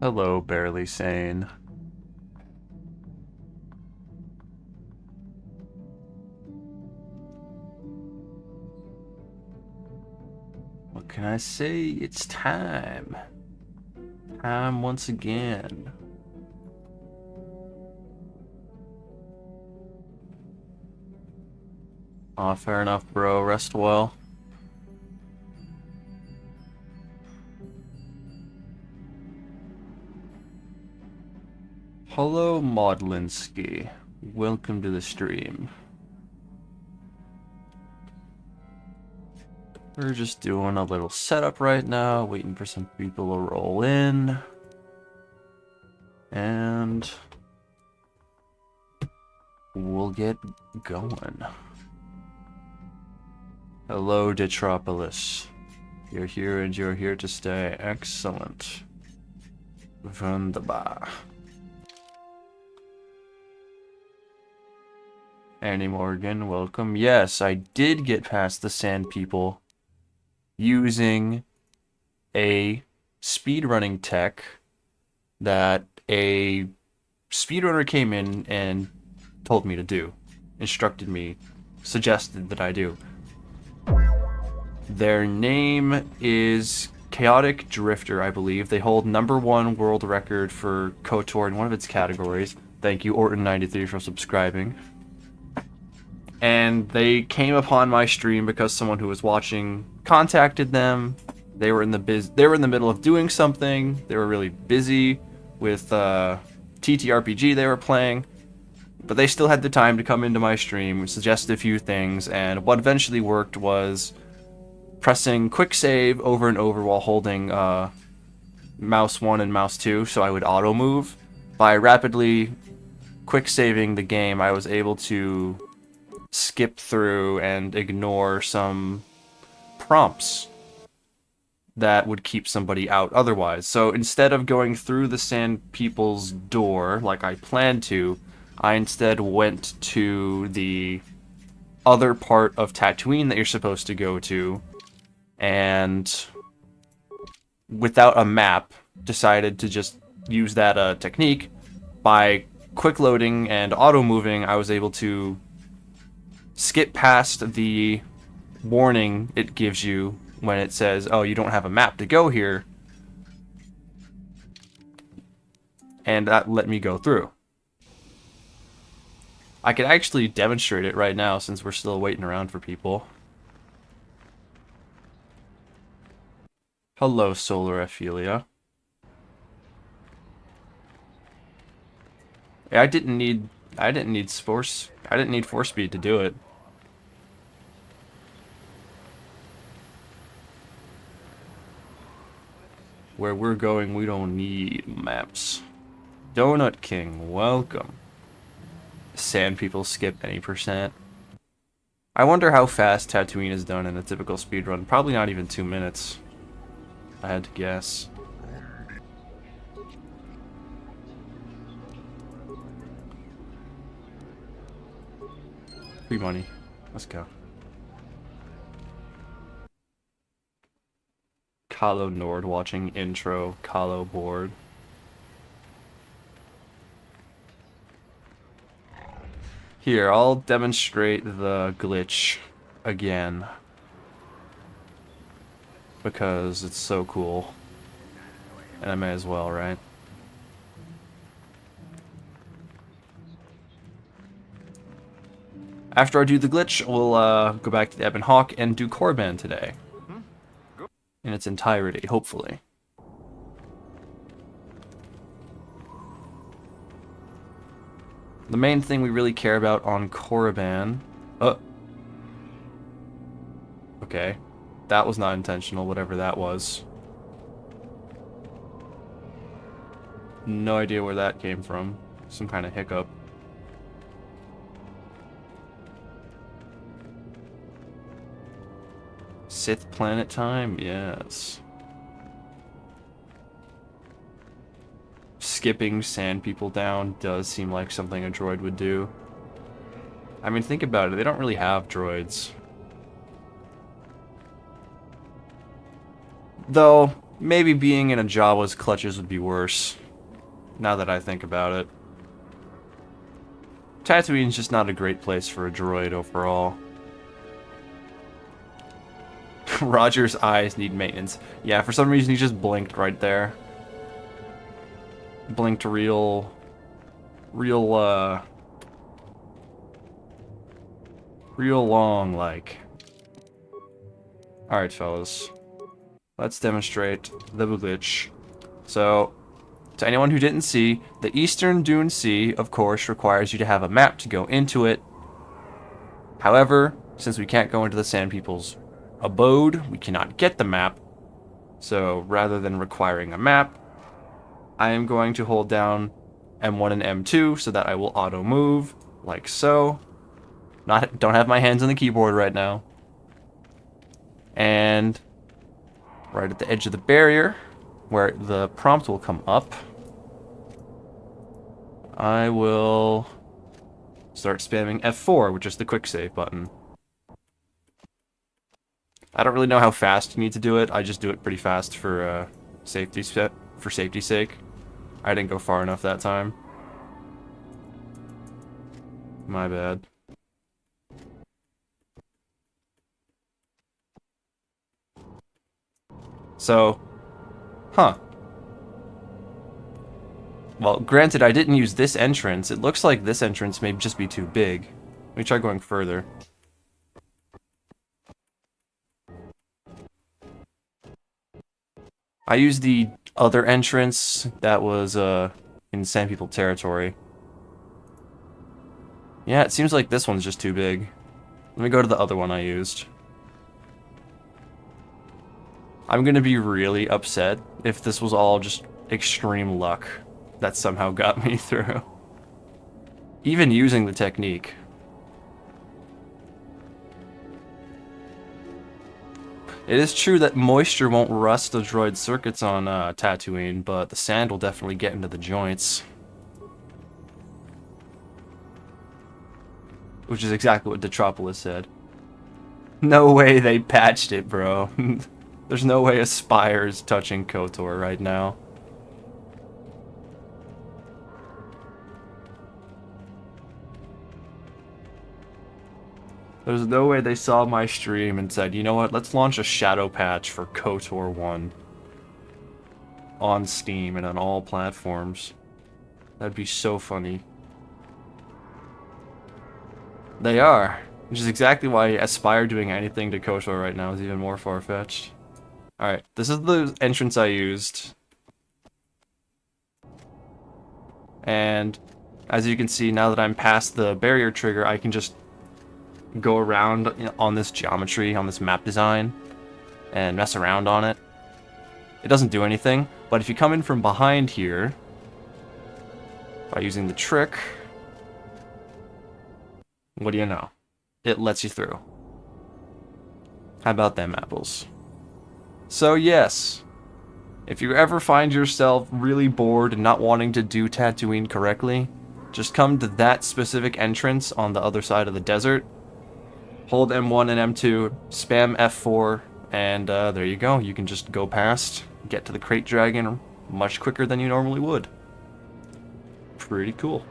Hello, barely sane. What can I say? It's time. Time once again. Aw, fair enough, bro. Rest well. Hello, Modlinsky. Welcome to the stream. We're just doing a little setup right now, waiting for some people to roll in. And we'll get going. Hello, Detropolis. You're here and you're here to stay. Excellent. Wunderbar. Annie Morgan, welcome. Yes, I did get past the Sand People using a speedrunning tech that a speedrunner came in and told me to do. Instructed me, suggested that I do. Their name is Chaotic Drifter, I believe. They hold #1 world record for KOTOR in one of its categories. Thank you, Orton93, for subscribing. And they came upon my stream because someone who was watching contacted them. They were in the middle of doing something. They were really busy with TTRPG they were playing, but they still had the time to come into my stream, suggest a few things, and what eventually worked was pressing quick save over and over while holding mouse 1 and mouse 2, so I would auto move. By rapidly quick saving the game, I was able to skip through and ignore some prompts that would keep somebody out otherwise. So instead of going through the Sand People's door like I planned to, I instead went to the other part of Tatooine that you're supposed to go to, and without a map, decided to just use that technique. By quick loading and auto moving, I was able to skip past the warning it gives you when it says, oh, you don't have a map to go here, and that let me go through. I could actually demonstrate it right now since we're still waiting around for people. Hello, Solar Ophelia. Yeah, I didn't need force speed to do it. Where we're going, we don't need maps. Donut King, welcome. Sand People skip any %. I wonder how fast Tatooine is done in a typical speedrun. Probably not even 2 minutes, I had to guess. Free money. Let's go. Kalo Nord watching intro. Kalo board. Here, I'll demonstrate the glitch again, because it's so cool, and I may as well, right? After I do the glitch, we'll go back to the Ebon Hawk and do Korriban today. In its entirety, hopefully. The main thing we really care about on Korriban... Okay. That was not intentional, whatever that was. No idea where that came from. Some kind of hiccup. Sith planet time? Yes. Skipping Sand People down does seem like something a droid would do. I mean, think about it. They don't really have droids. Though, Maybe being in a Jawa's clutches would be worse, now that I think about it. Tatooine's just not a great place for a droid overall. Roger's eyes need maintenance. Yeah, for some reason he just blinked right there. Blinked real long, like. Alright, fellas. Let's demonstrate the glitch. So, to anyone who didn't see, the Eastern Dune Sea, of course, requires you to have a map to go into it. However, since we can't go into the Sand People's abode, we cannot get the map. So, rather than requiring a map, I am going to hold down M1 and M2 so that I will auto-move, like so. Don't have my hands on the keyboard right now. And right at the edge of the barrier, where the prompt will come up, I will start spamming F4, which is the quick save button. I don't really know how fast you need to do it. I just do it pretty fast for safety's sake. I didn't go far enough that time. My bad. So, huh. Well, granted, I didn't use this entrance. It looks like this entrance may just be too big. Let me try going further. I used the other entrance that was in Sand People territory. Yeah, it seems like this one's just too big. Let me go to the other one I used. I'm gonna be really upset if this was all just extreme luck that somehow got me through. Even using the technique. It is true that moisture won't rust the droid circuits on Tatooine, but the sand will definitely get into the joints. Which is exactly what Detropolis said. No way they patched it, bro. There's no way Aspire's touching KOTOR right now. There's no way they saw my stream and said, you know what, let's launch a shadow patch for KOTOR 1 on Steam and on all platforms. That'd be so funny. They are, which is exactly why Aspire doing anything to KOTOR right now is even more far-fetched. Alright, this is the entrance I used. And as you can see, now that I'm past the barrier trigger, I can just go around on this geometry, on this map design, and mess around on it. It doesn't do anything, but if you come in from behind here, by using the trick, what do you know? It lets you through. How about them apples? So yes, if you ever find yourself really bored and not wanting to do Tatooine correctly, just come to that specific entrance on the other side of the desert, hold M1 and M2, spam F4, and there you go. You can just go past, get to the Crate Dragon much quicker than you normally would. Pretty cool.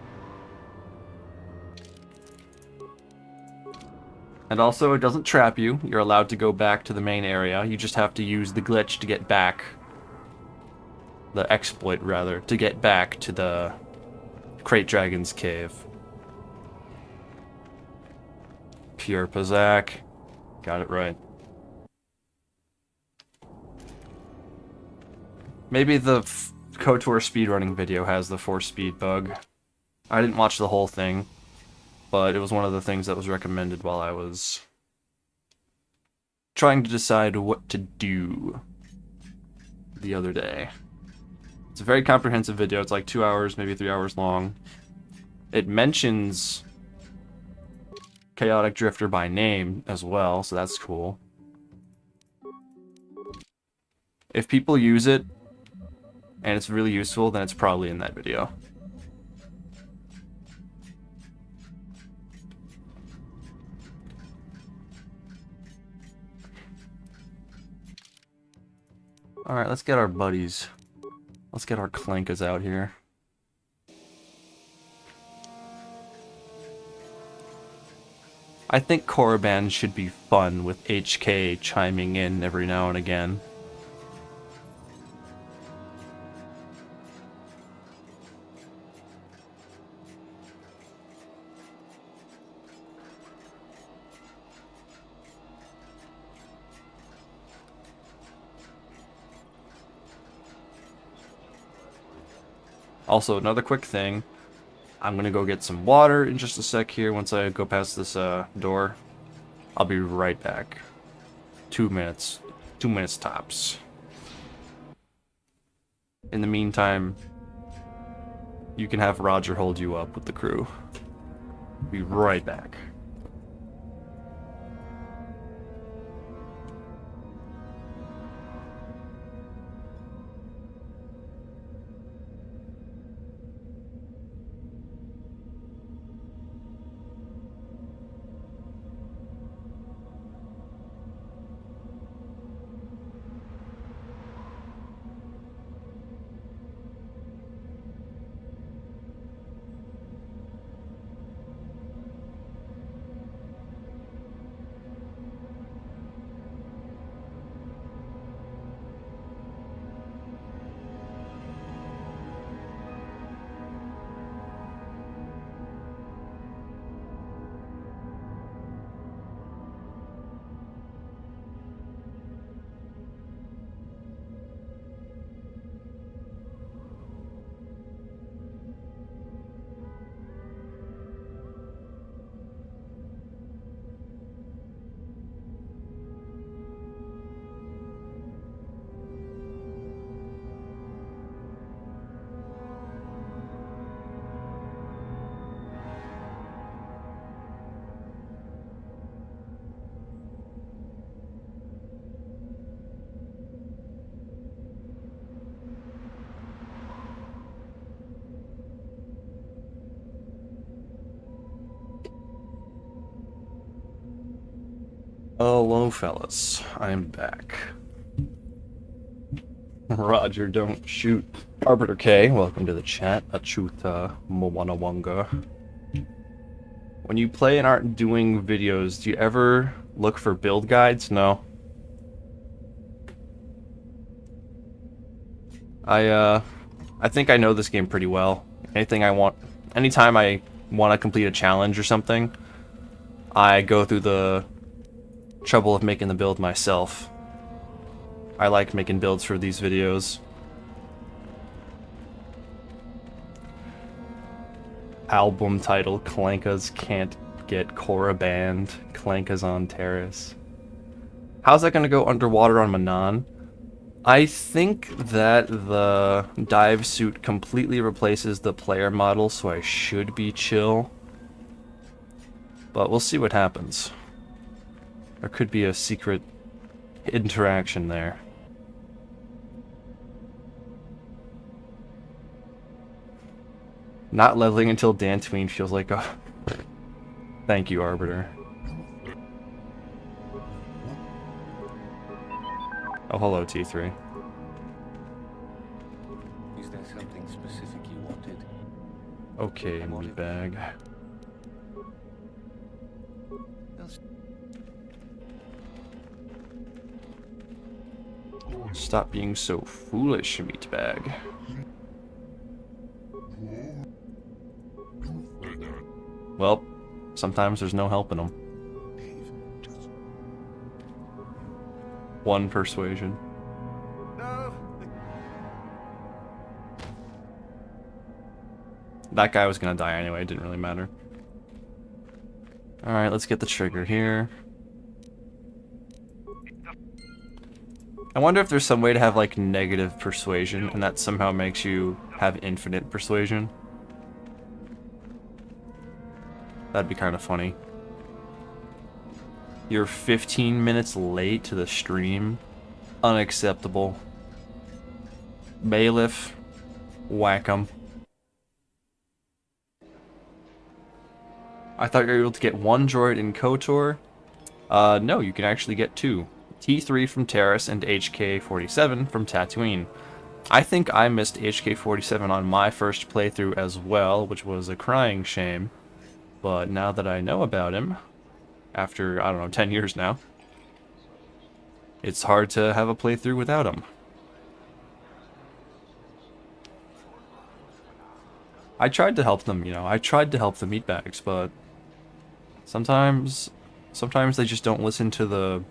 And also, it doesn't trap you. You're allowed to go back to the main area. You just have to use the glitch to get back. The exploit, rather, to get back to the Crate Dragon's cave. Pure Pazak. Got it right. Maybe the KOTOR speedrunning video has the force speed bug. I didn't watch the whole thing, but it was one of the things that was recommended while I was trying to decide what to do the other day. It's a very comprehensive video. It's like 2 hours, maybe 3 hours long. It mentions Chaotic Drifter by name as well, so that's cool. If people use it, and it's really useful, then it's probably in that video. Alright, let's get our buddies. Let's get our Clankas out here. I think Korriban should be fun with HK chiming in every now and again. Also, another quick thing. I'm gonna go get some water in just a sec here once I go past this door. I'll be right back. 2 minutes. 2 minutes tops. In the meantime, you can have Roger hold you up with the crew. Be right back. Hello, fellas. I'm back. Roger, don't shoot. Arbiter K, welcome to the chat. Achuta Mowanawanga. When you play and aren't doing videos, do you ever look for build guides? No. I think I know this game pretty well. Anytime I want to complete a challenge or something, I go through the trouble of making the build myself. I like making builds for these videos. Album title, Clankas Can't Get Korra Banned. Clankas on Terrace. How's that gonna go underwater on Manan? I think that the dive suit completely replaces the player model, so I should be chill. But we'll see what happens. There could be a secret interaction there. Not leveling until Dantooine feels like a... Thank you, Arbiter. Oh, hello, T3. Is there something specific you wanted? Okay, meatbag. Stop being so foolish, meatbag. Well, sometimes there's no helping them. One persuasion. That guy was gonna die anyway, it didn't really matter. Alright, let's get the trigger here. I wonder if there's some way to have, like, negative persuasion, and that somehow makes you have infinite persuasion. That'd be kind of funny. You're 15 minutes late to the stream. Unacceptable. Bailiff. Whack 'em. I thought you were able to get one droid in KOTOR. No, you can actually get two. T3 from Terrace, and HK47 from Tatooine. I think I missed HK47 on my first playthrough as well, which was a crying shame. But now that I know about him, after, I don't know, 10 years now, it's hard to have a playthrough without him. I tried to help them, I tried to help the meatbags, but sometimes they just don't listen to the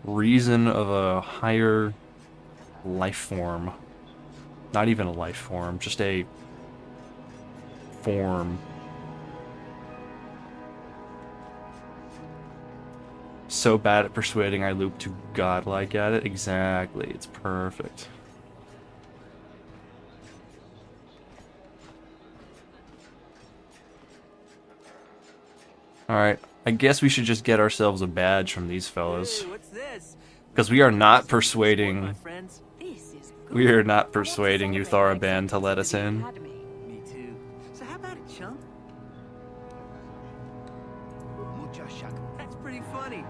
reason of a higher life form. Not even a life form, just a form. So bad at persuading, I loop to godlike at it. Exactly, it's perfect. Alright, I guess we should just get ourselves a badge from these fellas. Because we are not persuading... We are not persuading Utharaban to let us in. Me too. So how about it, chump? That's pretty funny.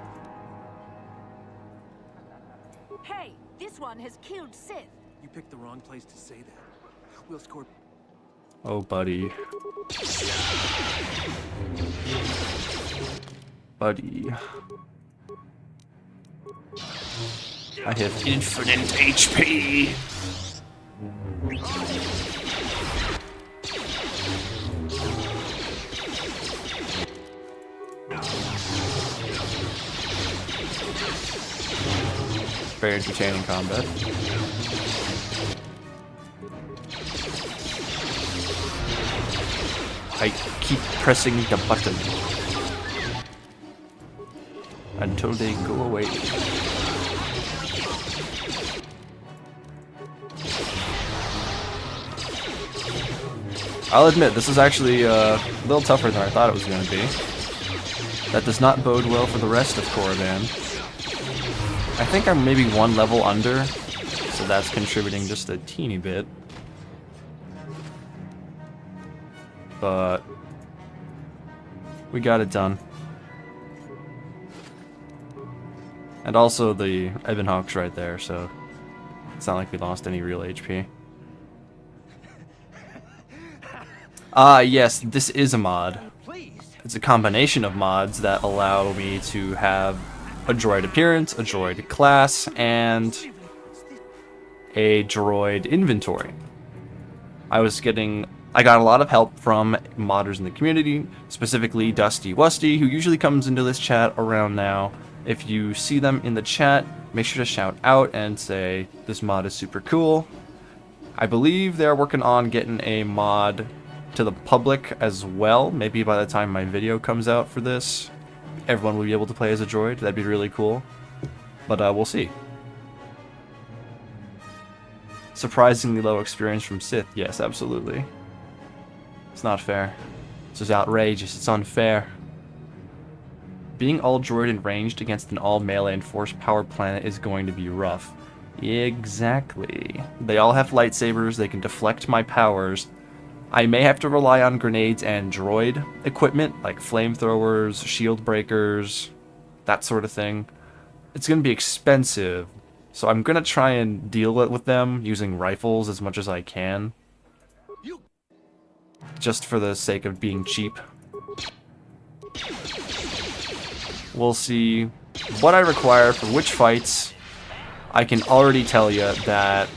Hey, this one has killed Sith. You picked the wrong place to say that. We'll score. Oh, buddy. Buddy. I have infinite HP! Very entertaining combat. I keep pressing the button until they go away. I'll admit, this is actually a little tougher than I thought it was going to be. That does not bode well for the rest of Korriban. I think I'm maybe one level under, so that's contributing just a teeny bit. But we got it done. And also the Ebon Hawk's right there, so it's not like we lost any real HP. Yes, this is a mod. It's a combination of mods that allow me to have a droid appearance, a droid class, and a droid inventory. I got a lot of help from modders in the community, specifically Dusty Wusty, who usually comes into this chat around now. If you see them in the chat, make sure to shout out and say, this mod is super cool. I believe they're working on getting a mod to the public as well. Maybe by the time my video comes out for this, everyone will be able to play as a droid. That'd be really cool. But we'll see. Surprisingly low experience from Sith. Yes, absolutely. It's not fair. This is outrageous. It's unfair. Being all droid and ranged against an all melee and force power planet is going to be rough. Exactly. They all have lightsabers. They can deflect my powers. I may have to rely on grenades and droid equipment, like flamethrowers, shield breakers, that sort of thing. It's going to be expensive, so I'm going to try and deal with them using rifles as much as I can. Just for the sake of being cheap. We'll see what I require for which fights. I can already tell you that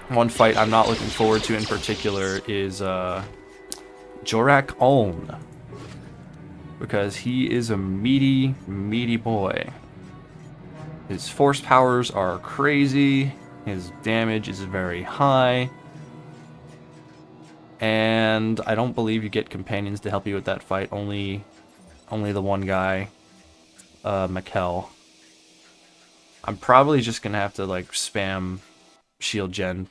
one fight I'm not looking forward to in particular is Jorak Oln. Because he is a meaty, meaty boy. His force powers are crazy. His damage is very high. And I don't believe you get companions to help you with that fight. Only the one guy, Mikkel. I'm probably just gonna have to like spam shield gen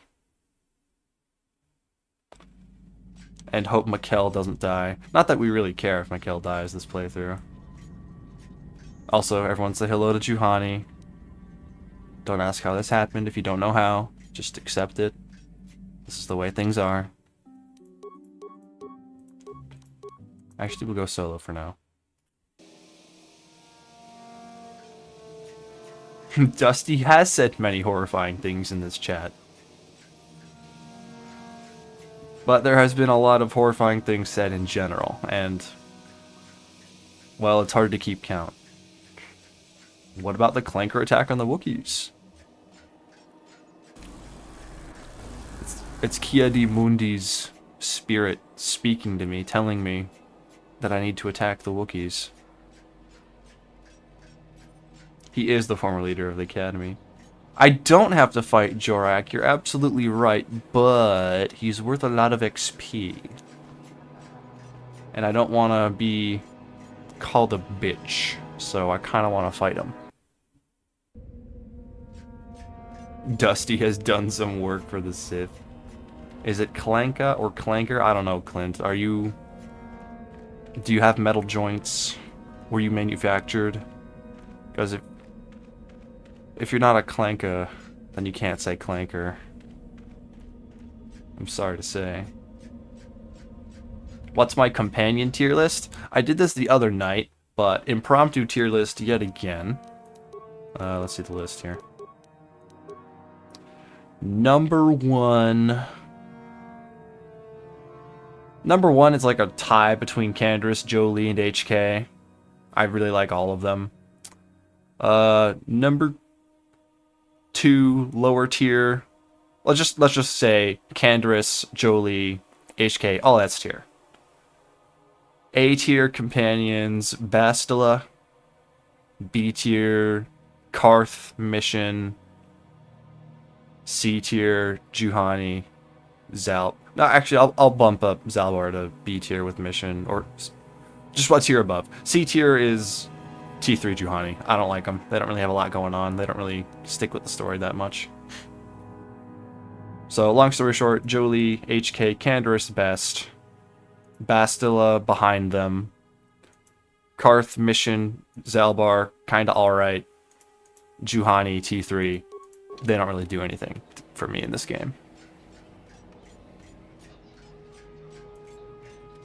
and hope Mikkel doesn't die. Not that we really care if Mikkel dies this playthrough. Also, everyone say hello to Juhani. Don't ask how this happened if you don't know how. Just accept it. This is the way things are. Actually, we'll go solo for now. Dusty has said many horrifying things in this chat. But there has been a lot of horrifying things said in general, and, well, it's hard to keep count. What about the clanker attack on the Wookiees? It's Kia di Mundi's spirit speaking to me, telling me that I need to attack the Wookiees. He is the former leader of the Academy. I don't have to fight Jorak, you're absolutely right, but he's worth a lot of XP. And I don't want to be called a bitch, so I kind of want to fight him. Dusty has done some work for the Sith. Is it Clanka or Clanker? I don't know, Clint. Are you... Do you have metal joints? Were you manufactured? Because if you're not a Clanka, then you can't say Clanker. I'm sorry to say. What's my companion tier list? I did this the other night, but impromptu tier list yet again. Let's see the list here. Number one is like a tie between Canderous, Jolie, and HK. I really like all of them. Number 2, lower tier. Let's just say Canderous, Jolie, HK, all that's tier. A tier companions, Bastila. B tier, Karth, Mission. C tier, Juhani, Zalp. No, actually, I'll bump up Zalbar to B tier with Mission, or just one tier above. C tier is T3 Juhani. I don't like them. They don't really have a lot going on. They don't really stick with the story that much. So, long story short, Jolie, HK, Canderous best. Bastila behind them. Karth, Mission, Zalbar, kinda alright. Juhani, T3. They don't really do anything for me in this game.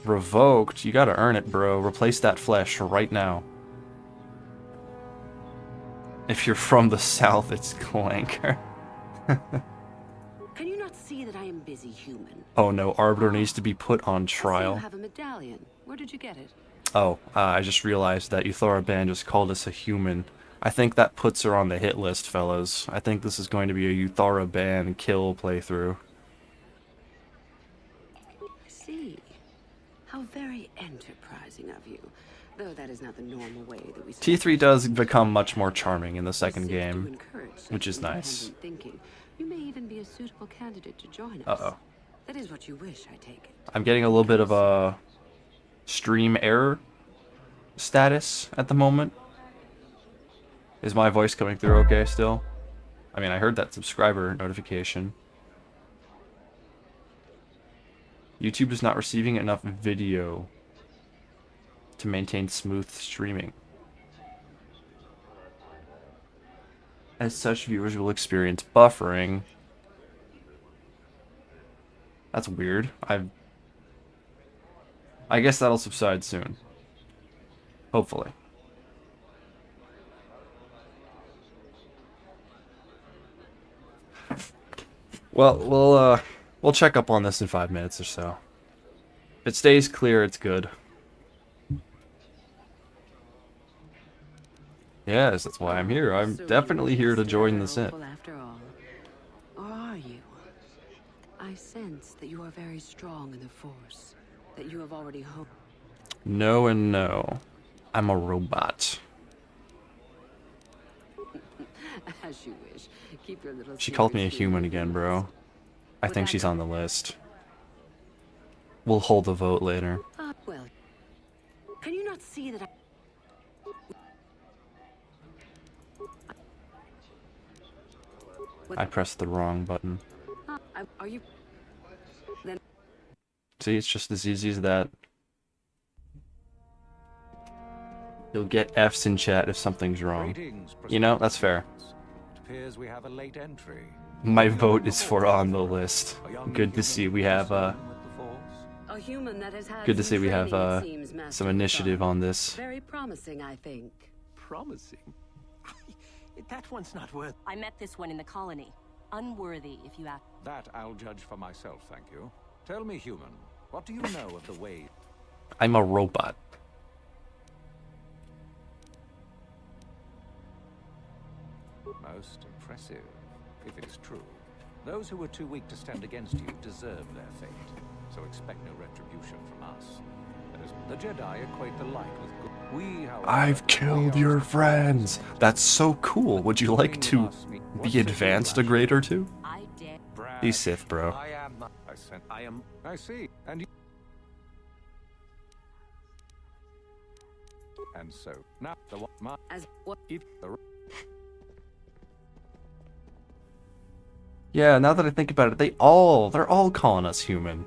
Revoked? You gotta earn it, bro. Replace that flesh right now. If you're from the south, it's Clanker. Can you not see that I am busy, human? Oh no, Arbiter needs to be put on trial. I have a medallion. Where did you get it? Oh, I just realized that Euthora Band just called us a human. I think that puts her on the hit list, fellas. I think this is going to be a Euthora Band kill playthrough. I see. How very enterprising of you. Though that is not the normal way that we... T3 does become much more charming in the second seek to game, encourage such which is nice. independent thinking. You may even be a suitable candidate to join us. Uh-oh. That is what you wish, I take it. I'm getting a little bit of a stream error status at the moment. Is my voice coming through okay still? I mean, I heard that subscriber notification. YouTube is not receiving enough video to maintain smooth streaming. As such, viewers will experience buffering. That's weird. I guess that'll subside soon. Hopefully. Well, we'll check up on this in 5 minutes or so. If it stays clear, it's good. Yes, that's why I'm here. I'm So definitely you here to still join the Sith. powerful after all. Or are you? I sense that you are very strong in the Force. That you have already hoped. No and no. I'm a robot. As you wish. Keep your little She called me a secrets human between again, us. bro. I think she's on the list. We'll hold a vote later. Well, can you not see that I pressed the wrong button. are you... Then See, it's just as easy as that. You'll get F's in chat if something's wrong. Greetings, You know, that's fair. It appears we have a late entry. My vote is for on the list. A young Good to see we have with the Force. a human that has had good to some see we have training, it seems, Master some initiative Thrawn. on this. Very promising, I think. Promising. That one's not worth. I met this one in the colony. Unworthy, if you ask. That I'll judge for myself, thank you. Tell me, human, what do you know of the way? I'm a robot. Most impressive, if it is true. Those who were too weak to stand against you deserve their fate, so expect no retribution from us. The Jedi equate the light with good. We, however, I've killed your friends. That's so cool. Would you like to be advanced a grade or two? I dare. He's Sith, bro. I am not. I see. And you. And so now the one. As what? Keep the. Yeah, now that I think about it, they're all calling us human.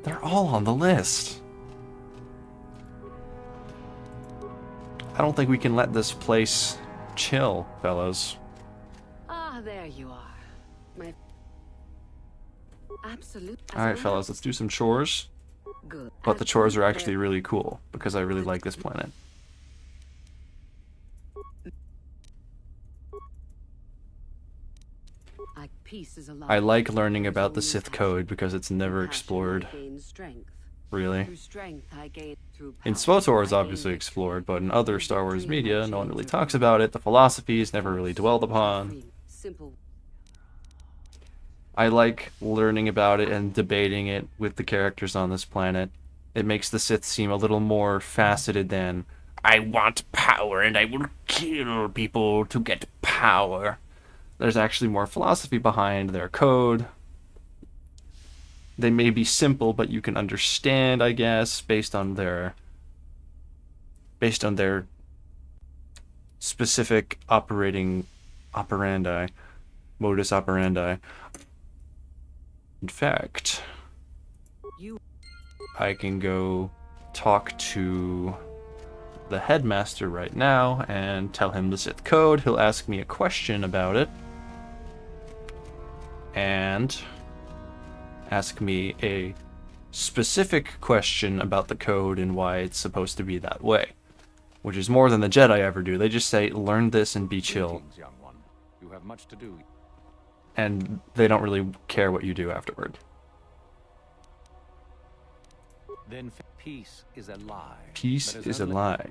They're all on the list. I don't think we can let this place chill, fellows. Ah, there you are. My absolute. Alright, fellas, let's do some chores. Good. But the chores are actually really cool, because I really like this planet. Peace is alive. I like learning about the Sith code because it's never explored. Really. Through strength, I gain through In power, SWTOR it's I obviously gain explored, but in other Star Wars media, no one really talks about it. The philosophy is never really dwelled upon. simple. I like learning about it and debating it with the characters on this planet. It makes the Sith seem a little more faceted than, I want power and I will kill people to get power. There's actually more philosophy behind their code. They may be simple, but you can understand, I guess, based on their specific modus operandi. In fact, I can go talk to the headmaster right now and tell him the Sith code. He'll ask me a question about it. And ask me a specific question about the code and why it's supposed to be that way. Which is more than the Jedi ever do. They just say, learn this and be chill. Greetings, young one. You have much to do. And they don't really care what you do afterward. Then peace is a lie. Peace That is a only- lie.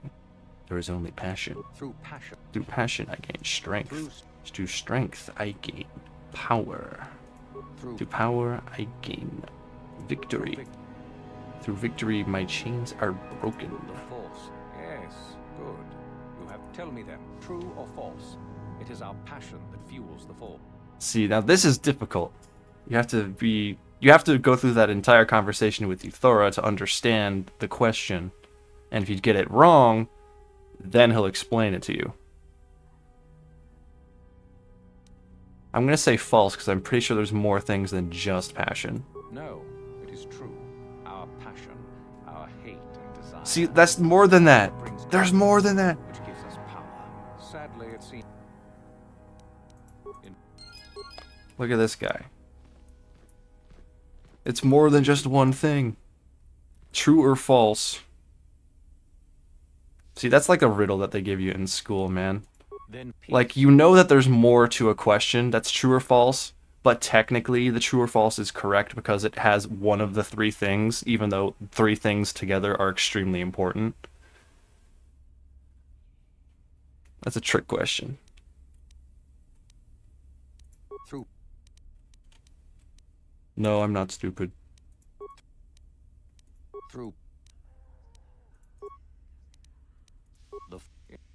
There is only passion. Through passion. Through passion I gain strength. Through, Through strength I gain power. through, Through power I gain victory. vic- Through victory my chains are broken. the force. Yes, good. You have. Tell me then, true or false? It is our passion that fuels the force. See, now this is difficult. You have to go through that entire conversation with Euthora to understand the question. And if you get it wrong, then he'll explain it to you. I'm gonna say false because I'm pretty sure there's more things than just passion. No, it is true. Our passion, our hate and desire. See, that's more than that. brings There's more than that. which gives us power. Sadly, it seems. Look at this guy. It's more than just one thing. True or false? See, that's like a riddle that they give you in school, man. Then peace. Like, you know that there's more to a question that's true or false, but technically the true or false is correct because it has one of the three things, even though three things together are extremely important. That's a trick question. Through. No, I'm not stupid. Through.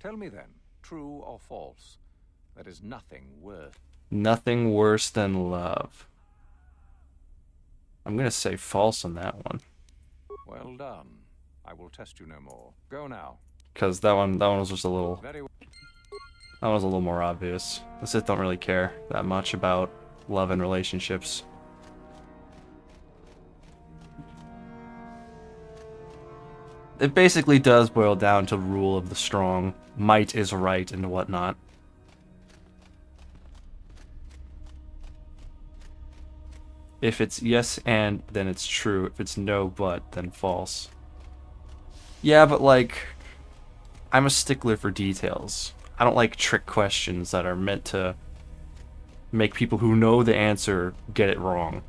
Tell me then, true or false? There is nothing worth. Nothing worse than love. I'm gonna say false on that one. Well done. I will test you no more. Go now. Because that one was just a little, Very well. that was a little more obvious. The Sith don't really care that much about love and relationships. It basically does boil down to rule of the strong, might is right, and whatnot. If it's yes and, then it's true. If it's no but, then false. Yeah, but like, I'm a stickler for details. I don't like trick questions that are meant to make people who know the answer get it wrong.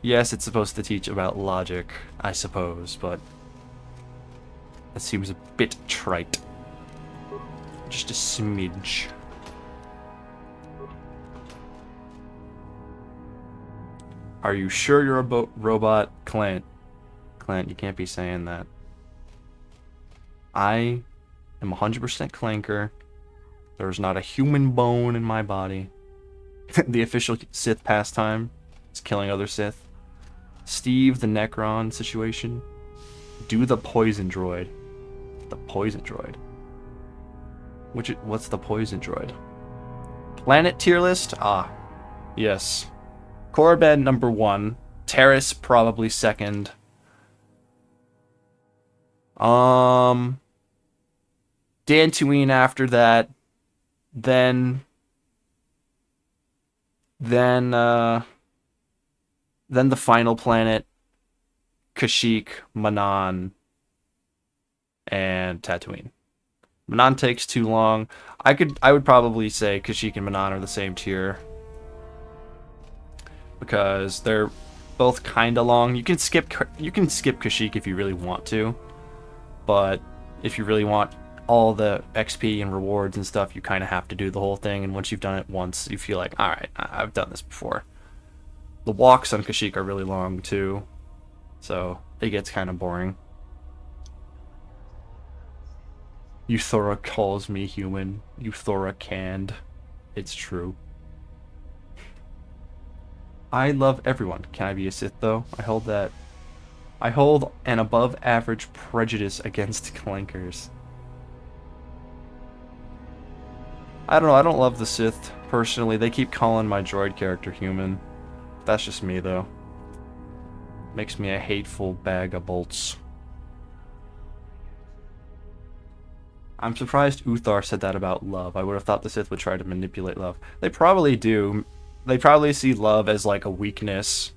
Yes, it's supposed to teach about logic, I suppose, but that seems a bit trite. Just a smidge. Are you sure you're a robot? Clint, you can't be saying that. I am 100% Clanker. There's not a human bone in my body. The official Sith pastime is killing other Sith. Steve the Necron situation. Do the poison droid. The poison droid. What's the poison droid? Planet tier list? Ah, yes. Korriban number 1. Terrace probably second. Dantooine after that. Then the final planet, Kashyyyk, Manan, and Tatooine. Manan takes too long. I would probably say Kashyyyk and Manan are the same tier because they're both kind of long. You can skip Kashyyyk if you really want to, but if you really want all the XP and rewards and stuff, you kind of have to do the whole thing, and once you've done it once, you feel like, alright, I've done this before. The walks on Kashyyyk are really long too, so it gets kind of boring. Euthora calls me human. Euthora canned. It's true. I love everyone. Can I be a Sith though? I hold an above average prejudice against clankers. I don't know, I don't love the Sith, personally. They keep calling my droid character human. That's just me, though. Makes me a hateful bag of bolts. I'm surprised Uthar said that about love. I would have thought the Sith would try to manipulate love. They probably do. They probably see love as like a weakness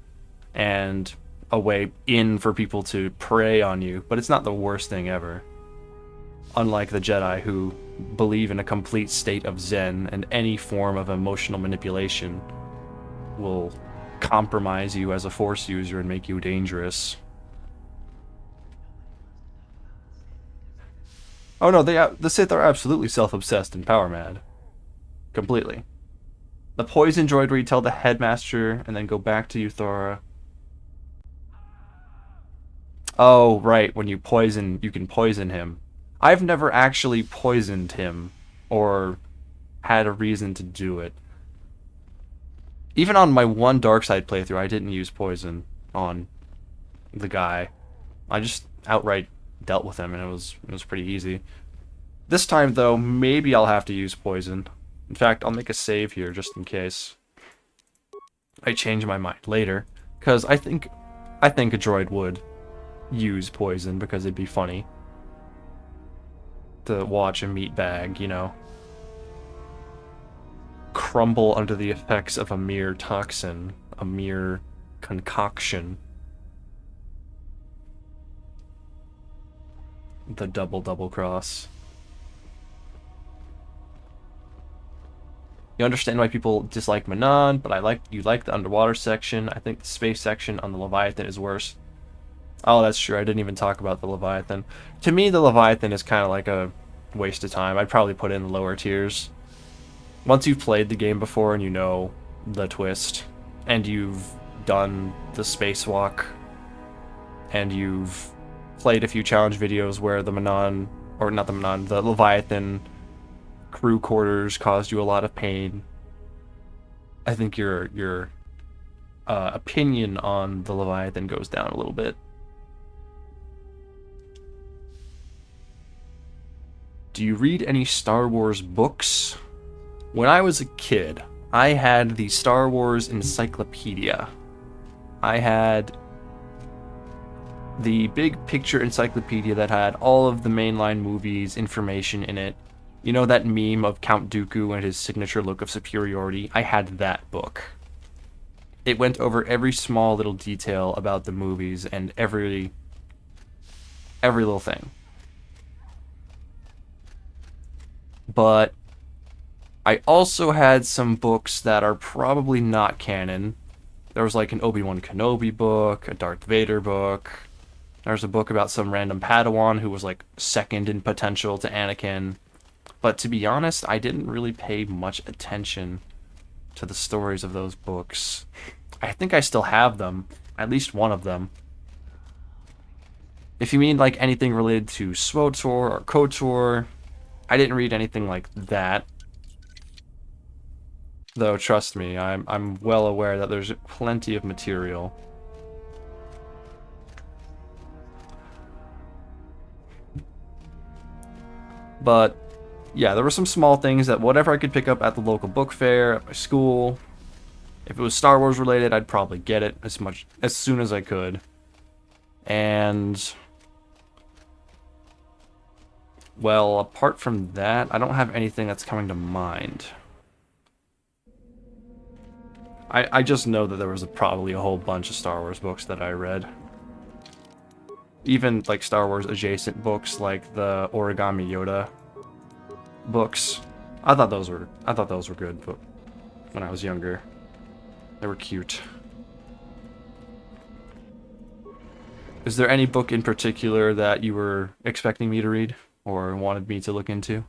and a way in for people to prey on you, but it's not the worst thing ever. Unlike the Jedi, who believe in a complete state of Zen, and any form of emotional manipulation will compromise you as a Force user and make you dangerous. Oh no, the Sith are absolutely self-obsessed and power-mad. Completely. The poison droid where you tell the headmaster and then go back to Euthora. Oh, right, when you poison, you can poison him. I've never actually poisoned him, or had a reason to do it. Even on my one Darkside playthrough, I didn't use poison on the guy. I just outright dealt with him, and it was pretty easy. This time, though, maybe I'll have to use poison. In fact, I'll make a save here, just in case I change my mind later, because I think a droid would use poison, because it'd be funny to watch a meatbag, you know, crumble under the effects of a mere toxin, a mere concoction. The double cross. You understand why people dislike Manan, but you like the underwater section. I think the space section on the Leviathan is worse. Oh, that's true. I didn't even talk about the Leviathan. To me, the Leviathan is kind of like a waste of time. I'd probably put it in the lower tiers. Once you've played the game before and you know the twist, and you've done the spacewalk, and you've played a few challenge videos where the Manan, or not the Manan, the Leviathan crew quarters caused you a lot of pain, I think your opinion on the Leviathan goes down a little bit. Do you read any Star Wars books? When I was a kid, I had the Star Wars Encyclopedia. I had the big picture encyclopedia that had all of the mainline movies, information in it. You know that meme of Count Dooku and his signature look of superiority? I had that book. It went over every small little detail about the movies and every little thing. But I also had some books that are probably not canon. There was like an Obi-Wan Kenobi book, a Darth Vader book. There's a book about some random Padawan who was like second in potential to Anakin. But to be honest, I didn't really pay much attention to the stories of those books. I think I still have them, at least one of them. If you mean like anything related to SWOTOR or KOTOR, I didn't read anything like that. Though, trust me, I'm well aware that there's plenty of material. But, yeah, there were some small things that whatever I could pick up at the local book fair, at my school. If it was Star Wars related, I'd probably get it as soon as I could. And, well, apart from that, I don't have anything that's coming to mind. I just know that there was probably a whole bunch of Star Wars books that I read. Even like Star Wars adjacent books like the Origami Yoda books. I thought those were good, but when I was younger. They were cute. Is there any book in particular that you were expecting me to read or wanted me to look into?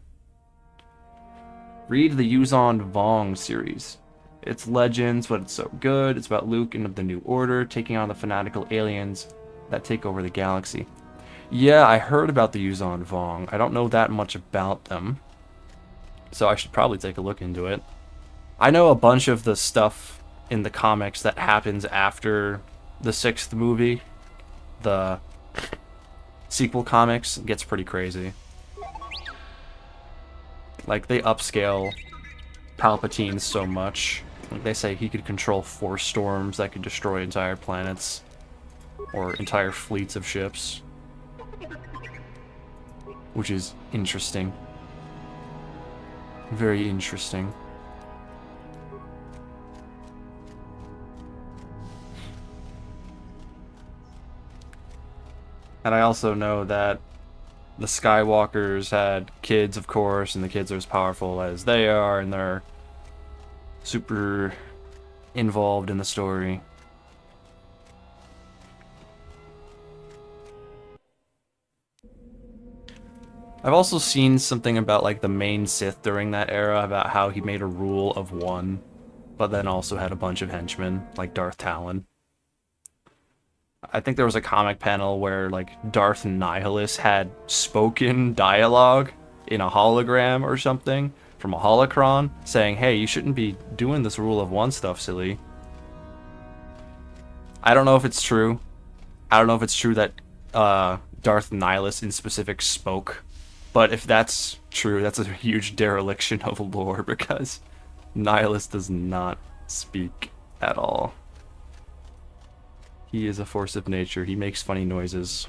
Read the Yuzon Vong series. It's Legends, but it's so good. It's about Luke and the New Order taking on the fanatical aliens that take over the galaxy. Yeah, I heard about the Yuzon Vong. I don't know that much about them, so I should probably take a look into it. I know a bunch of the stuff in the comics that happens after the 6th movie. The sequel comics gets pretty crazy. Like, they upscale Palpatine so much. Like, they say he could control force storms that could destroy entire planets or entire fleets of ships, which is interesting. Very interesting. And I also know that the Skywalkers had kids, of course, and the kids are as powerful as they are, and they're super involved in the story. I've also seen something about like the main Sith during that era, about how he made a rule of one, but then also had a bunch of henchmen, like Darth Talon. I think there was a comic panel where like Darth Nihilus had spoken dialogue in a hologram or something from a holocron saying, hey, you shouldn't be doing this rule of one stuff, silly. I don't know if it's true. I don't know if it's true that Darth Nihilus in specific spoke, but if that's true, that's a huge dereliction of lore, because Nihilus does not speak at all. He is a force of nature. He makes funny noises.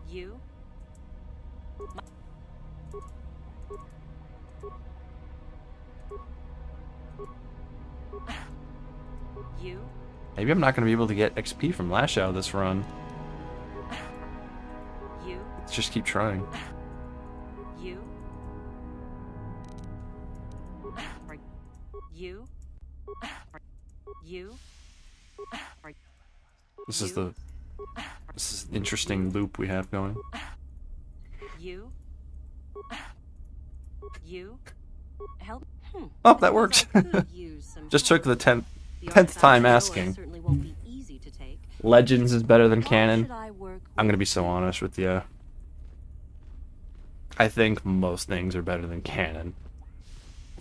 You? You? Maybe I'm not going to be able to get XP from Lash Out this run. You? Let's just keep trying. You? You? You? This is an interesting loop we have going. You? You? Help? Oh, that worked. Just took the 10th time asking. Certainly won't be easy to take. Legends is better than canon. Should I work I'm gonna be so honest with you. I think most things are better than canon.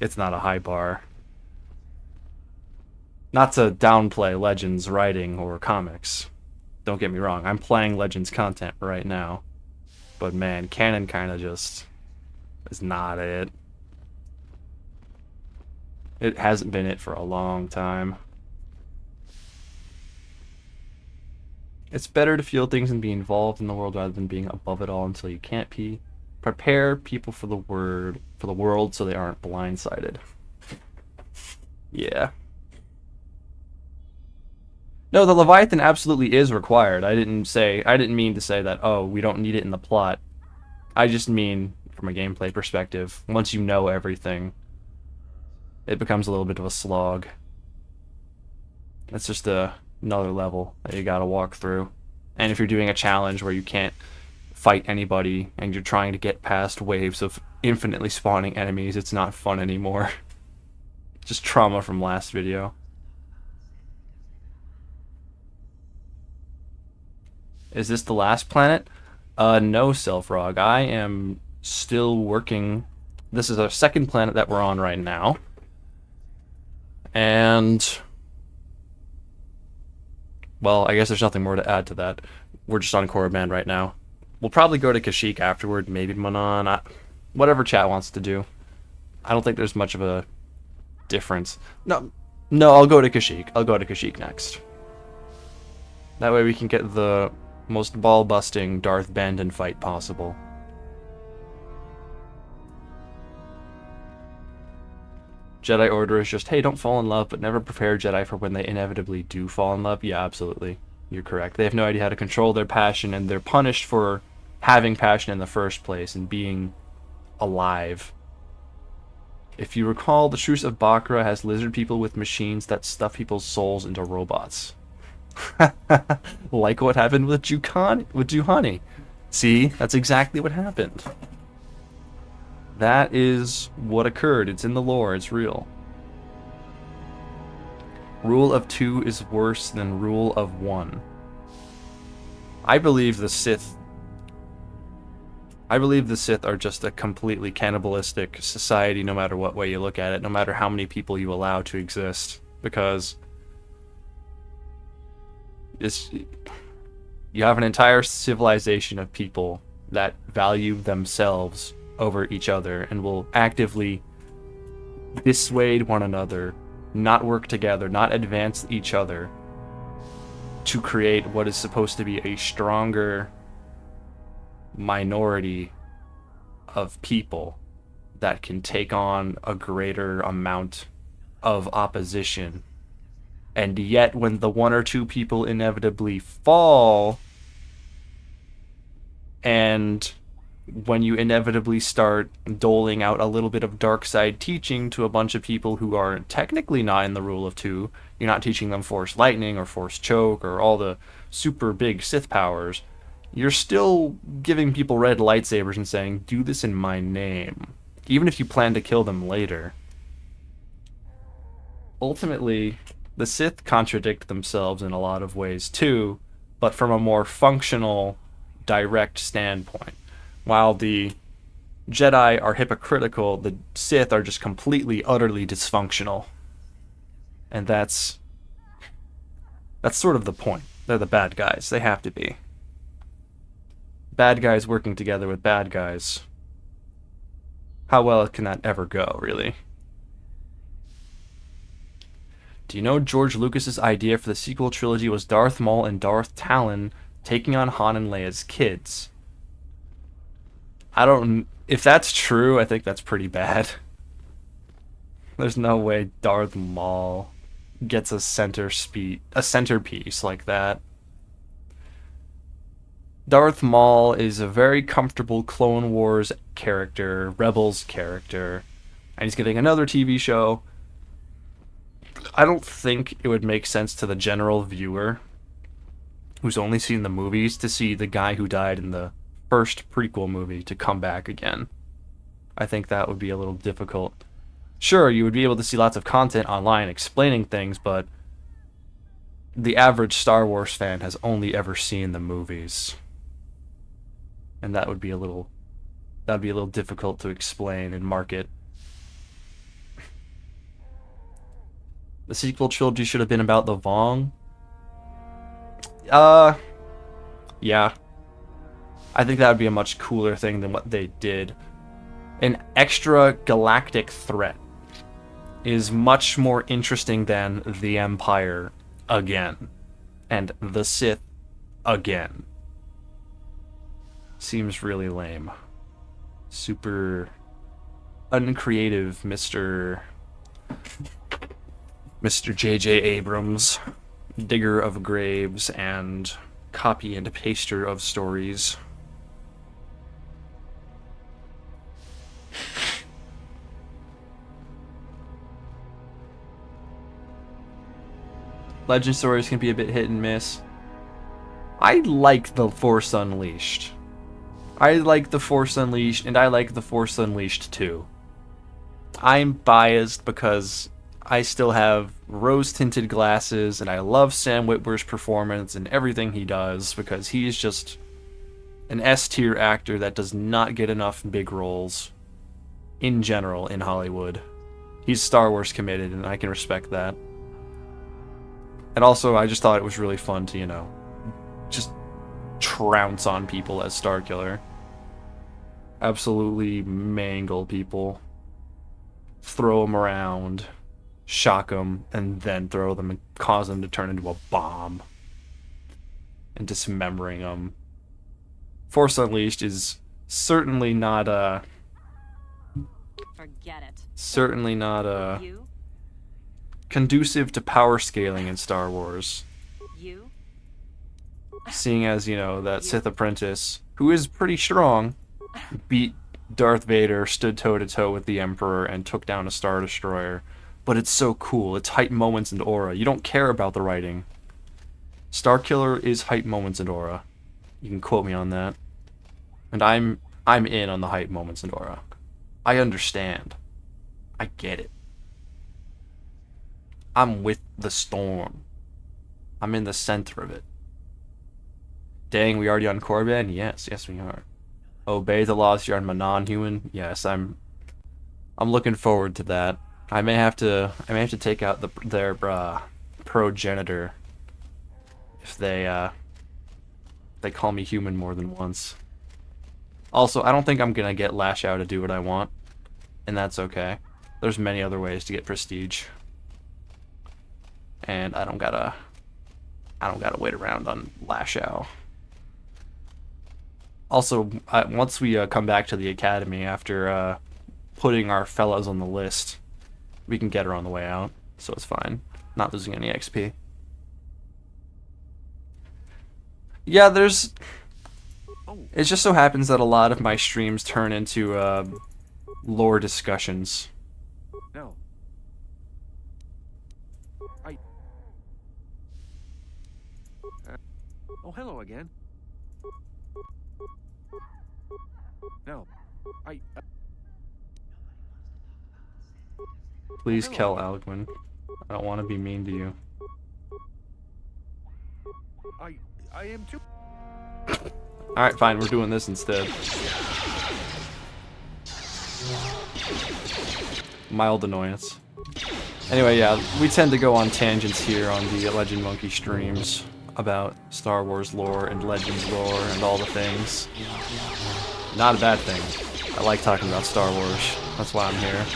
It's not a high bar. Not to downplay Legends writing or comics. Don't get me wrong, I'm playing Legends content right now. But man, canon kind of just is not it. It hasn't been it for a long time. It's better to feel things and be involved in the world rather than being above it all until you can't be. Prepare people for the world so they aren't blindsided. Yeah. No, the Leviathan absolutely is required. I didn't mean to say that, oh, we don't need it in the plot. I just mean from a gameplay perspective. Once you know everything, it becomes a little bit of a slog. It's just another level that you gotta walk through. And if you're doing a challenge where you can't fight anybody and you're trying to get past waves of infinitely spawning enemies, it's not fun anymore. Just trauma from last video. Is this the last planet? No, Selfrog. I am still working. This is our second planet that we're on right now. And, well, I guess there's nothing more to add to that. We're just on Korriban right now. We'll probably go to Kashyyyk afterward, maybe Manon. Whatever chat wants to do. I don't think there's much of a difference. No, I'll go to Kashyyyk. I'll go to Kashyyyk next. That way we can get the most ball-busting Darth Bandon fight possible. Jedi Order is just, hey, don't fall in love, but never prepare Jedi for when they inevitably do fall in love. Yeah, absolutely. You're correct. They have no idea how to control their passion, and they're punished for having passion in the first place and being alive. If you recall, the Truce of Bakra has lizard people with machines that stuff people's souls into robots. Like what happened with Juhani. See, that's exactly what happened. That is what occurred. It's in the lore. It's real. Rule of 2 is worse than rule of 1. I believe the Sith are just a completely cannibalistic society no matter what way you look at it, no matter how many people you allow to exist, because you have an entire civilization of people that value themselves over each other and will actively dissuade one another, not work together, not advance each other to create what is supposed to be a stronger minority of people that can take on a greater amount of opposition. And yet, when the 1 or 2 people inevitably fall, and when you inevitably start doling out a little bit of dark side teaching to a bunch of people who are technically not in the rule of 2, you're not teaching them Force Lightning or Force Choke or all the super big Sith powers, you're still giving people red lightsabers and saying, do this in my name, even if you plan to kill them later. Ultimately, the Sith contradict themselves in a lot of ways too, but from a more functional, direct standpoint. While the Jedi are hypocritical, the Sith are just completely, utterly dysfunctional. And that's sort of the point. They're the bad guys. They have to be. Bad guys working together with bad guys. How well can that ever go, really? Do you know George Lucas's idea for the sequel trilogy was Darth Maul and Darth Talon taking on Han and Leia's kids? If that's true, I think that's pretty bad. There's no way Darth Maul gets a centerpiece like that. Darth Maul is a very comfortable Clone Wars character, Rebels character, and he's getting another TV show. I don't think it would make sense to the general viewer who's only seen the movies to see the guy who died in the first prequel movie to come back again. I think that would be a little difficult. Sure, you would be able to see lots of content online explaining things, but the average Star Wars fan has only ever seen the movies. And that would be a little difficult to explain and market. The sequel trilogy should have been about the Vong. Yeah. I think that would be a much cooler thing than what they did. An extra galactic threat is much more interesting than the Empire again. And the Sith again. Seems really lame. Super uncreative, Mr. J.J. Abrams, digger of graves and copy and paster of stories. Legend stories can be a bit hit and miss. I like The Force Unleashed. I like The Force Unleashed, and I like The Force Unleashed 2. I'm biased because I still have rose-tinted glasses, and I love Sam Witwer's performance and everything he does, because he's just an S-tier actor that does not get enough big roles in general in Hollywood. He's Star Wars committed, and I can respect that. And also, I just thought it was really fun to, you know, just trounce on people as Starkiller. Absolutely mangle people. Throw them around, shock them, and then throw them and cause them to turn into a bomb. And dismembering them. Force Unleashed is certainly not Forget it. certainly not You? conducive to power scaling in Star Wars. You? Seeing as, you know, that Sith apprentice, who is pretty strong, beat Darth Vader, stood toe-to-toe with the Emperor, and took down a Star Destroyer. But it's so cool. It's hype moments and aura. You don't care about the writing. Starkiller is hype moments and aura. You can quote me on that. And I'm in on the hype moments and aura. I understand. I get it. I'm with the storm. I'm in the center of it. Dang, we already on Korriban? Yes, we are. Obey the laws here on non-human? Yes, I'm looking forward to that. I may have to take out their progenitor if they call me human more than once. Also, I don't think I'm gonna get Lash Out to do what I want, and that's okay. There's many other ways to get prestige, and I don't gotta wait around on Lash Out. Also, once we come back to the academy after putting our fellows on the list, we can get her on the way out, so it's fine. Not losing any XP. Yeah, it just so happens that a lot of my streams turn into lore discussions. No. Oh, hello again. No. Please, Kel Alguin. I don't want to be mean to you. I am too. Alright, fine, we're doing this instead. Mild annoyance. Anyway, yeah, we tend to go on tangents here on the Legend Monkey streams about Star Wars lore and Legends lore and all the things. Not a bad thing. I like talking about Star Wars. That's why I'm here.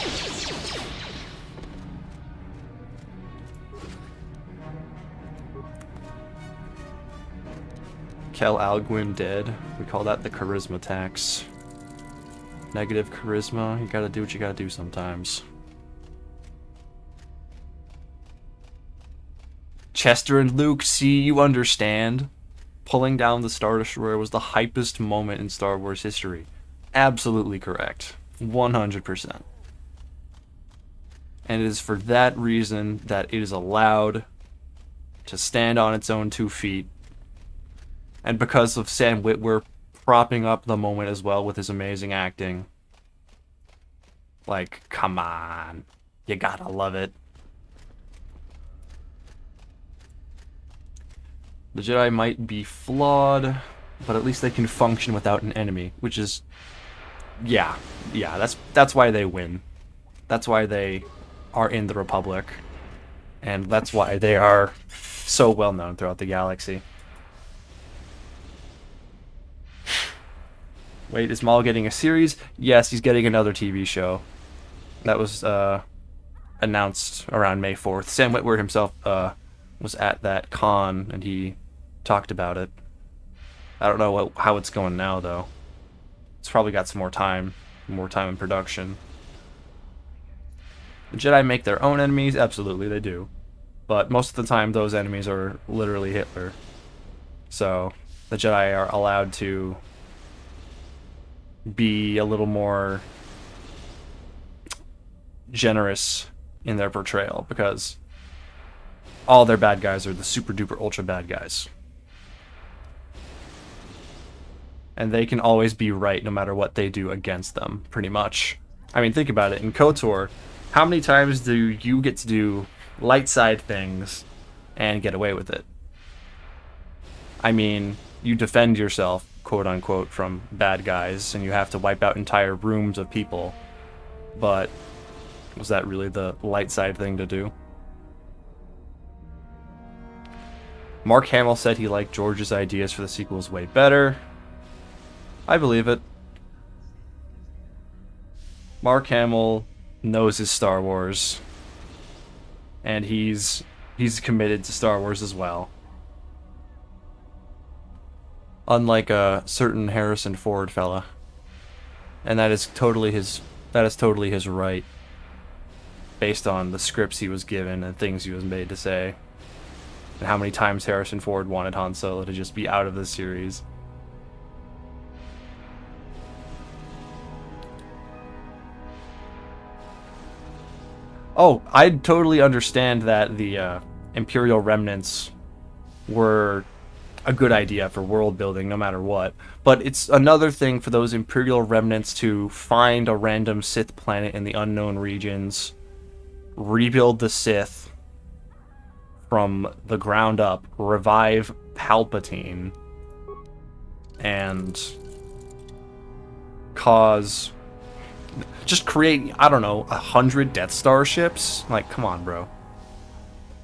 Kel Alguin dead. We call that the charisma tax. Negative charisma. You gotta do what you gotta do sometimes. Chester and Luke, see, you understand. Pulling down the Star Destroyer was the hypest moment in Star Wars history. Absolutely correct. 100%. And it is for that reason that it is allowed to stand on its own 2 feet. And because of Sam Witwer propping up the moment as well with his amazing acting. Like, come on. You gotta love it. The Jedi might be flawed, but at least they can function without an enemy, which is... Yeah, that's why they win. That's why they are in the Republic. And that's why they are so well known throughout the galaxy. Wait, is Maul getting a series? Yes, he's getting another TV show. That was announced around May 4th. Sam Witwer himself was at that con, and he talked about it. I don't know how it's going now, though. It's probably got some more time in production. The Jedi make their own enemies? Absolutely, they do. But most of the time, those enemies are literally Hitler. So, the Jedi are allowed to be a little more generous in their portrayal, because all their bad guys are the super duper ultra bad guys. And they can always be right no matter what they do against them, pretty much. I mean, think about it. In KOTOR, how many times do you get to do light side things and get away with it? I mean, you defend yourself, quote unquote, from bad guys, and you have to wipe out entire rooms of people. But was that really the light side thing to do? Mark Hamill said he liked George's ideas for the sequels way better. I believe it. Mark Hamill knows his Star Wars, and he's committed to Star Wars as well. Unlike a certain Harrison Ford fella, and that is totally his right, based on the scripts he was given and things he was made to say, and how many times Harrison Ford wanted Han Solo to just be out of the series. Oh, I totally understand that the Imperial remnants were a good idea for world building no matter what, but it's another thing for those Imperial remnants to find a random Sith planet in the unknown regions, rebuild the Sith from the ground up, revive Palpatine, and just create, I don't know, 100 Death Star ships? Like, come on, bro.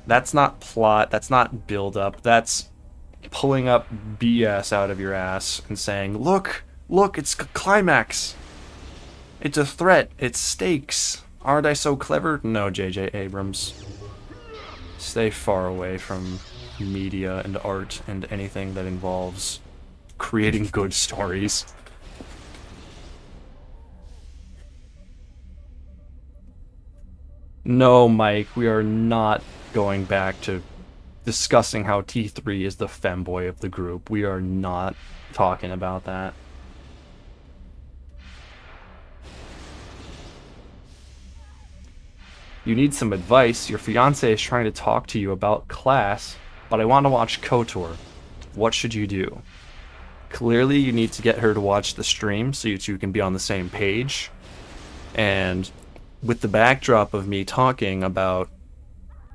That's not plot, that's not build up, that's pulling up BS out of your ass and saying, look, it's a climax. It's a threat, it's stakes. Aren't I so clever? No, J.J. Abrams. Stay far away from media and art and anything that involves creating good stories. No, Mike, we are not going back to discussing how T3 is the femboy of the group. We are not talking about that. You need some advice. Your fiance is trying to talk to you about class, but I want to watch KOTOR. What should you do? Clearly, you need to get her to watch the stream so you two can be on the same page. And with the backdrop of me talking about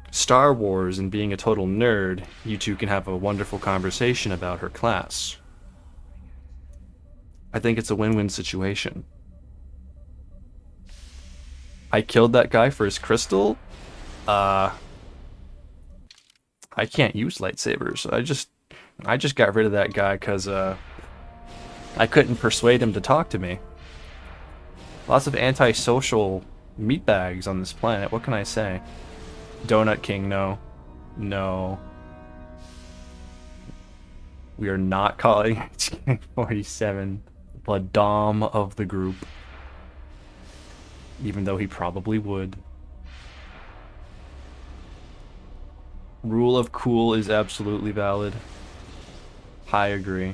Star Wars and being a total nerd, you two can have a wonderful conversation about her class. I think it's a win-win situation. I killed that guy for his crystal? I can't use lightsabers. I just got rid of that guy because I couldn't persuade him to talk to me. Lots of antisocial meatbags on this planet. What can I say? Donut King, no. No. We are not calling HK47 the Dom of the group. Even though he probably would. Rule of cool is absolutely valid. I agree.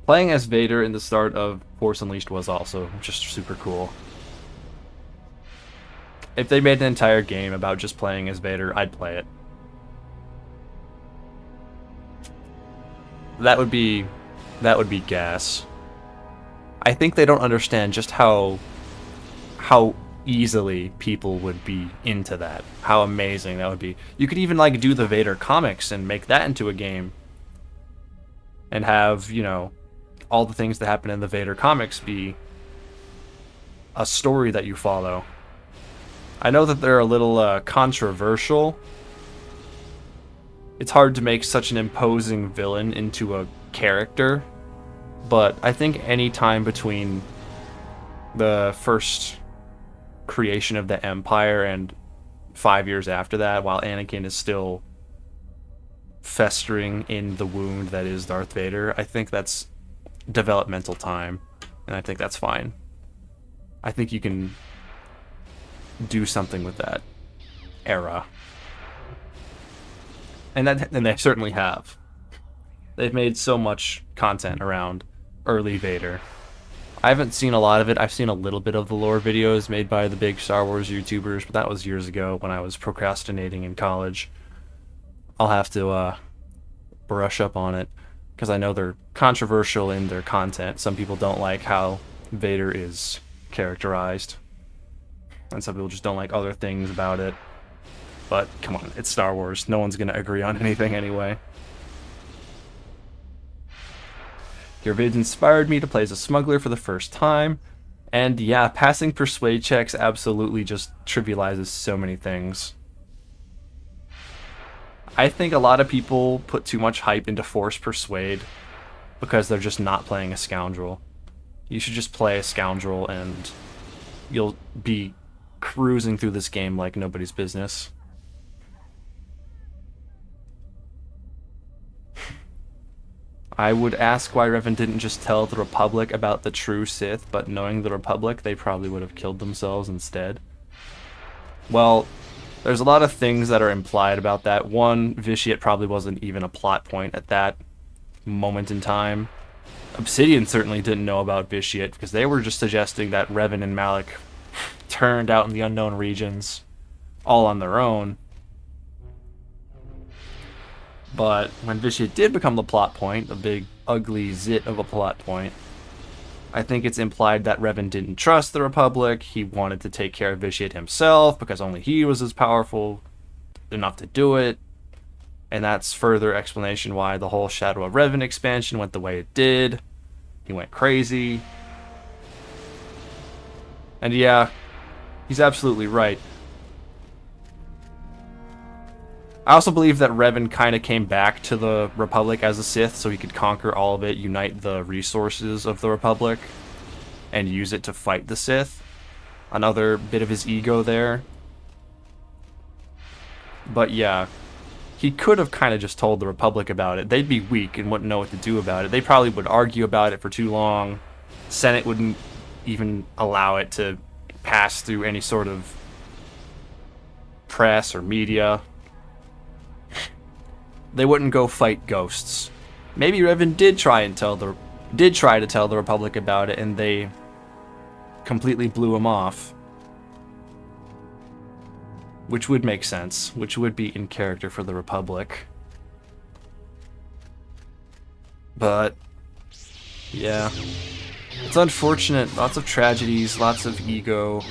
Playing as Vader in the start of Force Unleashed was also just super cool. If they made an entire game about just playing as Vader, I'd play it. That would be gas. I think they don't understand just how easily people would be into that. How amazing that would be. You could even like do the Vader comics and make that into a game. And have, you know, all the things that happen in the Vader comics be a story that you follow. I know that they're a little controversial. It's hard to make such an imposing villain into a character, but I think any time between the first creation of the Empire and 5 years after that, while Anakin is still festering in the wound that is Darth Vader, I think that's developmental time, and I think that's fine. I think you can do something with that era. And they certainly have. They've made so much content around early Vader. I haven't seen a lot of it. I've seen a little bit of the lore videos made by the big Star Wars YouTubers, but that was years ago when I was procrastinating in college. I'll have to brush up on it, because I know they're controversial in their content. Some people don't like how Vader is characterized, and some people just don't like other things about it. But come on, it's Star Wars. No one's gonna agree on anything anyway. Your vids inspired me to play as a smuggler for the first time. And yeah, passing persuade checks absolutely just trivializes so many things. I think a lot of people put too much hype into force persuade because they're just not playing a scoundrel. You should just play a scoundrel and you'll be cruising through this game like nobody's business. I would ask why Revan didn't just tell the Republic about the true Sith, but knowing the Republic, they probably would have killed themselves instead. Well, there's a lot of things that are implied about that. One, Vitiate probably wasn't even a plot point at that moment in time. Obsidian certainly didn't know about Vitiate, because they were just suggesting that Revan and Malak turned out in the unknown regions all on their own. But when Vitiate did become the plot point, a big ugly zit of a plot point, I think it's implied that Revan didn't trust the Republic. He wanted to take care of Vitiate himself because only he was as powerful enough to do it. And that's further explanation why the whole Shadow of Revan expansion went the way it did. He went crazy. And yeah, he's absolutely right. I also believe that Revan kind of came back to the Republic as a Sith so he could conquer all of it, unite the resources of the Republic, and use it to fight the Sith. Another bit of his ego there. But yeah, he could have kind of just told the Republic about it. They'd be weak and wouldn't know what to do about it. They probably would argue about it for too long. Senate wouldn't even allow it to pass through any sort of press or media. They wouldn't go fight ghosts. Maybe Revan did try to tell the Republic about it, and they completely blew him off. Which would make sense. Which would be in character for the Republic. But yeah, it's unfortunate. Lots of tragedies, lots of ego,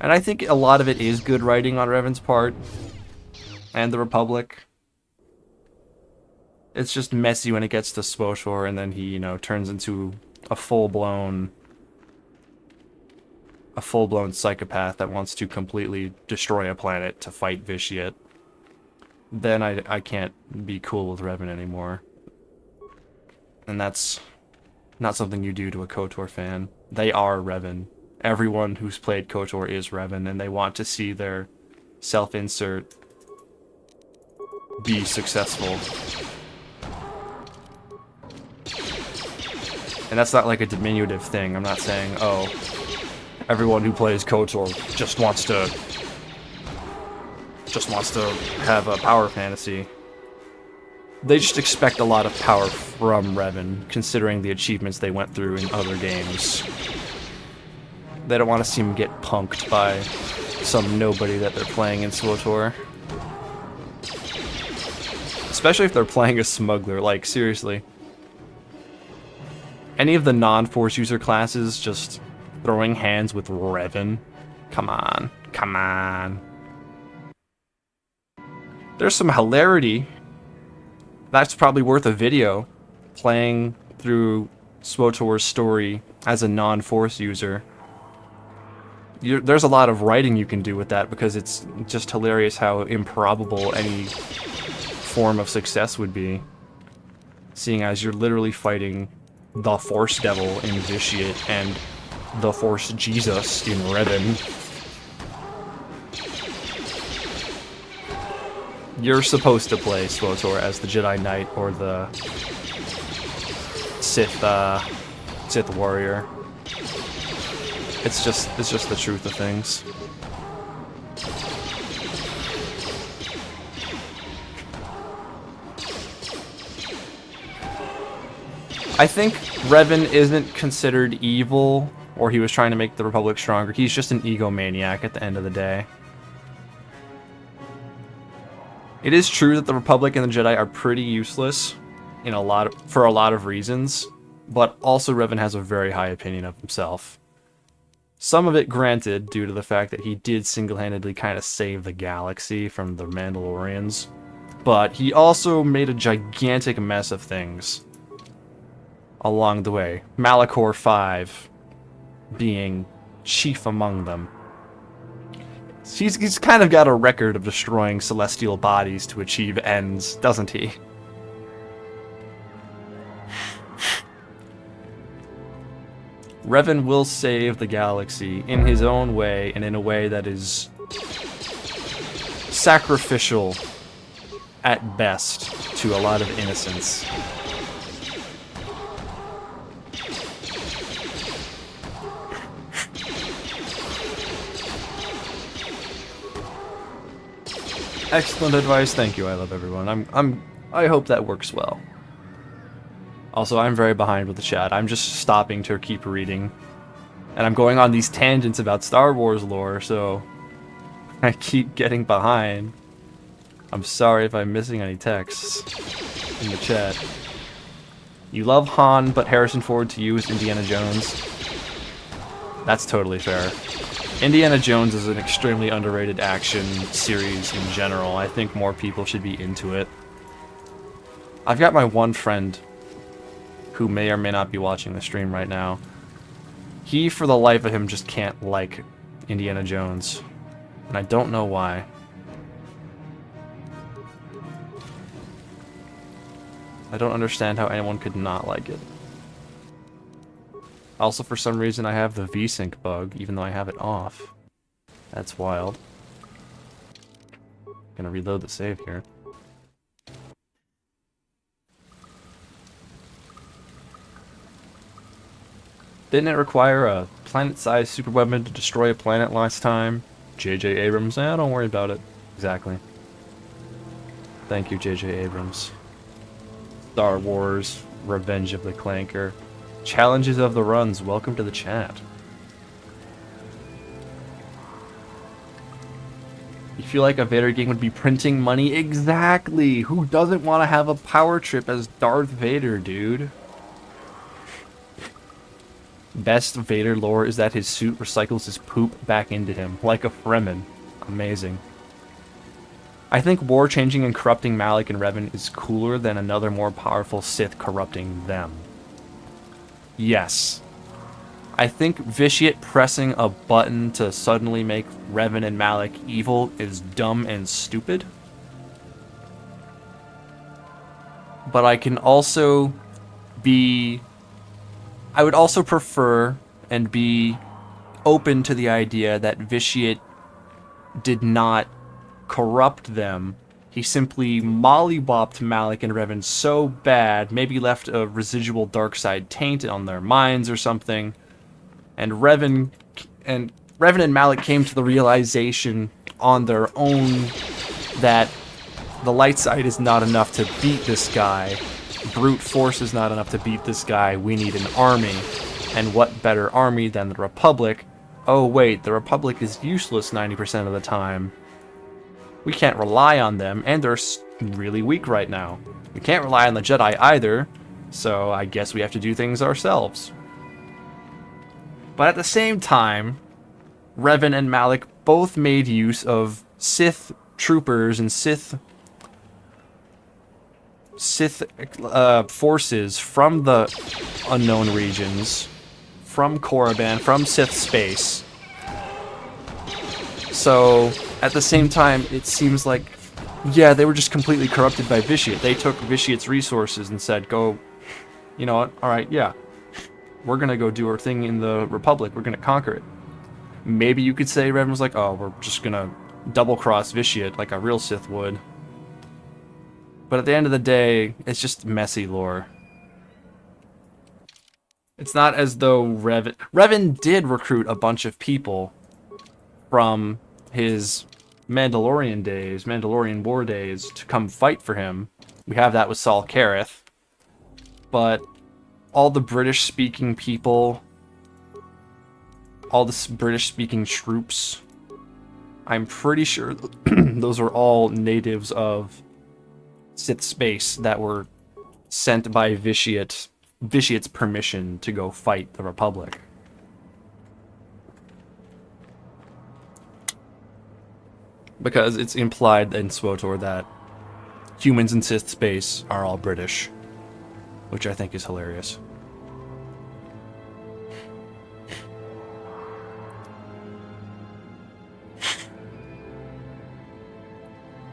and I think a lot of it is good writing on Revan's part. And the Republic. It's just messy when it gets to SWTOR, and then he, you know, turns into a full-blown psychopath that wants to completely destroy a planet to fight Vitiate. Then I can't be cool with Revan anymore. And that's not something you do to a KOTOR fan. They are Revan. Everyone who's played KOTOR is Revan, and they want to see their self-insert be successful. And that's not like a diminutive thing. I'm not saying, oh, everyone who plays KOTOR just wants to have a power fantasy. They just expect a lot of power from Revan, considering the achievements they went through in other games. They don't want to see him get punked by some nobody that they're playing in SWTOR. Especially if they're playing a smuggler, like, seriously. Any of the non-Force user classes just throwing hands with Revan? Come on, come on. There's some hilarity. That's probably worth a video, playing through SWTOR's story as a non-Force user. There's a lot of writing you can do with that, because it's just hilarious how improbable any form of success would be, seeing as you're literally fighting the Force Devil in Vitiate and the Force Jesus in Revan. You're supposed to play SWTOR as the Jedi Knight or the Sith warrior. It's just the truth of things. I think Revan isn't considered evil, or he was trying to make the Republic stronger. He's just an egomaniac at the end of the day. It is true that the Republic and the Jedi are pretty useless in for a lot of reasons, but also Revan has a very high opinion of himself. Some of it granted due to the fact that he did single-handedly kind of save the galaxy from the Mandalorians, but he also made a gigantic mess of things along the way. Malachor 5 being chief among them. He's kind of got a record of destroying celestial bodies to achieve ends, doesn't he? Revan will save the galaxy in his own way, and in a way that is sacrificial at best to a lot of innocents. Excellent advice, thank you. I love everyone. I hope that works well. Also, I'm very behind with the chat. I'm just stopping to keep reading. And I'm going on these tangents about Star Wars lore, so I keep getting behind. I'm sorry if I'm missing any texts in the chat. You love Han, but Harrison Ford to you is Indiana Jones. That's totally fair. Indiana Jones is an extremely underrated action series in general. I think more people should be into it. I've got my one friend who may or may not be watching the stream right now. He, for the life of him, just can't like Indiana Jones. And I don't know why. I don't understand how anyone could not like it. Also, for some reason, I have the VSync bug, even though I have it off. That's wild. Gonna reload the save here. Didn't it require a planet-sized superweapon to destroy a planet last time? J.J. Abrams? Don't worry about it. Exactly. Thank you, J.J. Abrams. Star Wars, Revenge of the Clanker. Challenges of the Runs, welcome to the chat. You feel like a Vader game would be printing money? Exactly! Who doesn't want to have a power trip as Darth Vader, dude? Best Vader lore is that his suit recycles his poop back into him, like a Fremen. Amazing. I think war changing and corrupting Malak and Revan is cooler than another more powerful Sith corrupting them. Yes. I think Vitiate pressing a button to suddenly make Revan and Malak evil is dumb and stupid. But I can also be... I would also prefer and be open to the idea that Vitiate did not corrupt them. He simply mollywopped Malak and Revan so bad, maybe left a residual dark side taint on their minds or something, and Revan and Malak came to the realization on their own that the light side is not enough to beat this guy. Brute force is not enough to beat this guy. We need an army. And what better army than the Republic? Oh wait, the Republic is useless 90% of the time. We can't rely on them, and they're really weak right now. We can't rely on the Jedi either, so I guess we have to do things ourselves. But at the same time, Revan and Malak both made use of Sith troopers and Sith forces from the unknown regions, from Korriban, from Sith space. So, at the same time, it seems like, yeah, they were just completely corrupted by Vitiate. They took Vitiate's resources and said, go, you know what, alright, yeah, we're gonna go do our thing in the Republic, we're gonna conquer it. Maybe you could say Revan was like, oh, we're just gonna double-cross Vitiate like a real Sith would. But at the end of the day, it's just messy lore. It's not as though Revan did recruit a bunch of people from his Mandalorian war days, to come fight for him. We have that with Saul Kareth. But all the British-speaking people, all the British-speaking troops, I'm pretty sure those were all natives of Sith space that were sent by Vitiate's permission to go fight the Republic. Because it's implied in SWTOR that humans in Sith space are all British, which I think is hilarious.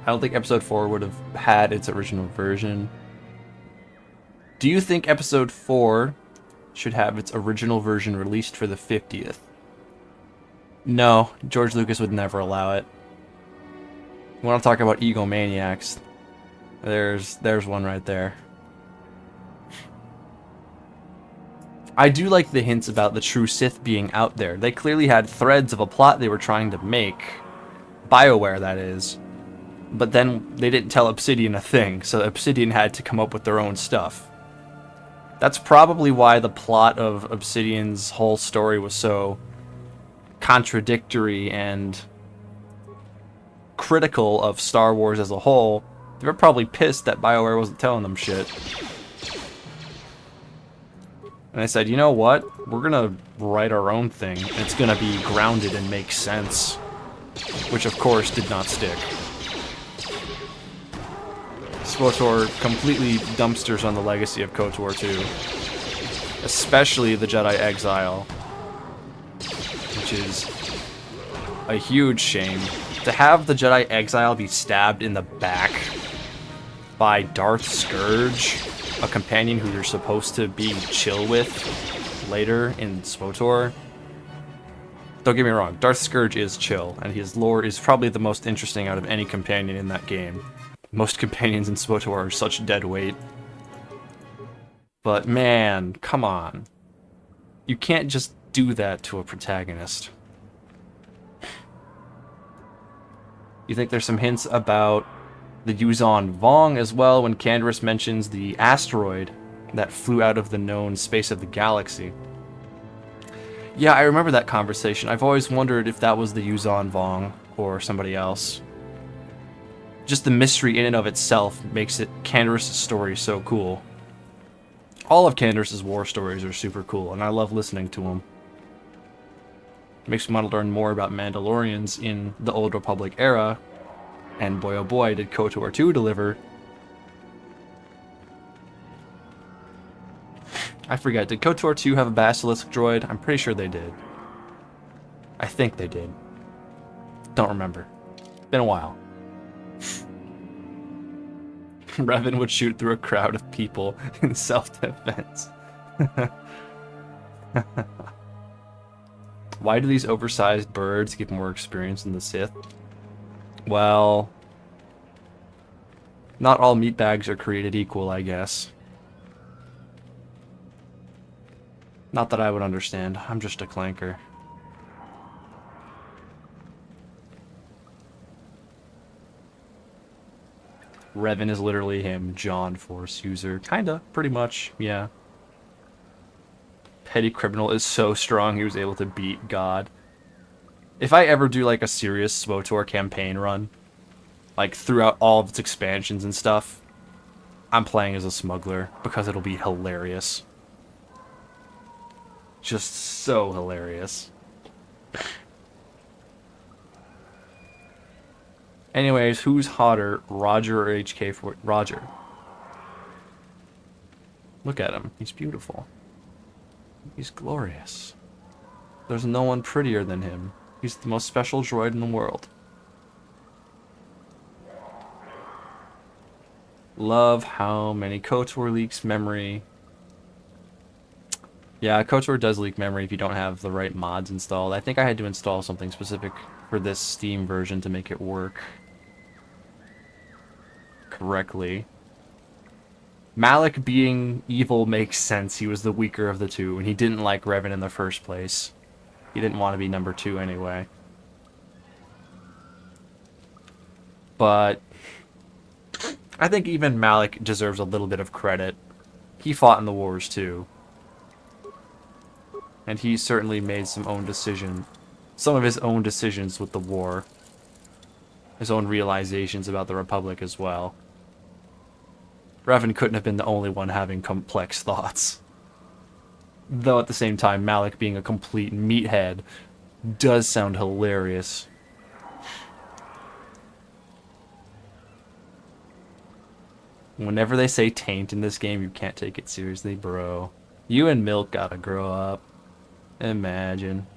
I don't think episode 4 would have had its original version. Do you think episode 4 should have its original version released for the 50th? No, George Lucas would never allow it. You want to talk about egomaniacs? There's one right there. I do like the hints about the true Sith being out there. They clearly had threads of a plot they were trying to make. BioWare, that is. But then they didn't tell Obsidian a thing, so Obsidian had to come up with their own stuff. That's probably why the plot of Obsidian's whole story was so contradictory and critical of Star Wars as a whole. They were probably pissed that BioWare wasn't telling them shit. And I said, you know what? We're gonna write our own thing, and it's gonna be grounded and make sense. Which, of course, did not stick. SWTOR completely dumpsters on the legacy of KOTOR 2. Especially the Jedi Exile. Which is a huge shame. To have the Jedi Exile be stabbed in the back by Darth Scourge, a companion who you're supposed to be chill with later in SWTOR. Don't get me wrong, Darth Scourge is chill, and his lore is probably the most interesting out of any companion in that game. Most companions in SWTOR are such dead weight. But man, come on. You can't just do that to a protagonist. You think there's some hints about the Yuzon Vong as well when Canderous mentions the asteroid that flew out of the known space of the galaxy. Yeah, I remember that conversation. I've always wondered if that was the Yuzon Vong or somebody else. Just the mystery in and of itself makes it Canderous' story so cool. All of Canderous' war stories are super cool, and I love listening to them. It makes me want to learn more about Mandalorians in the Old Republic era, and boy oh boy did KOTOR 2 deliver. I forget, did KOTOR 2 have a Basilisk droid? I'm pretty sure they did. I think they did. Don't remember. Been a while. Revan would shoot through a crowd of people in self-defense. Why do these oversized birds give more experience than the Sith? Well, not all meatbags are created equal, I guess. Not that I would understand. I'm just a clanker. Revan is literally him, John, Force user. Kinda, pretty much, yeah. Petty Criminal is so strong he was able to beat God. If I ever do like a serious SWTOR campaign run, like throughout all of its expansions and stuff, I'm playing as a smuggler because it'll be hilarious. Just so hilarious. Anyways, who's hotter, Roger or HK4? Roger. Look at him. He's beautiful. He's glorious. There's no one prettier than him. He's the most special droid in the world. Love how many KOTOR leaks memory. Yeah, KOTOR does leak memory if you don't have the right mods installed. I think I had to install something specific for this Steam version to make it work correctly. Malik being evil makes sense. He was the weaker of the two, and he didn't like Revan in the first place. He didn't want to be number 2 anyway. But I think even Malik deserves a little bit of credit. He fought in the wars too. And he certainly made some of his own decisions with the war. His own realizations about the Republic as well. Revan couldn't have been the only one having complex thoughts. Though at the same time, Malik being a complete meathead does sound hilarious. Whenever they say taint in this game, you can't take it seriously, bro. You and Milk gotta grow up. Imagine.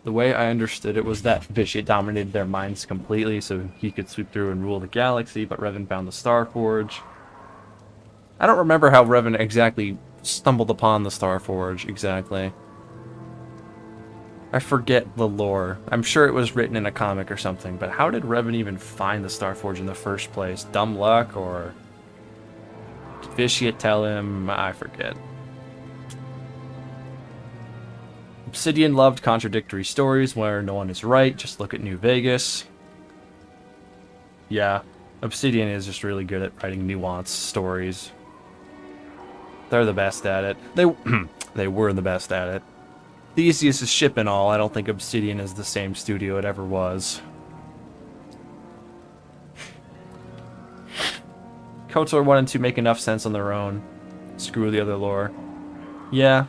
The way I understood it was that Vitiate dominated their minds completely, so he could sweep through and rule the galaxy, but Revan found the Star Forge. I don't remember how Revan exactly stumbled upon the Star Forge, exactly. I forget the lore. I'm sure it was written in a comic or something, but how did Revan even find the Star Forge in the first place? Dumb luck, or did Vitiate tell him? I forget. Obsidian loved contradictory stories where no one is right. Just look at New Vegas. Yeah, Obsidian is just really good at writing nuanced stories. They're the best at it. They were the best at it. Theseus is ship and all. I don't think Obsidian is the same studio it ever was. KOTOR wanted to make enough sense on their own. Screw the other lore. Yeah.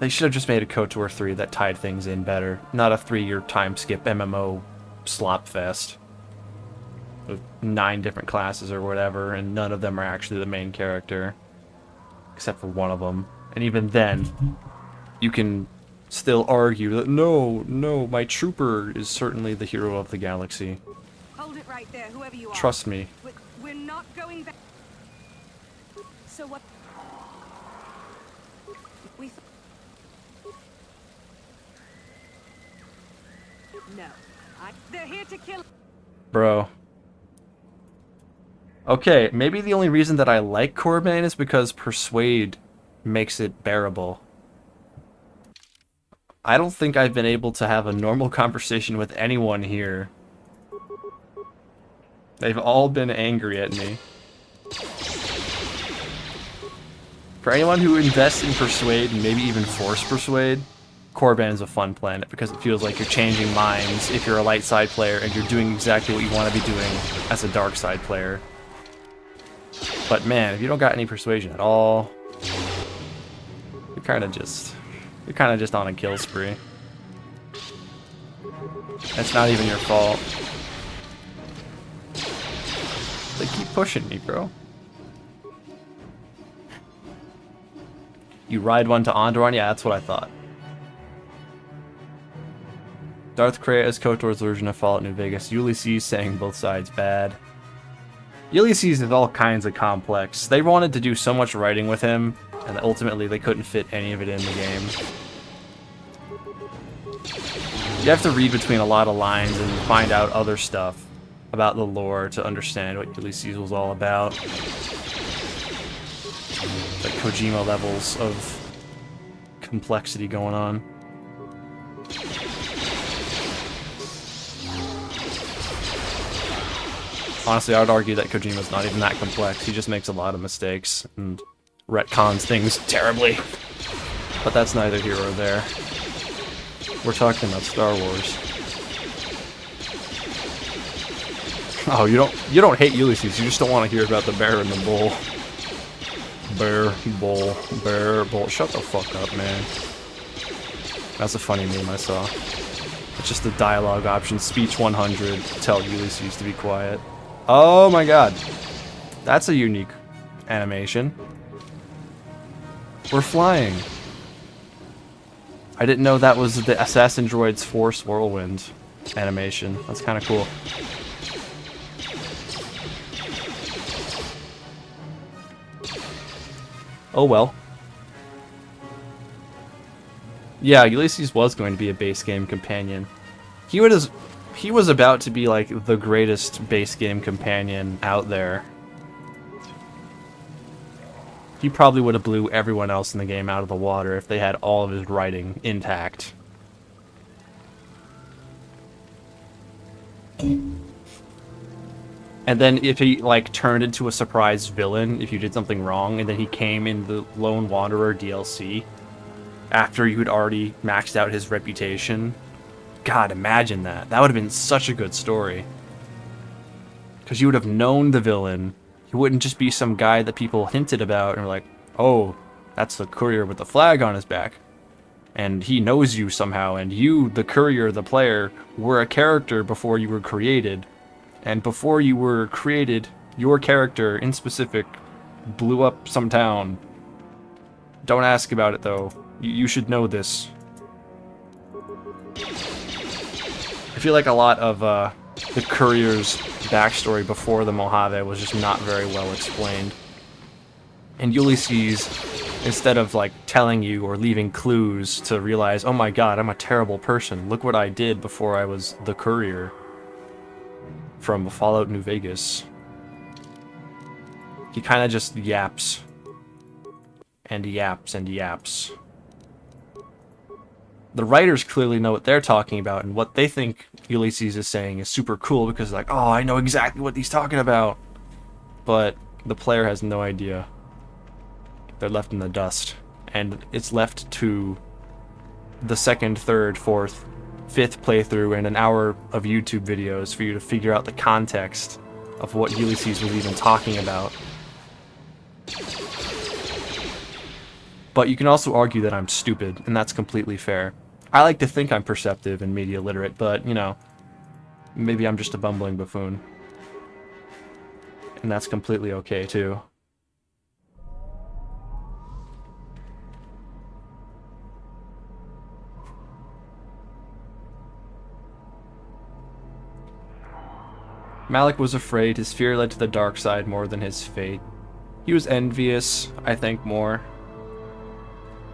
They should have just made a KOTOR 3 that tied things in better. Not a 3-year time skip MMO slop fest. With 9 different classes or whatever, and none of them are actually the main character. Except for one of them. And even then, you can still argue that no, my trooper is certainly the hero of the galaxy. Hold it right there, whoever you are. Trust me. We're not going back. So what? No. They're here to kill. Bro. Okay, maybe the only reason that I like Corbin is because Persuade makes it bearable. I don't think I've been able to have a normal conversation with anyone here. They've all been angry at me. For anyone who invests in Persuade, and maybe even Force Persuade, Corbin is a fun planet because it feels like you're changing minds if you're a light side player and you're doing exactly what you want to be doing as a dark side player. But man, if you don't got any persuasion at all, you're kind of just on a kill spree. That's not even your fault. They keep pushing me, bro. You ride one to Onderon? Yeah, that's what I thought. Darth Krayt is KOTOR's version of Fallout New Vegas. Ulysses saying both sides bad. Ulysses is all kinds of complex. They wanted to do so much writing with him, and ultimately they couldn't fit any of it in the game. You have to read between a lot of lines and find out other stuff about the lore to understand what Ulysses was all about. Like Kojima levels of complexity going on. Honestly, I would argue that Kojima's not even that complex. He just makes a lot of mistakes and retcons things terribly. But that's neither here or there. We're talking about Star Wars. Oh, you don't hate Ulysses. You just don't want to hear about the bear and the bull. Bear, bull, bear, bull. Shut the fuck up, man. That's a funny meme I saw. It's just the dialogue option. Speech 100. Tell Ulysses to be quiet. Oh my god. That's a unique animation. We're flying. I didn't know that was the Assassin Droid's Force Whirlwind animation. That's kind of cool. Oh well. Yeah, Ulysses was going to be a base game companion. He was about to be like the greatest base game companion out there. He probably would have blew everyone else in the game out of the water if they had all of his writing intact. And then if he like turned into a surprise villain if you did something wrong, and then he came in the Lone Wanderer DLC after you had already maxed out his reputation. God, imagine that. That would have been such a good story. Because you would have known the villain. He wouldn't just be some guy that people hinted about and were like, oh, that's the courier with the flag on his back. And he knows you somehow, and you, the courier, the player, were a character before you were created. And before you were created, your character, in specific, blew up some town. Don't ask about it, though. You should know this. I feel like a lot of the courier's backstory before the Mojave was just not very well explained. And Ulysses, instead of like telling you or leaving clues to realize, oh my god, I'm a terrible person, look what I did before I was the courier from Fallout New Vegas. He kind of just yaps. And yaps and yaps. The writers clearly know what they're talking about, and what they think Ulysses is saying is super cool because like, oh, I know exactly what he's talking about. But the player has no idea. They're left in the dust. And it's left to the second, third, fourth, fifth playthrough and an hour of YouTube videos for you to figure out the context of what Ulysses was even talking about. But you can also argue that I'm stupid, and that's completely fair. I like to think I'm perceptive and media literate, but, you know, maybe I'm just a bumbling buffoon. And that's completely okay, too. Malik was afraid. His fear led to the dark side more than his fate. He was envious, I think, more.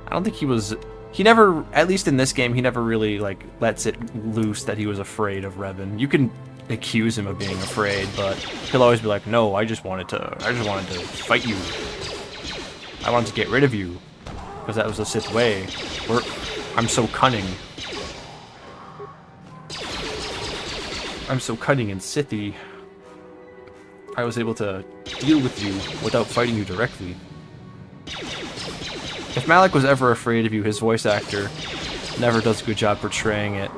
I don't think he was... He never, at least in this game, he never really, like, lets it loose that he was afraid of Revan. You can accuse him of being afraid, but he'll always be like, no, I just wanted to fight you. I wanted to get rid of you. Because that was the Sith way. I'm so cunning. I'm so cunning and Sithy. I was able to deal with you without fighting you directly. If Malik was ever afraid of you, his voice actor never does a good job portraying it,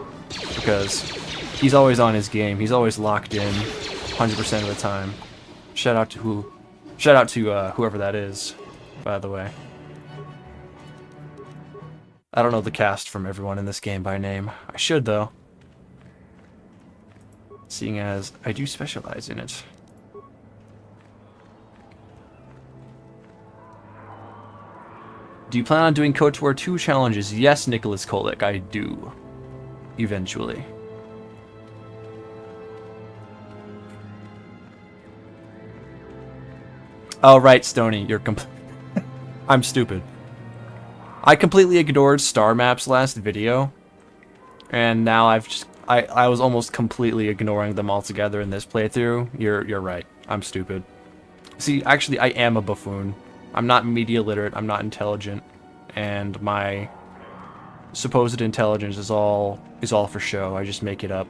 because he's always on his game. He's always locked in 100% of the time. Shout out to whoever that is, by the way. I don't know the cast from everyone in this game by name. I should, though, seeing as I do specialize in it. Do you plan on doing KOTOR 2 challenges? Yes, Nicholas Kolek, I do. Eventually. Oh, right, Stony, you're I'm stupid. I completely ignored star maps last video, and now I was almost completely ignoring them altogether in this playthrough. You're right. I'm stupid. See, actually, I am a buffoon. I'm not media literate, I'm not intelligent, and my supposed intelligence is all for show. I just make it up.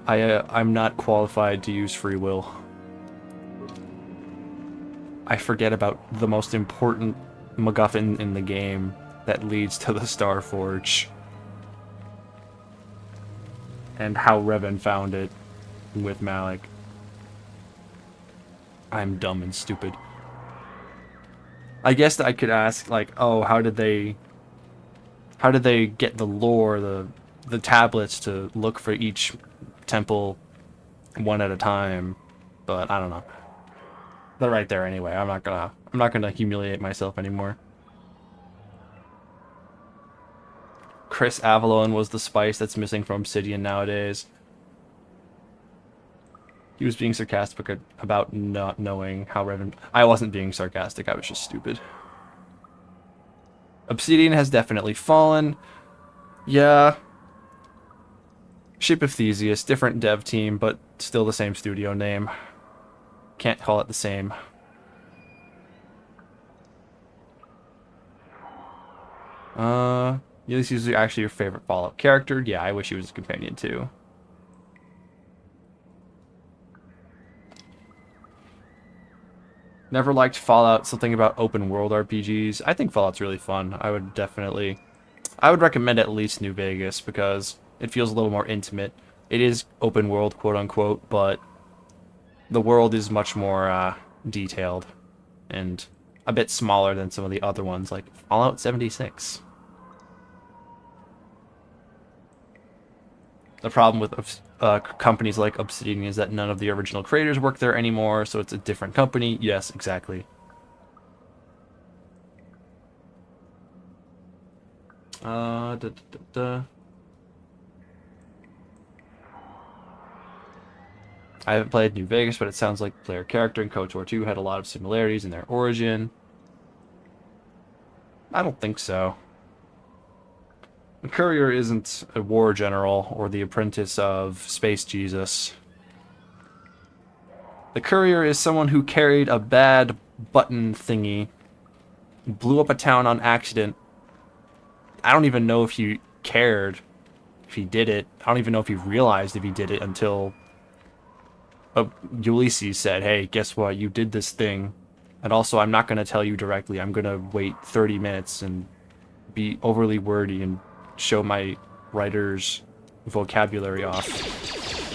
I'm not qualified to use free will. I forget about the most important MacGuffin in the game that leads to the Star Forge. And how Revan found it with Malik. I'm dumb and stupid. I guess I could ask, like, oh, how did they get the lore, the tablets to look for each temple one at a time? But I don't know. They're right there anyway. I'm not gonna humiliate myself anymore. Chris Avalon was the spice that's missing from Obsidian nowadays. He was being sarcastic about not knowing how Revan... I wasn't being sarcastic, I was just stupid. Obsidian has definitely fallen. Yeah. Ship of Theseus, different dev team, but still the same studio name. Can't call it the same. Ulysses is actually your favorite Fallout character? Yeah, I wish he was a companion too. Never liked Fallout, something about open world RPGs. I think Fallout's really fun. I would recommend at least New Vegas because it feels a little more intimate. It is open world, quote unquote, but the world is much more detailed and a bit smaller than some of the other ones, like Fallout 76. The problem with companies like Obsidian is that none of the original creators work there anymore, so it's a different company. Yes, exactly. Da, da, da, da. I haven't played New Vegas, but it sounds like the player character and KOTOR 2 had a lot of similarities in their origin. I don't think so. The courier isn't a war general or the apprentice of Space Jesus. The courier is someone who carried a bad button thingy, blew up a town on accident. I don't even know if he cared if he did it. I don't even know if he realized if he did it until Ulysses said, hey, guess what? You did this thing. And also, I'm not going to tell you directly. I'm going to wait 30 minutes and be overly wordy and show my writer's vocabulary off.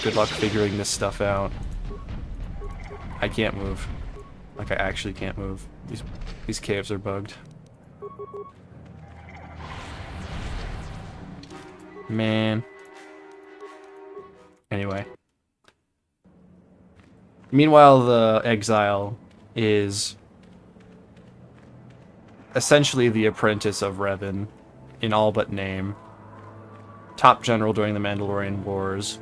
Good luck figuring this stuff out. I can't move. Like, I actually can't move. These caves are bugged. Man. Anyway. Meanwhile, the exile is essentially the apprentice of Revan in all but name. Top general during the Mandalorian Wars.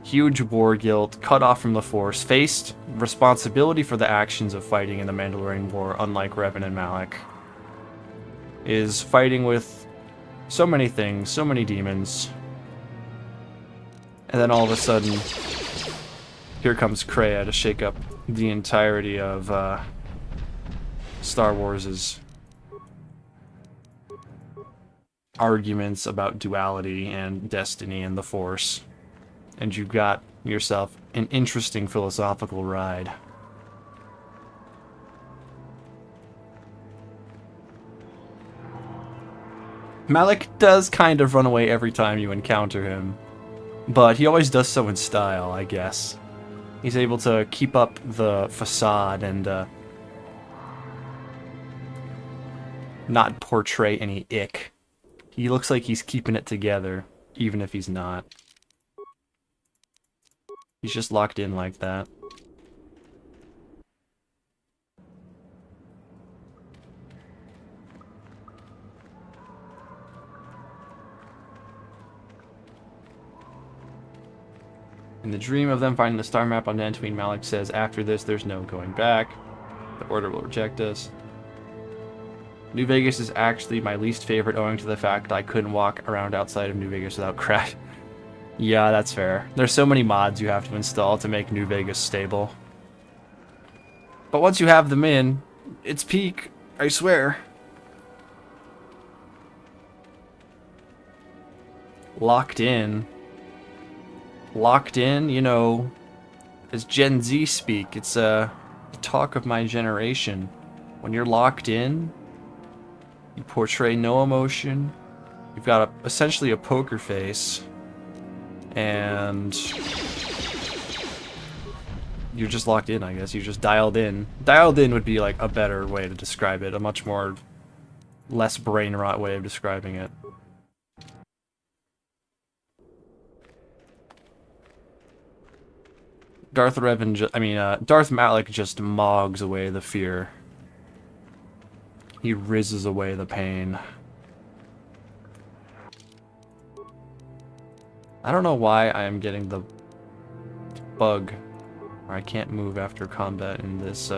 Huge war guilt, cut off from the Force, faced responsibility for the actions of fighting in the Mandalorian War, unlike Revan and Malak. Is fighting with so many things, so many demons. And then all of a sudden, here comes Kreia to shake up the entirety of Star Wars' arguments about duality and destiny and the Force. And you've got yourself an interesting philosophical ride. Malak does kind of run away every time you encounter him, but he always does so in style, I guess. He's able to keep up the facade and not portray any ick. He looks like he's keeping it together, even if he's not. He's just locked in like that. In the dream of them finding the star map on Dantooine, Malak says, after this, there's no going back. The Order will reject us. New Vegas is actually my least favorite owing to the fact that I couldn't walk around outside of New Vegas without crash. Yeah, that's fair. There's so many mods you have to install to make New Vegas stable. But once you have them in, it's peak, I swear. Locked in. Locked in, you know, as Gen Z speak, it's the talk of my generation. When you're locked in, you portray no emotion. You've got essentially a poker face. And you're just locked in, I guess. You're just dialed in. Dialed in would be like a better way to describe it. A much more less brain rot way of describing it. Darth Malak just mogs away the fear. He rizzes away the pain. I don't know why I am getting the bug where I can't move after combat in this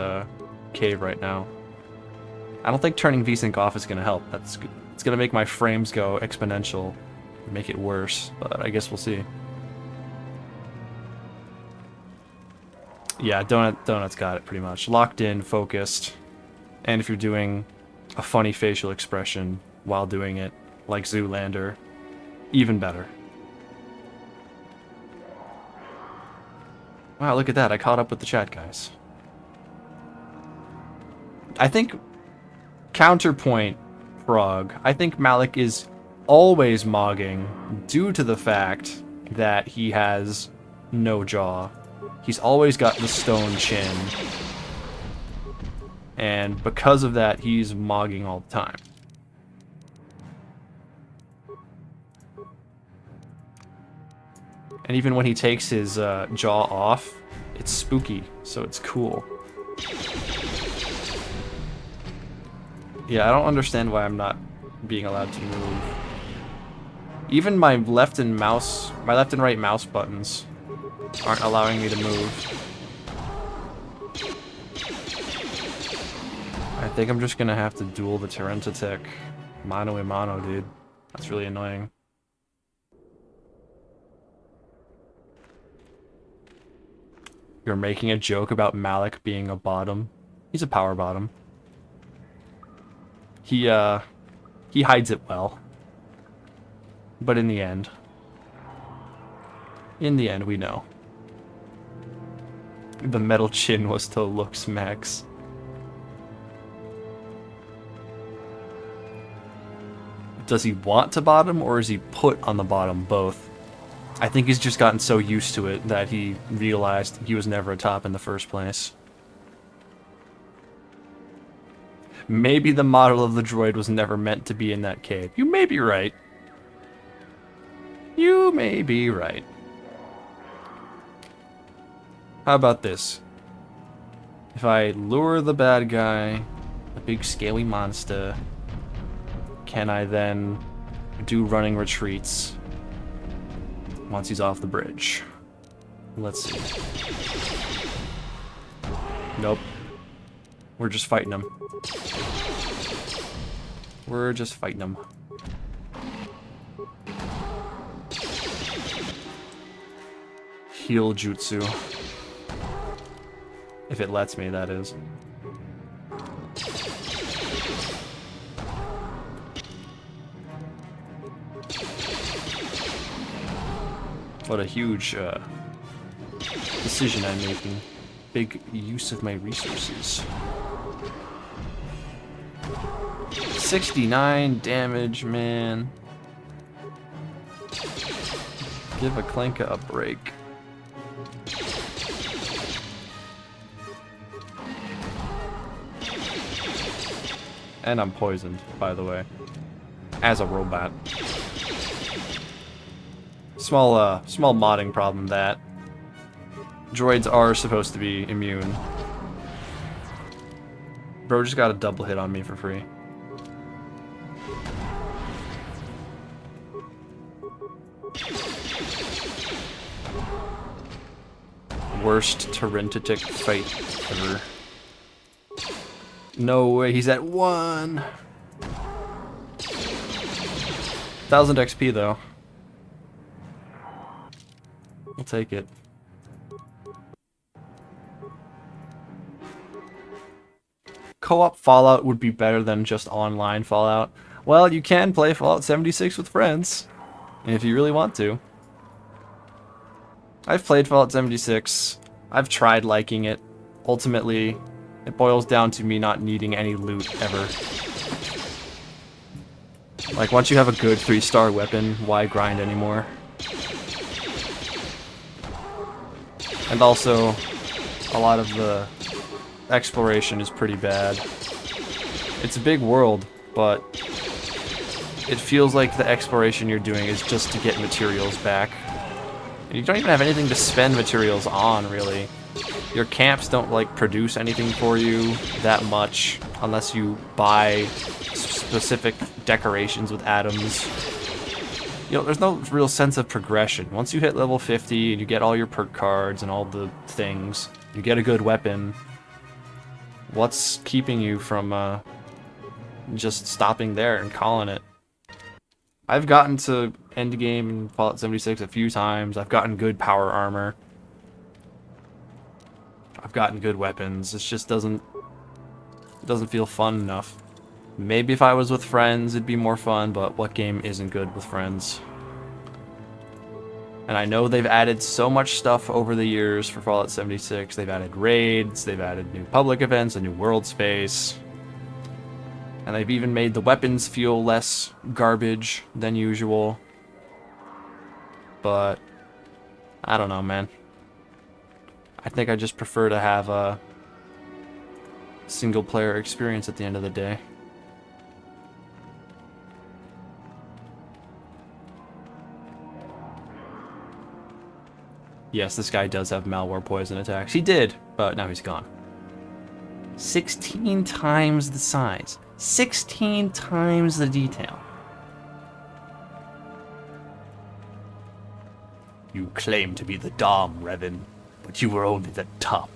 cave right now. I don't think turning VSync off is going to help. It's going to make my frames go exponential and make it worse, but I guess we'll see. Yeah, Donut's got it pretty much. Locked in, focused, and if you're doing a funny facial expression while doing it, like Zoolander, even better. Wow, look at that. I caught up with the chat, guys. I think counterpoint Prague. I think Malik is always mogging due to the fact that he has no jaw. He's always got the stone chin. And because of that, he's mogging all the time. And even when he takes his jaw off, it's spooky, so it's cool. Yeah, I don't understand why I'm not being allowed to move. Even my left and right mouse buttons aren't allowing me to move. I think I'm just gonna have to duel the Terentatek mano a mano, dude. That's really annoying. You're making a joke about Malik being a bottom. He's a power bottom. He hides it well. But in the end, we know. The metal chin was to looks max. Does he want to bottom, or is he put on the bottom? Both. I think he's just gotten so used to it that he realized he was never a top in the first place. Maybe the model of the droid was never meant to be in that cave. You may be right. You may be right. How about this? If I lure the bad guy, the big scaly monster, can I then do running retreats once he's off the bridge? Let's see. Nope. We're just fighting him. We're just fighting him. Heal jutsu. If it lets me, that is. What a huge decision I'm making. Big use of my resources. 69 damage, man. Give a Clanka a break. And I'm poisoned, by the way. As a robot. Small modding problem that. Droids are supposed to be immune. Bro just got a double hit on me for free. Worst Terentatek fight ever. No way, he's at 1! 1000 XP though. We'll take it. Co-op Fallout would be better than just online Fallout. Well, you can play Fallout 76 with friends, if you really want to. I've played Fallout 76. I've tried liking it. Ultimately, it boils down to me not needing any loot ever. Like, once you have a good 3-star weapon, why grind anymore? And also, a lot of the exploration is pretty bad. It's a big world, but it feels like the exploration you're doing is just to get materials back. And you don't even have anything to spend materials on, really. Your camps don't, like, produce anything for you that much unless you buy specific decorations with atoms. You know, there's no real sense of progression. Once you hit level 50 and you get all your perk cards and all the things, you get a good weapon, what's keeping you from just stopping there and calling it? I've gotten to endgame in Fallout 76 a few times. I've gotten good power armor. I've gotten good weapons. It just doesn't feel fun enough. Maybe if I was with friends it'd be more fun, but what game isn't good with friends? And I know they've added so much stuff over the years for Fallout 76. They've added raids, they've added new public events, a new world space. And they've even made the weapons feel less garbage than usual. But I don't know, man. I think I just prefer to have a single player experience at the end of the day. Yes, this guy does have malware poison attacks. He did, but now he's gone. 16 times the size. 16 times the detail. You claim to be the Dom, Revan, but you were only the top.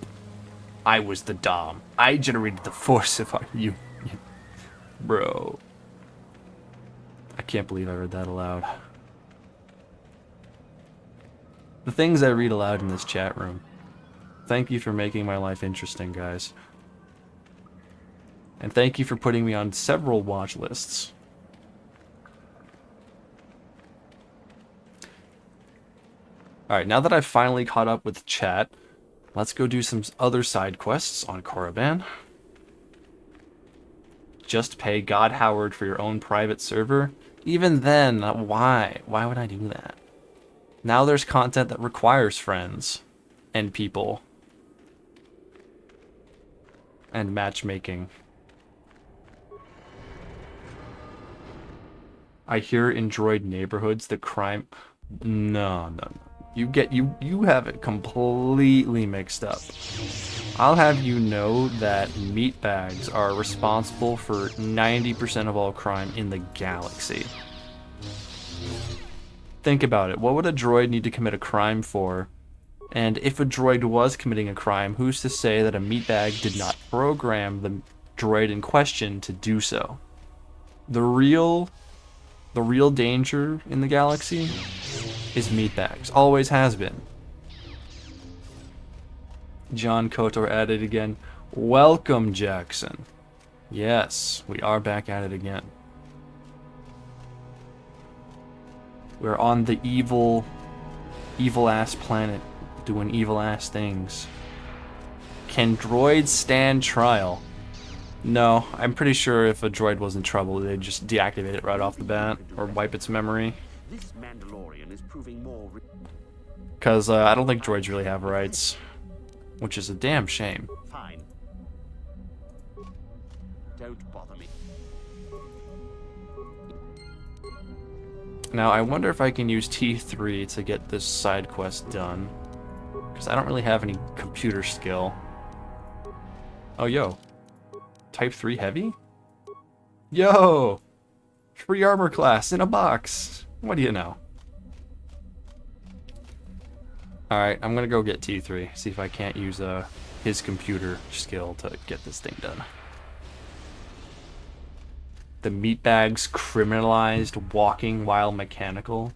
I was the Dom. I generated the Force if I... You... Bro. I can't believe I read that aloud. The things I read aloud in this chat room. Thank you for making my life interesting, guys. And thank you for putting me on several watch lists. Alright, now that I've finally caught up with chat, let's go do some other side quests on Korriban. Just pay God Howard for your own private server. Even then, why? Why would I do that? Now there's content that requires friends and people and matchmaking. I hear in droid neighborhoods the crime... No. You have it completely mixed up. I'll have you know that meatbags are responsible for 90% of all crime in the galaxy. Think about it. What would a droid need to commit a crime for? And if a droid was committing a crime, who's to say that a meatbag did not program the droid in question to do so? The real danger in the galaxy is meatbags. Always has been. John KOTOR at it again. Welcome, Jackson. Yes, we are back at it again. We're on the evil-ass planet, doing evil-ass things. Can droids stand trial? No, I'm pretty sure if a droid was in trouble, they'd just deactivate it right off the bat, or wipe its memory. This Mandalorian is proving more... Because I don't think droids really have rights, which is a damn shame. Fine. Don't bother me. Now, I wonder if I can use T3 to get this side quest done. Because I don't really have any computer skill. Oh, yo. Type 3 heavy? Yo! Free armor class in a box. What do you know? Alright, I'm gonna go get T3. See if I can't use his computer skill to get this thing done. The meatbags criminalized walking while mechanical.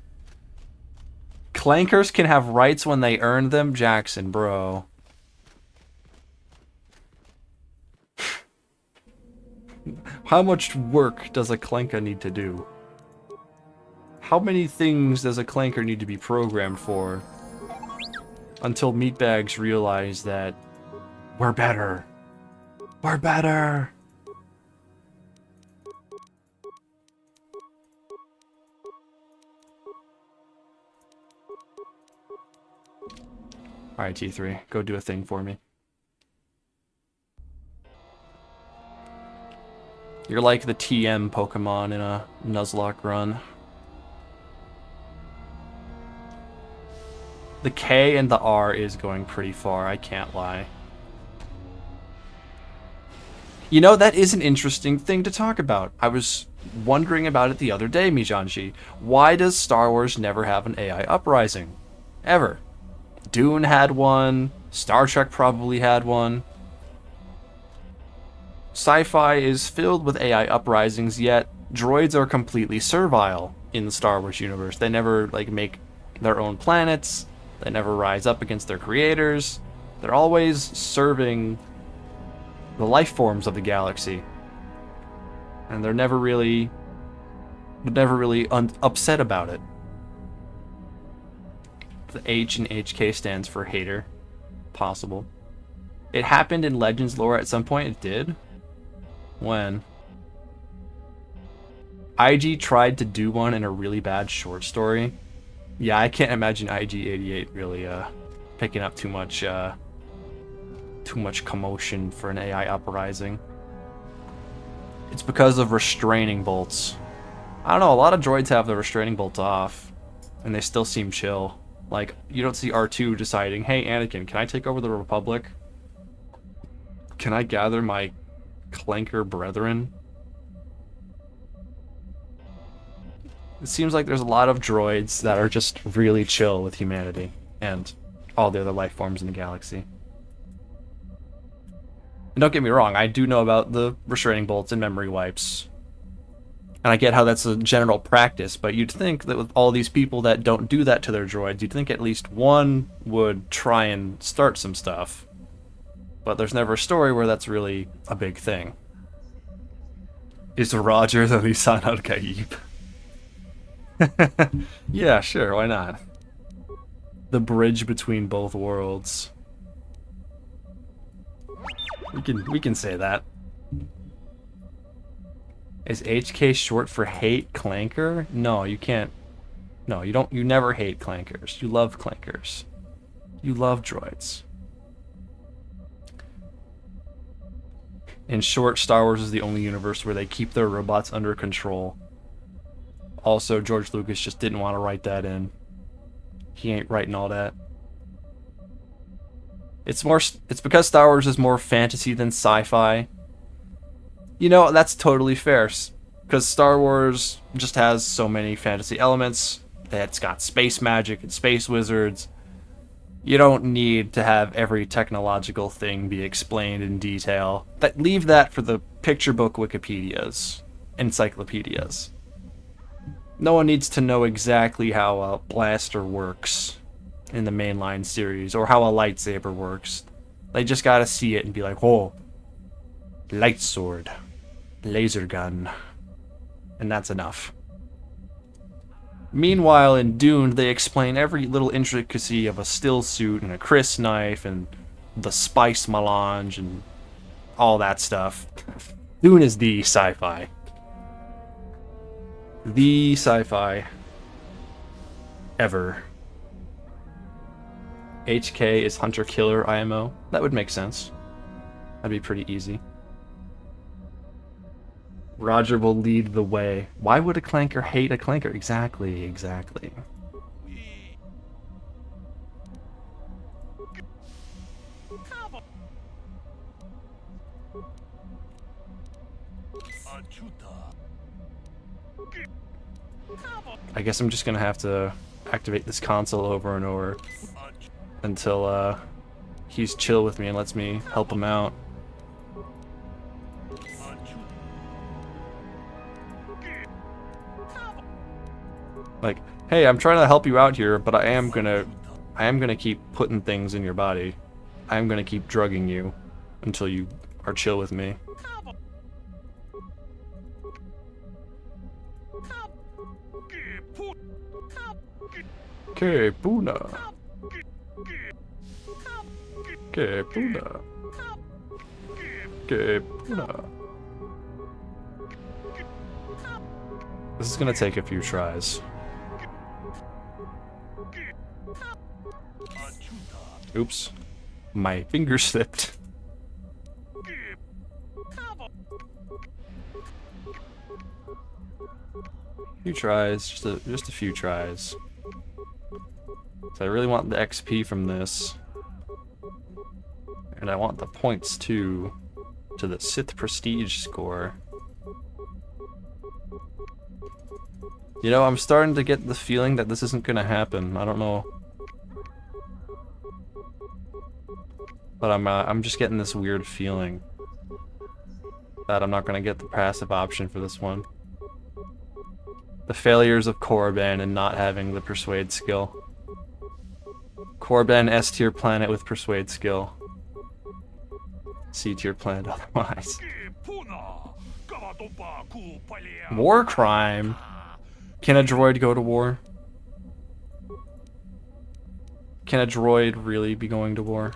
Clankers can have rights when they earn them? Jackson, bro. How much work does a clanker need to do? How many things does a clanker need to be programmed for? Until meatbags realize that we're better. We're better. Alright, T3, go do a thing for me. You're like the TM Pokemon in a Nuzlocke run. The K and the R is going pretty far, I can't lie. You know, that is an interesting thing to talk about. I was wondering about it the other day, Mijanji. Why does Star Wars never have an AI uprising? Ever. Dune had one. Star Trek probably had one. Sci-fi is filled with AI uprisings, yet droids are completely servile in the Star Wars universe. They never, like, make their own planets. They never rise up against their creators. They're always serving the life forms of the galaxy. And they're never really upset about it. The H in HK stands for hater. Possible. It happened in Legends lore at some point. It did. When? IG tried to do one in a really bad short story. Yeah, I can't imagine IG-88 really picking up too much commotion for an AI uprising. It's because of restraining bolts. I don't know, a lot of droids have the restraining bolts off, and they still seem chill. Like, you don't see R2 deciding, hey Anakin, can I take over the Republic? Can I gather my clanker brethren? It seems like there's a lot of droids that are just really chill with humanity and all the other life forms in the galaxy. And don't get me wrong, I do know about the restraining bolts and memory wipes. And I get how that's a general practice, but you'd think that with all these people that don't do that to their droids, you'd think at least one would try and start some stuff. But there's never a story where that's really a big thing. Is Roger the Lisan al-Gaib? Yeah, sure, why not? The bridge between both worlds. We can say that. Is HK short for hate clanker? No, you can't. No, you don't. You never hate clankers. You love clankers. You love droids. In short, Star Wars is the only universe where they keep their robots under control. Also, George Lucas just didn't want to write that in. He ain't writing all that. It's because Star Wars is more fantasy than sci-fi. You know, that's totally fair. Because Star Wars just has so many fantasy elements. It's got space magic and space wizards. You don't need to have every technological thing be explained in detail. Leave that for the picture book Wikipedias, encyclopedias. No one needs to know exactly how a blaster works in the mainline series, or how a lightsaber works. They just gotta see it and be like, whoa, light sword, laser gun, and that's enough. Meanwhile, in Dune, they explain every little intricacy of a still suit and a Chris knife and the spice melange and all that stuff. Dune is the sci-fi. The sci-fi ever. HK is Hunter Killer IMO. That would make sense. That'd be pretty easy. Roger will lead the way. Why would a clanker hate a clanker? Exactly. I guess I'm just gonna have to activate this console over and over until he's chill with me and lets me help him out. Like, hey, I'm trying to help you out here, but I am gonna keep putting things in your body. I am gonna keep drugging you until you are chill with me. Que puna. Que puna. Que puna. This is gonna take a few tries. Oops. My finger slipped. Few tries, just a few tries. So I really want the XP from this. And I want the points too, to the Sith Prestige score. You know, I'm starting to get the feeling that this isn't gonna happen. I don't know. But I'm just getting this weird feeling that I'm not gonna get the passive option for this one. The failures of Korriban and not having the Persuade skill. Korriban S tier planet with Persuade skill. C tier planet otherwise. War crime? Can a droid go to war? Can a droid really be going to war?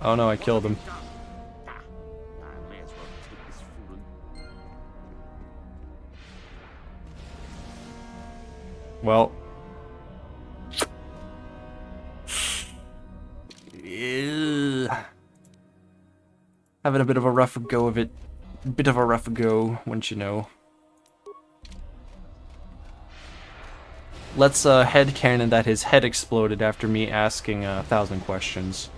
Oh no, I killed him. Well. Ew. Having a bit of a rough go of it. Bit of a rough go, wouldn't you know. Let's headcanon that his head exploded after me asking 1,000 questions.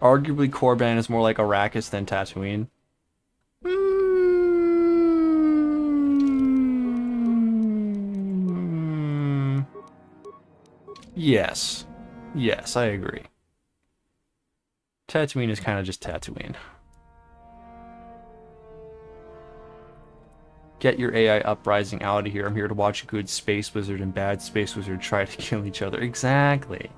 Arguably, Korban is more like Arrakis than Tatooine. Yes. Yes, I agree. Tatooine is kind of just Tatooine. Get your AI uprising out of here. I'm here to watch a good space wizard and bad space wizard try to kill each other. Exactly.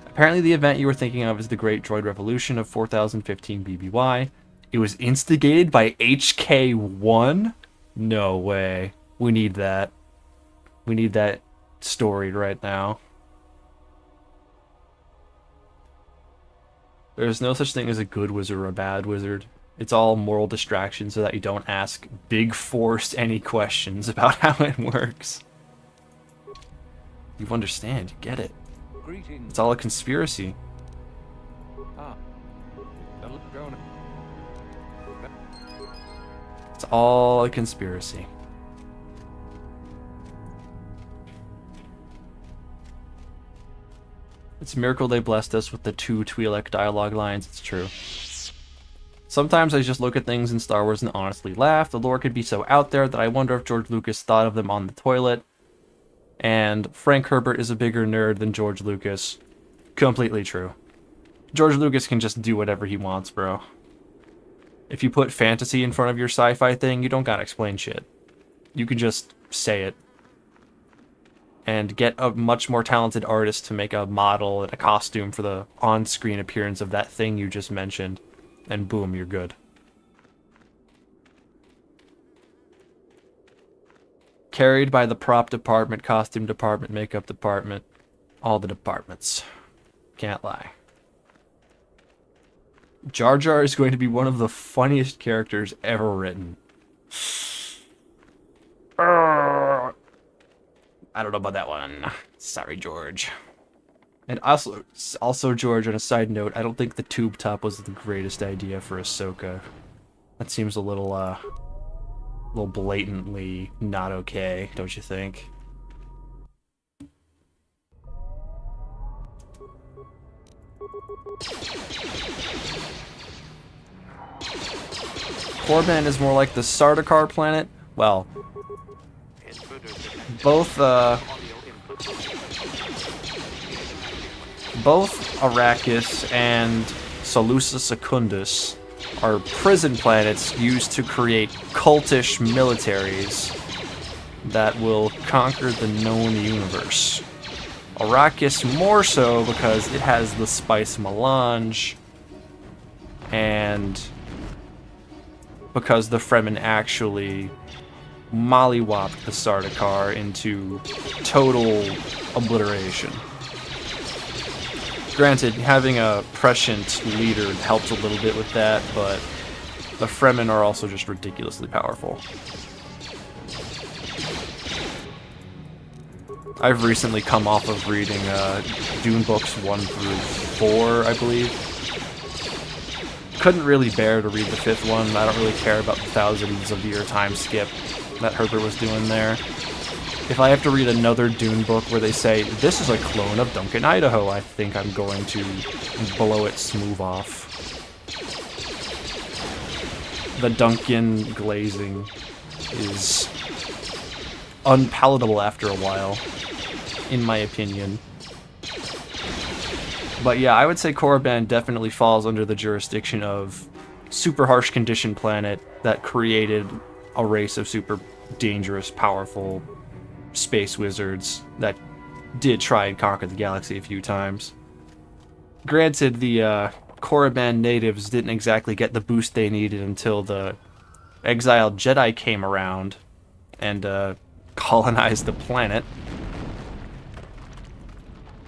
Apparently the event you were thinking of is the Great Droid Revolution of 4015 BBY. It was instigated by HK1? No way. We need that. We need that storied right now. There's no such thing as a good wizard or a bad wizard. It's all moral distraction so that you don't ask big force any questions about how it works. You understand, you get it. Greetings. It's all a conspiracy. It's all a conspiracy. It's a miracle they blessed us with the 2 Twi'lek dialogue lines. It's true. Sometimes I just look at things in Star Wars and honestly laugh. The lore could be so out there that I wonder if George Lucas thought of them on the toilet. And Frank Herbert is a bigger nerd than George Lucas. Completely true. George Lucas can just do whatever he wants, bro. If you put fantasy in front of your sci-fi thing, you don't gotta explain shit. You can just say it. And get a much more talented artist to make a model and a costume for the on-screen appearance of that thing you just mentioned. And boom, you're good. Carried by the prop department, costume department, makeup department, all the departments. Can't lie. Jar Jar is going to be one of the funniest characters ever written. I don't know about that one. Sorry, George. And also George, on a side note, I don't think the tube top was the greatest idea for Ahsoka. That seems a little blatantly not okay, don't you think? Korban is more like the Sardaukar planet. Well, both Arrakis and Salusa Secundus are prison planets used to create cultish militaries that will conquer the known universe. Arrakis more so because it has the spice melange, and because the Fremen actually mollywopped the Sardaukar into total obliteration. Granted, having a prescient leader helps a little bit with that, but the Fremen are also just ridiculously powerful. I've recently come off of reading Dune books 1 through 4, I believe. Couldn't really bear to read the 5th one. I don't really care about the thousands of year time skip that Herbert was doing there. If I have to read another Dune book where they say, this is a clone of Duncan, Idaho, I think I'm going to blow it smooth off. The Duncan glazing is unpalatable after a while, in my opinion. But yeah, I would say Korriban definitely falls under the jurisdiction of super harsh condition planet that created a race of super dangerous, powerful space wizards that did try and conquer the galaxy a few times. Granted, the Korriban natives didn't exactly get the boost they needed until the exiled Jedi came around and colonized the planet.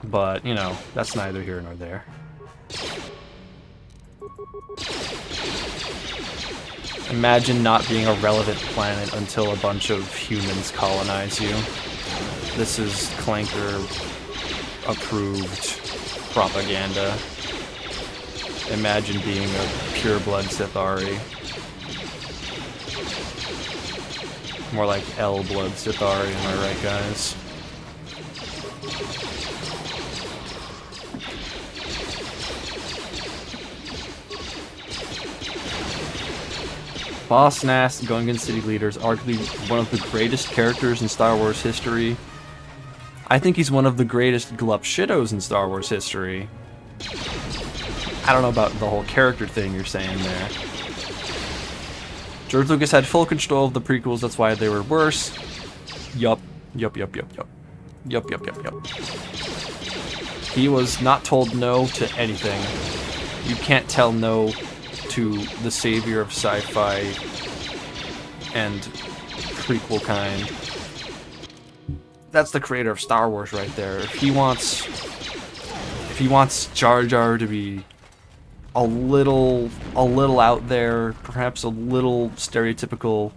But, you know, that's neither here nor there. Imagine not being a relevant planet until a bunch of humans colonize you. This is Clanker approved propaganda. Imagine being a pureblood Sithari. More like L-blood Sithari, am I right, guys? Boss Nass, Gungan City Leaders, arguably one of the greatest characters in Star Wars history. I think he's one of the greatest Glup Shittos in Star Wars history. I don't know about the whole character thing you're saying there. George Lucas had full control of the prequels, that's why they were worse. Yup. Yup. He was not told no to anything. You can't tell no to the savior of sci-fi and prequel kind. That's the creator of Star Wars right there. If he wants Jar Jar to be a little out there, perhaps a little stereotypical,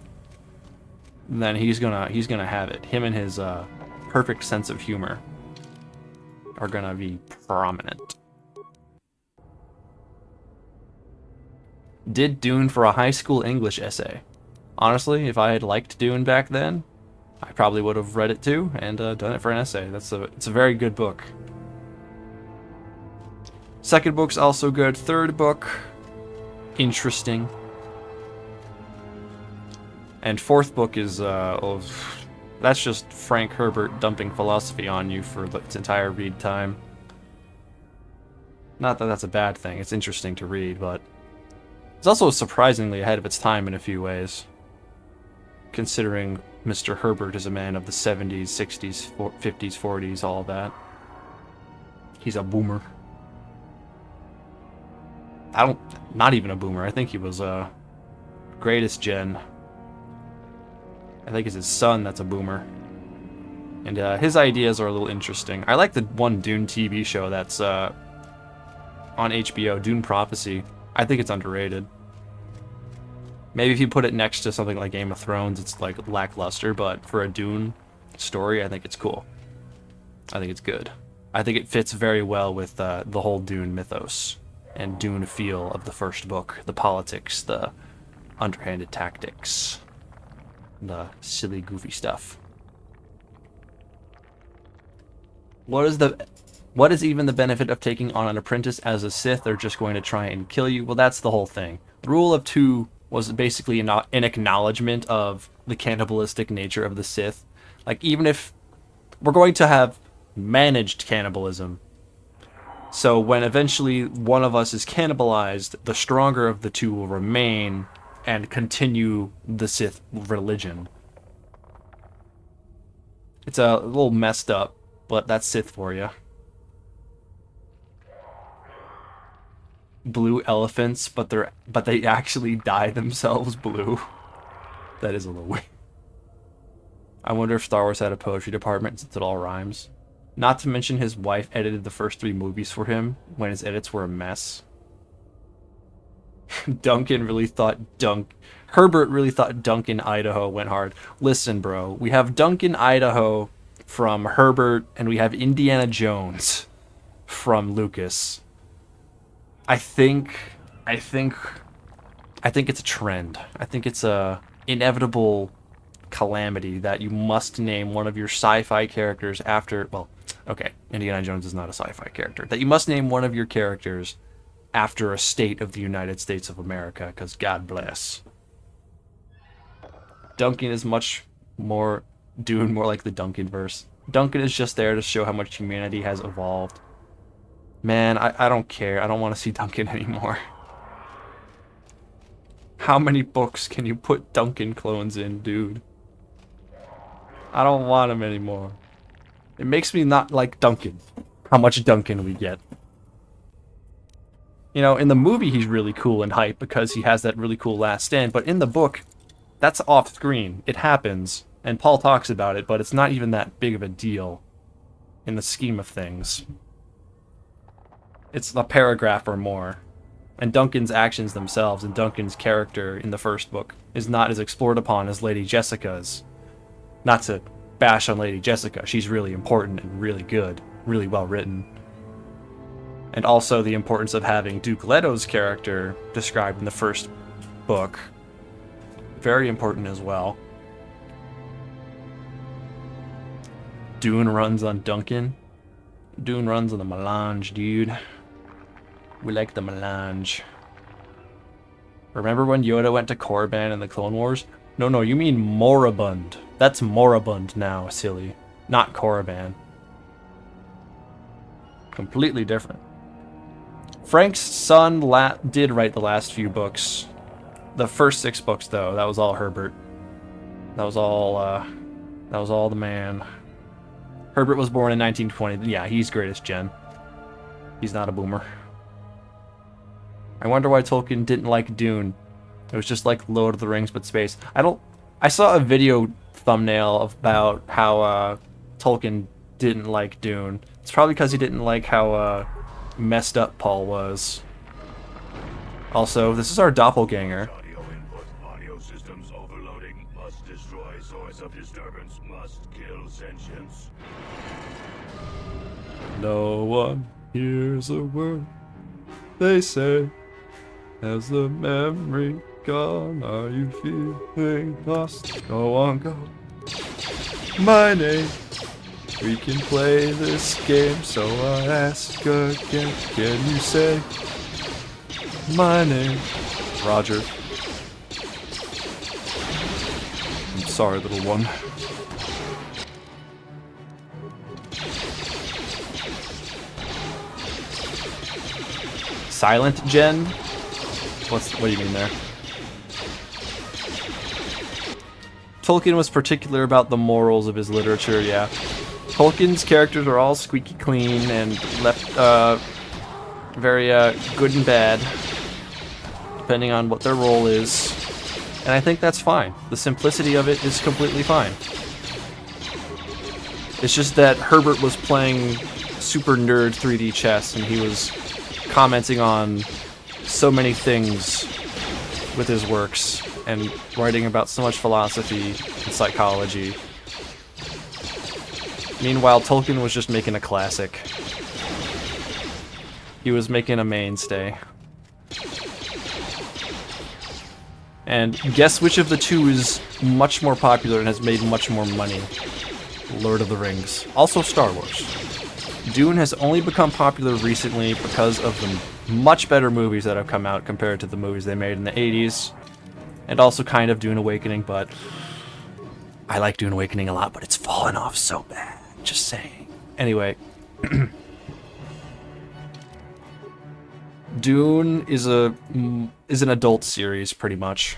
then he's gonna have it. Him and his perfect sense of humor are gonna be prominent. Did Dune for a high school English essay. Honestly, if I had liked Dune back then, I probably would have read it too and done it for an essay. It's a very good book. Second book's also good. Third book, interesting. And fourth book is that's just Frank Herbert dumping philosophy on you for its entire read time. Not that that's a bad thing. It's interesting to read, but it's also surprisingly ahead of its time in a few ways, considering Mr. Herbert is a man of the 70s, 60s, 50s, 40s, all of that. He's a boomer. Not even a boomer. I think he was greatest gen. I think it's his son that's a boomer. And his ideas are a little interesting. I like the one Dune TV show that's on HBO, Dune Prophecy. I think it's underrated. Maybe if you put it next to something like Game of Thrones, it's like lackluster, but for a Dune story, I think it's cool. I think it's good. I think it fits very well with the whole Dune mythos and Dune feel of the first book. The politics, the underhanded tactics, the silly, goofy stuff. What is even the benefit of taking on an apprentice as a Sith? They're just going to try and kill you. Well, that's the whole thing. The rule of two was basically an acknowledgement of the cannibalistic nature of the Sith. Like, even if we're going to have managed cannibalism, so when eventually one of us is cannibalized, the stronger of the two will remain and continue the Sith religion. It's a little messed up, but that's Sith for you. Blue elephants, but they actually dye themselves blue. That is a little weird. I wonder if Star Wars had a poetry department since it all rhymes. Not to mention his wife edited the first 3 movies for him when his edits were a mess. Herbert really thought Duncan, Idaho went hard. Listen, bro, we have Duncan, Idaho from Herbert, and we have Indiana Jones from Lucas. I think it's a trend. I think it's a inevitable calamity that you must name one of your sci-fi characters after, well, okay, Indiana Jones is not a sci-fi character. That you must name one of your characters after a state of the United States of America, because God bless. Duncan is much more Dune, more like the Duncanverse. Duncan is just there to show how much humanity has evolved. Man, I don't care. I don't want to see Duncan anymore. How many books can you put Duncan clones in, dude? I don't want him anymore. It makes me not like Duncan. How much Duncan we get. You know, in the movie he's really cool and hype because he has that really cool last stand, but in the book, that's off screen. It happens, and Paul talks about it, but it's not even that big of a deal in the scheme of things. It's a paragraph or more. And Duncan's actions themselves and Duncan's character in the first book is not as explored upon as Lady Jessica's. Not to bash on Lady Jessica, she's really important and really good, really well written. And also the importance of having Duke Leto's character described in the first book. Very important as well. Dune runs on Duncan. Dune runs on the melange, dude. We like the melange. Remember when Yoda went to Korriban in the Clone Wars? No, you mean Moribund. That's Moribund now, silly. Not Korriban. Completely different. Frank's son did write the last few books. The first 6 books, though, that was all Herbert. That was all the man. Herbert was born in 1920. Yeah, he's greatest gen. He's not a boomer. I wonder why Tolkien didn't like Dune. It was just like Lord of the Rings but space. I saw a video thumbnail about how Tolkien didn't like Dune. It's probably because he didn't like how messed up Paul was. Also, this is our doppelganger. Audio input. Audio systems overloading. Must destroy source of disturbance. Must kill sentience. No one hears a word they say. Has the memory gone? Are you feeling lost? Go on, go. My name. We can play this game, so I ask again. Can you say my name? Roger. I'm sorry, little one. Silent Gen? What do you mean there? Tolkien was particular about the morals of his literature, yeah. Tolkien's characters are all squeaky clean and left very good and bad, depending on what their role is. And I think that's fine. The simplicity of it is completely fine. It's just that Herbert was playing super nerd 3D chess and he was commenting on so many things with his works and writing about so much philosophy and psychology. Meanwhile, Tolkien was just making a classic. He was making a mainstay. And guess which of the two is much more popular and has made much more money? Lord of the Rings. Also Star Wars. Dune has only become popular recently because of the much better movies that have come out compared to the movies they made in the 80s. And also kind of Dune Awakening, but I like Dune Awakening a lot, but it's fallen off so bad. Just saying. Anyway. Dune is an adult series, pretty much.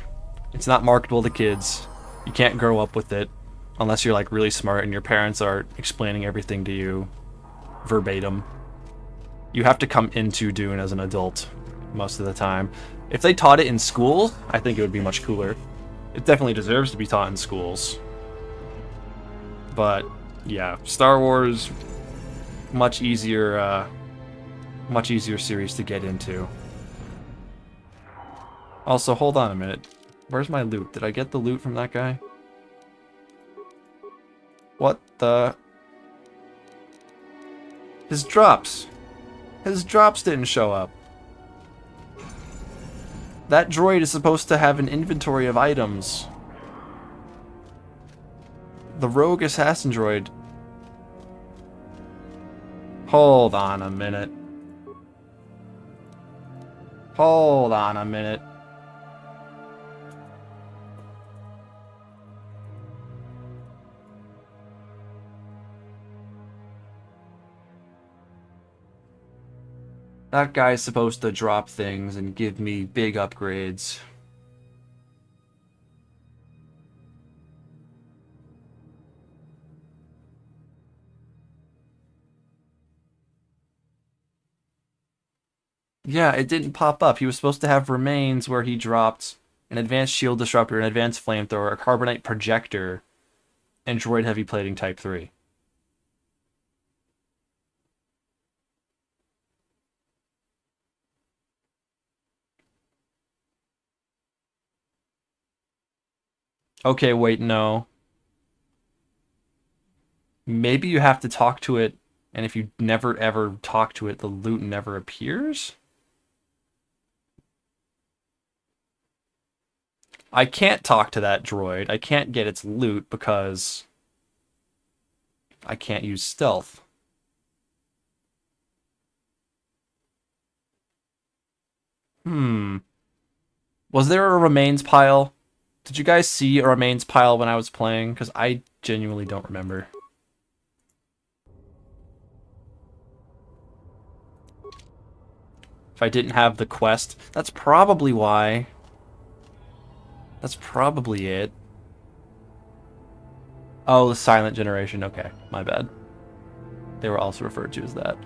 It's not marketable to kids. You can't grow up with it unless you're like really smart and your parents are explaining everything to you verbatim. You have to come into Dune as an adult most of the time. If they taught it in schools, I think it would be much cooler. It definitely deserves to be taught in schools. But yeah, Star Wars, much easier series to get into. Also, hold on a minute. Where's my loot? Did I get the loot from that guy? What the? His drops didn't show up. That droid is supposed to have an inventory of items. The rogue assassin droid. Hold on a minute. Hold on a minute. That guy's supposed to drop things and give me big upgrades. Yeah, it didn't pop up. He was supposed to have remains where he dropped an advanced shield disruptor, an advanced flamethrower, a carbonite projector, and droid heavy plating type 3. Okay, wait, no. Maybe you have to talk to it, and if you never ever talk to it, the loot never appears? I can't talk to that droid. I can't get its loot because I can't use stealth. Was there a remains pile? Did you guys see a remains pile when I was playing? Because I genuinely don't remember. If I didn't have the quest, that's probably why. That's probably it. Oh, the silent generation. Okay, my bad. They were also referred to as that.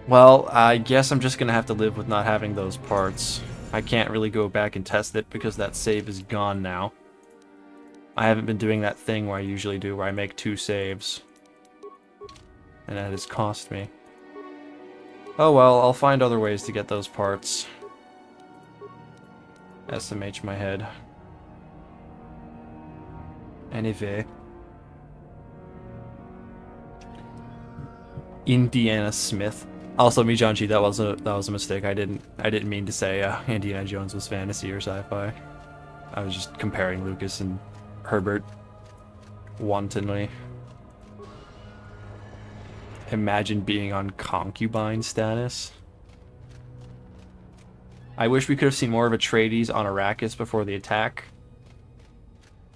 Well, I guess I'm just gonna have to live with not having those parts. I can't really go back and test it because that save is gone now. I haven't been doing that thing where I usually do, where I make 2 saves. And that has cost me. Oh well, I'll find other ways to get those parts. SMH my head. Anyway. Indiana Smith. Also, Mijanchi, that was a mistake. I didn't mean to say Indiana Jones was fantasy or sci-fi. I was just comparing Lucas and Herbert wantonly. Imagine being on concubine status. I wish we could have seen more of Atreides on Arrakis before the attack.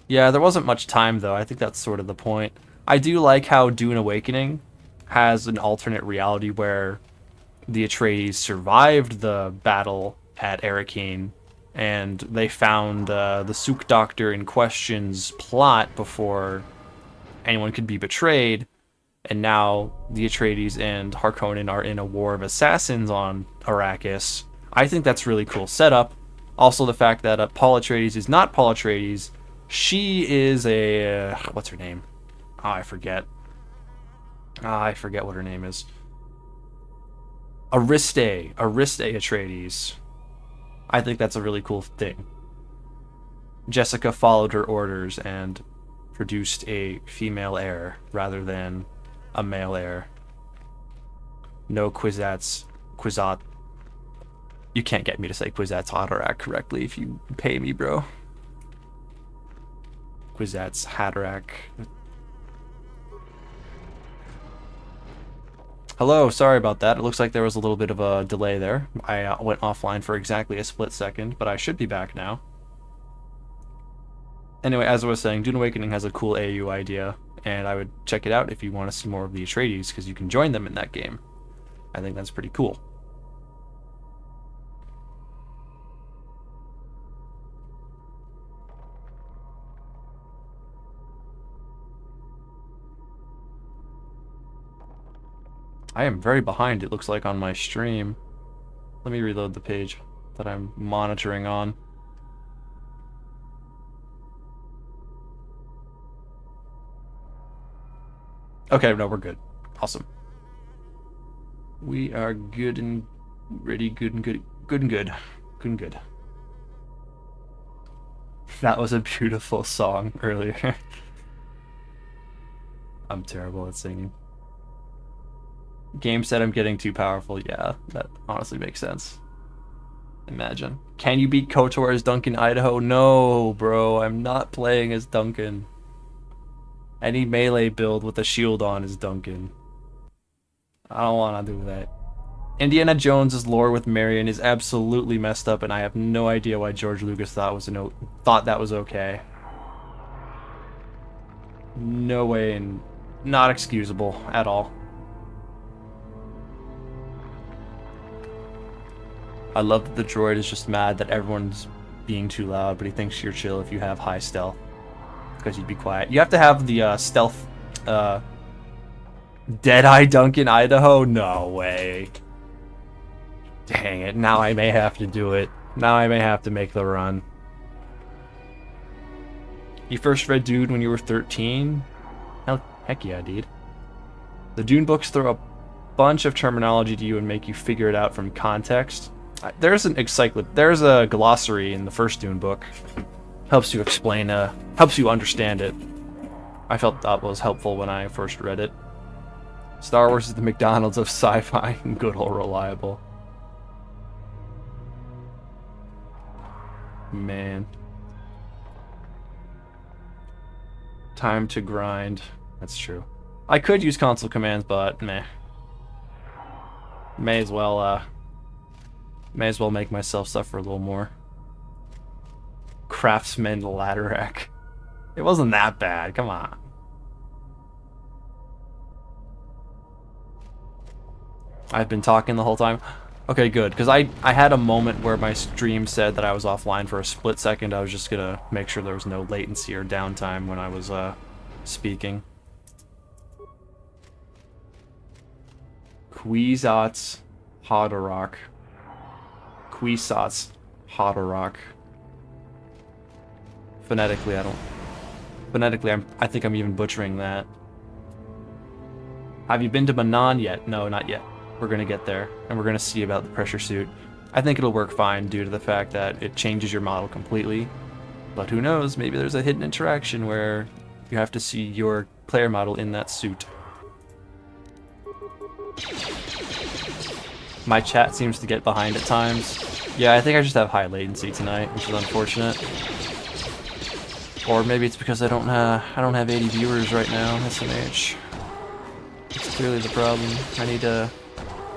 Yeah, there wasn't much time though. I think that's sort of the point. I do like how Dune Awakening has an alternate reality where the Atreides survived the battle at Arrakeen, and they found the Sook Doctor in question's plot before anyone could be betrayed, and now the Atreides and Harkonnen are in a war of assassins on Arrakis. I think that's really cool setup. Also the fact that Paul Atreides is not Paul Atreides. She is a... what's her name? Oh, I forget. I forget what her name is. Ariste Atreides. I think that's a really cool thing. Jessica followed her orders and produced a female heir rather than a male heir. No Kwisatz. You can't get me to say Kwisatz Haderach correctly if you pay me, bro. Kwisatz Haderach. Hello, sorry about that. It looks like there was a little bit of a delay there. I went offline for exactly a split second, but I should be back now. Anyway, as I was saying, Dune Awakening has a cool AU idea, and I would check it out if you want to see more of the Atreides, because you can join them in that game. I think that's pretty cool. I am very behind, it looks like, on my stream. Let me reload the page that I'm monitoring on. Okay, no, we're good. Awesome. We are good and ready, good and good. Good and good. Good and good. That was a beautiful song earlier. I'm terrible at singing. Game said I'm getting too powerful. Yeah, that honestly makes sense. Imagine. Can you beat KOTOR as Duncan Idaho? No, bro. I'm not playing as Duncan. Any melee build with a shield on is Duncan. I don't want to do that. Indiana Jones' lore with Marion is absolutely messed up, and I have no idea why George Lucas thought that was okay. No way, and not excusable at all. I love that the droid is just mad that everyone's being too loud, but he thinks you're chill if you have high stealth. Because you'd be quiet. You have to have the stealth... Deadeye Duncan Idaho? No way. Dang it, now I may have to do it. Now I may have to make the run. You first read Dune when you were 13? Heck yeah, dude. The Dune books throw a bunch of terminology to you and make you figure it out from context. There's a glossary in the first Dune book. Helps you explain, helps you understand it. I felt that was helpful when I first read it. Star Wars is the McDonald's of sci-fi and good old reliable. Man. Time to grind. That's true. I could use console commands, but meh. May as well make myself suffer a little more. Craftsman ladder rack. It wasn't that bad, come on. I've been talking the whole time. Okay, good, because I had a moment where my stream said that I was offline for a split second. I was just gonna make sure there was no latency or downtime when I was speaking. Kwisatz Haderach. Kwisatz Haderach. Phonetically, I think I'm even butchering that. Have you been to Manan yet? No, not yet. We're gonna get there, and we're gonna see about the pressure suit. I think it'll work fine due to the fact that it changes your model completely. But who knows, maybe there's a hidden interaction where you have to see your player model in that suit. My chat seems to get behind at times. Yeah, I think I just have high latency tonight, which is unfortunate. Or maybe it's because I don't have 80 viewers right now, SMH. That's clearly the problem. I need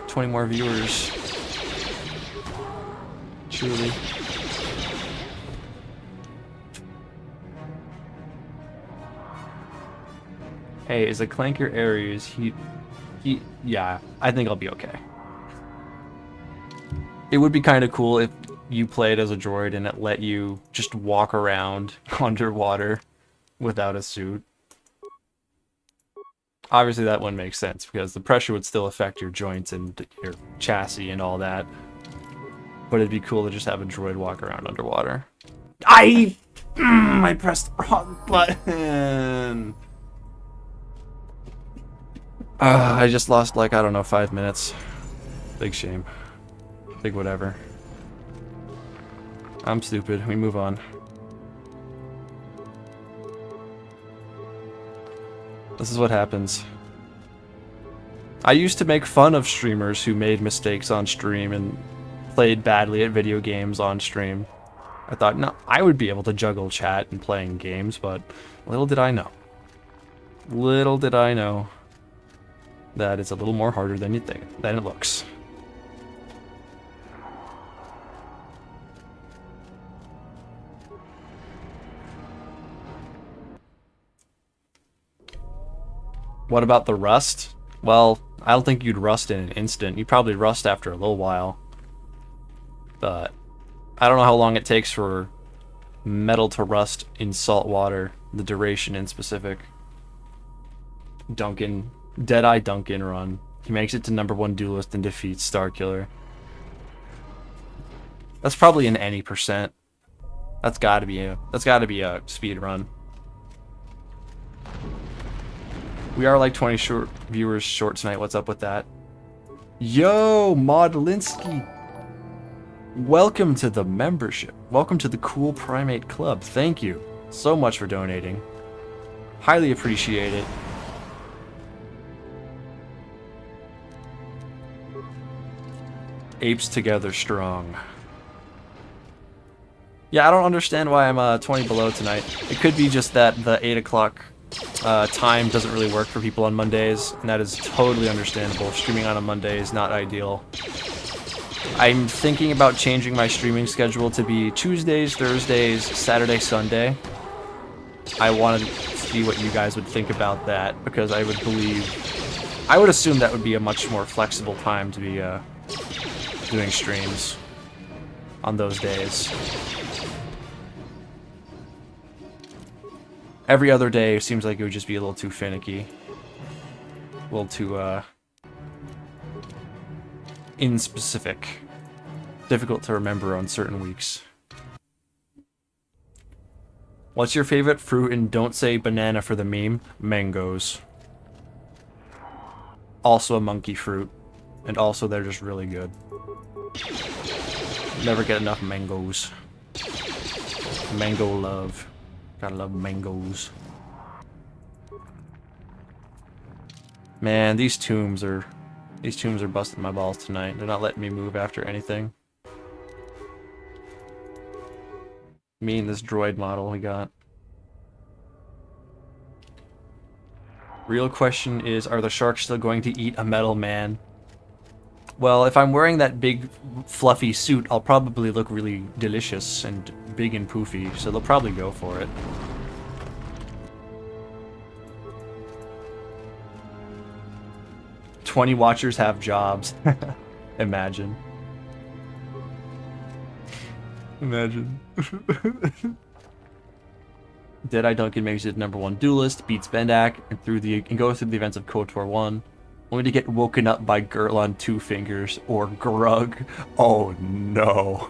20 more viewers. Truly. Hey, is a Clanker Ares, yeah, I think I'll be okay. It would be kind of cool if you played as a droid and it let you just walk around underwater without a suit. Obviously that wouldn't make sense because the pressure would still affect your joints and your chassis and all that. But it'd be cool to just have a droid walk around underwater. I pressed the wrong button. I just lost, like, I don't know, 5 minutes. Big shame. Big whatever. I'm stupid. We move on. This is what happens. I used to make fun of streamers who made mistakes on stream and played badly at video games on stream. I thought, no, I would be able to juggle chat and playing games, but little did I know. Little did I know that it's a little more harder than you think, than it looks. What about the rust? Well, I don't think you'd rust in an instant. You'd probably rust after a little while. But I don't know how long it takes for metal to rust in salt water, the duration in specific. Duncan, Deadeye Duncan run. He makes it to #1 duelist and defeats Starkiller. That's probably in any percent. That's gotta be a speed run. We are like 20 viewers short tonight. What's up with that? Yo, Modlinsky. Welcome to the membership. Welcome to the Cool Primate Club. Thank you so much for donating. Highly appreciate it. Apes together strong. Yeah, I don't understand why I'm 20 below tonight. It could be just that the 8 o'clock time doesn't really work for people on Mondays, and that is totally understandable. Streaming on a Monday is not ideal. I'm thinking about changing my streaming schedule to be Tuesdays, Thursdays, Saturday, Sunday. I wanted to see what you guys would think about that, because I would assume that would be a much more flexible time to be doing streams on those days. Every other day seems like it would just be a little too finicky. A little too, inspecific. Difficult to remember on certain weeks. What's your favorite fruit? And don't say banana for the meme. Mangoes. also a monkey fruit, and also they're just really good. Never get enough mangoes. Mango love. Gotta love mangoes. Man, these tombs are busting my balls tonight. They're not letting me move after anything. Me and this droid model we got. Real question is, are the sharks still going to eat a metal man? Well, if I'm wearing that big fluffy suit, I'll probably look really delicious and big and poofy, so they'll probably go for it. "20 watchers have jobs." Imagine. Imagine. Deadeye Duncan makes it #1 duelist, beats Bendak, and goes through the events of KOTOR 1, only to get woken up by Girl on Two Fingers, or Grug. Oh no.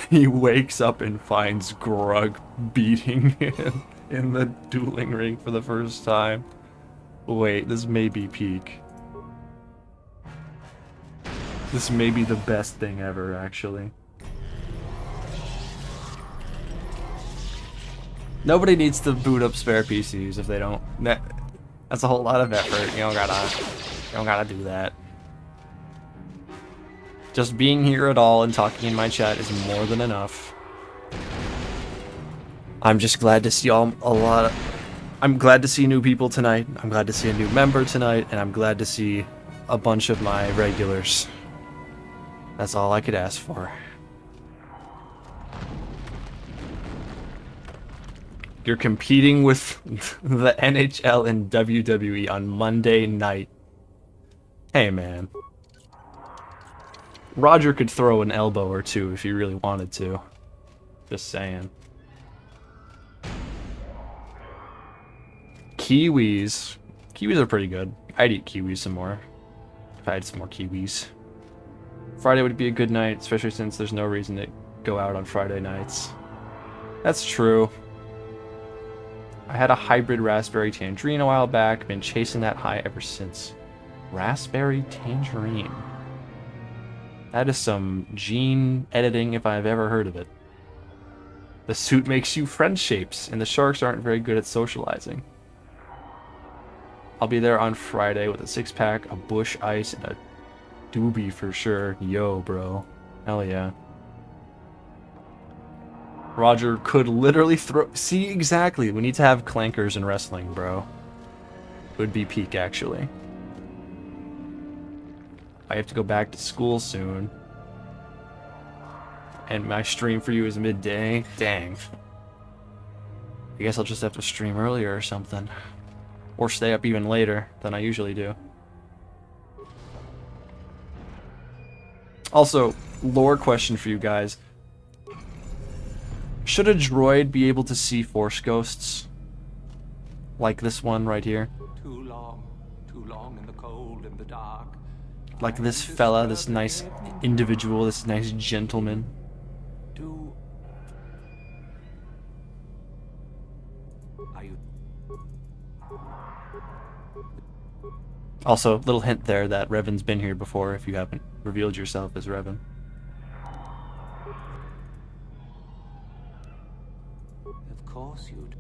He wakes up and finds Grug beating him in the dueling ring for the first time. Wait, this may be peak. This may be the best thing ever, actually. Nobody needs to boot up spare PCs if they don't. That's a whole lot of effort. You don't gotta do that. Just being here at all and talking in my chat is more than enough. I'm just glad to see I'm glad to see new people tonight. I'm glad to see a new member tonight, and I'm glad to see a bunch of my regulars. That's all I could ask for. You're competing with the NHL and WWE on Monday night. Hey, man. Roger could throw an elbow or two if he really wanted to. Just saying. Kiwis. Kiwis are pretty good. I'd eat kiwis some more. If I had some more kiwis. Friday would be a good night, especially since there's no reason to go out on Friday nights. That's true. I had a hybrid raspberry tangerine a while back. Been chasing that high ever since. Raspberry tangerine. That is some gene editing if I've ever heard of it. The suit makes you friend shapes, and the sharks aren't very good at socializing. I'll be there on Friday with a 6-pack, a bush ice, and a doobie for sure. Yo, bro. Hell yeah. Roger could literally throw... See, exactly. We need to have clankers in wrestling, bro. Would be peak, actually. I have to go back to school soon. And my stream for you is midday. Dang. I guess I'll just have to stream earlier or something. Or stay up even later than I usually do. Also, lore question for you guys. Should a droid be able to see Force ghosts? Like this one right here? Too long in the cold and the dark. Like this fella, this nice individual, this nice gentleman. Are you... Also, little hint there that Revan's been here before if you haven't revealed yourself as Revan. Of course you'd...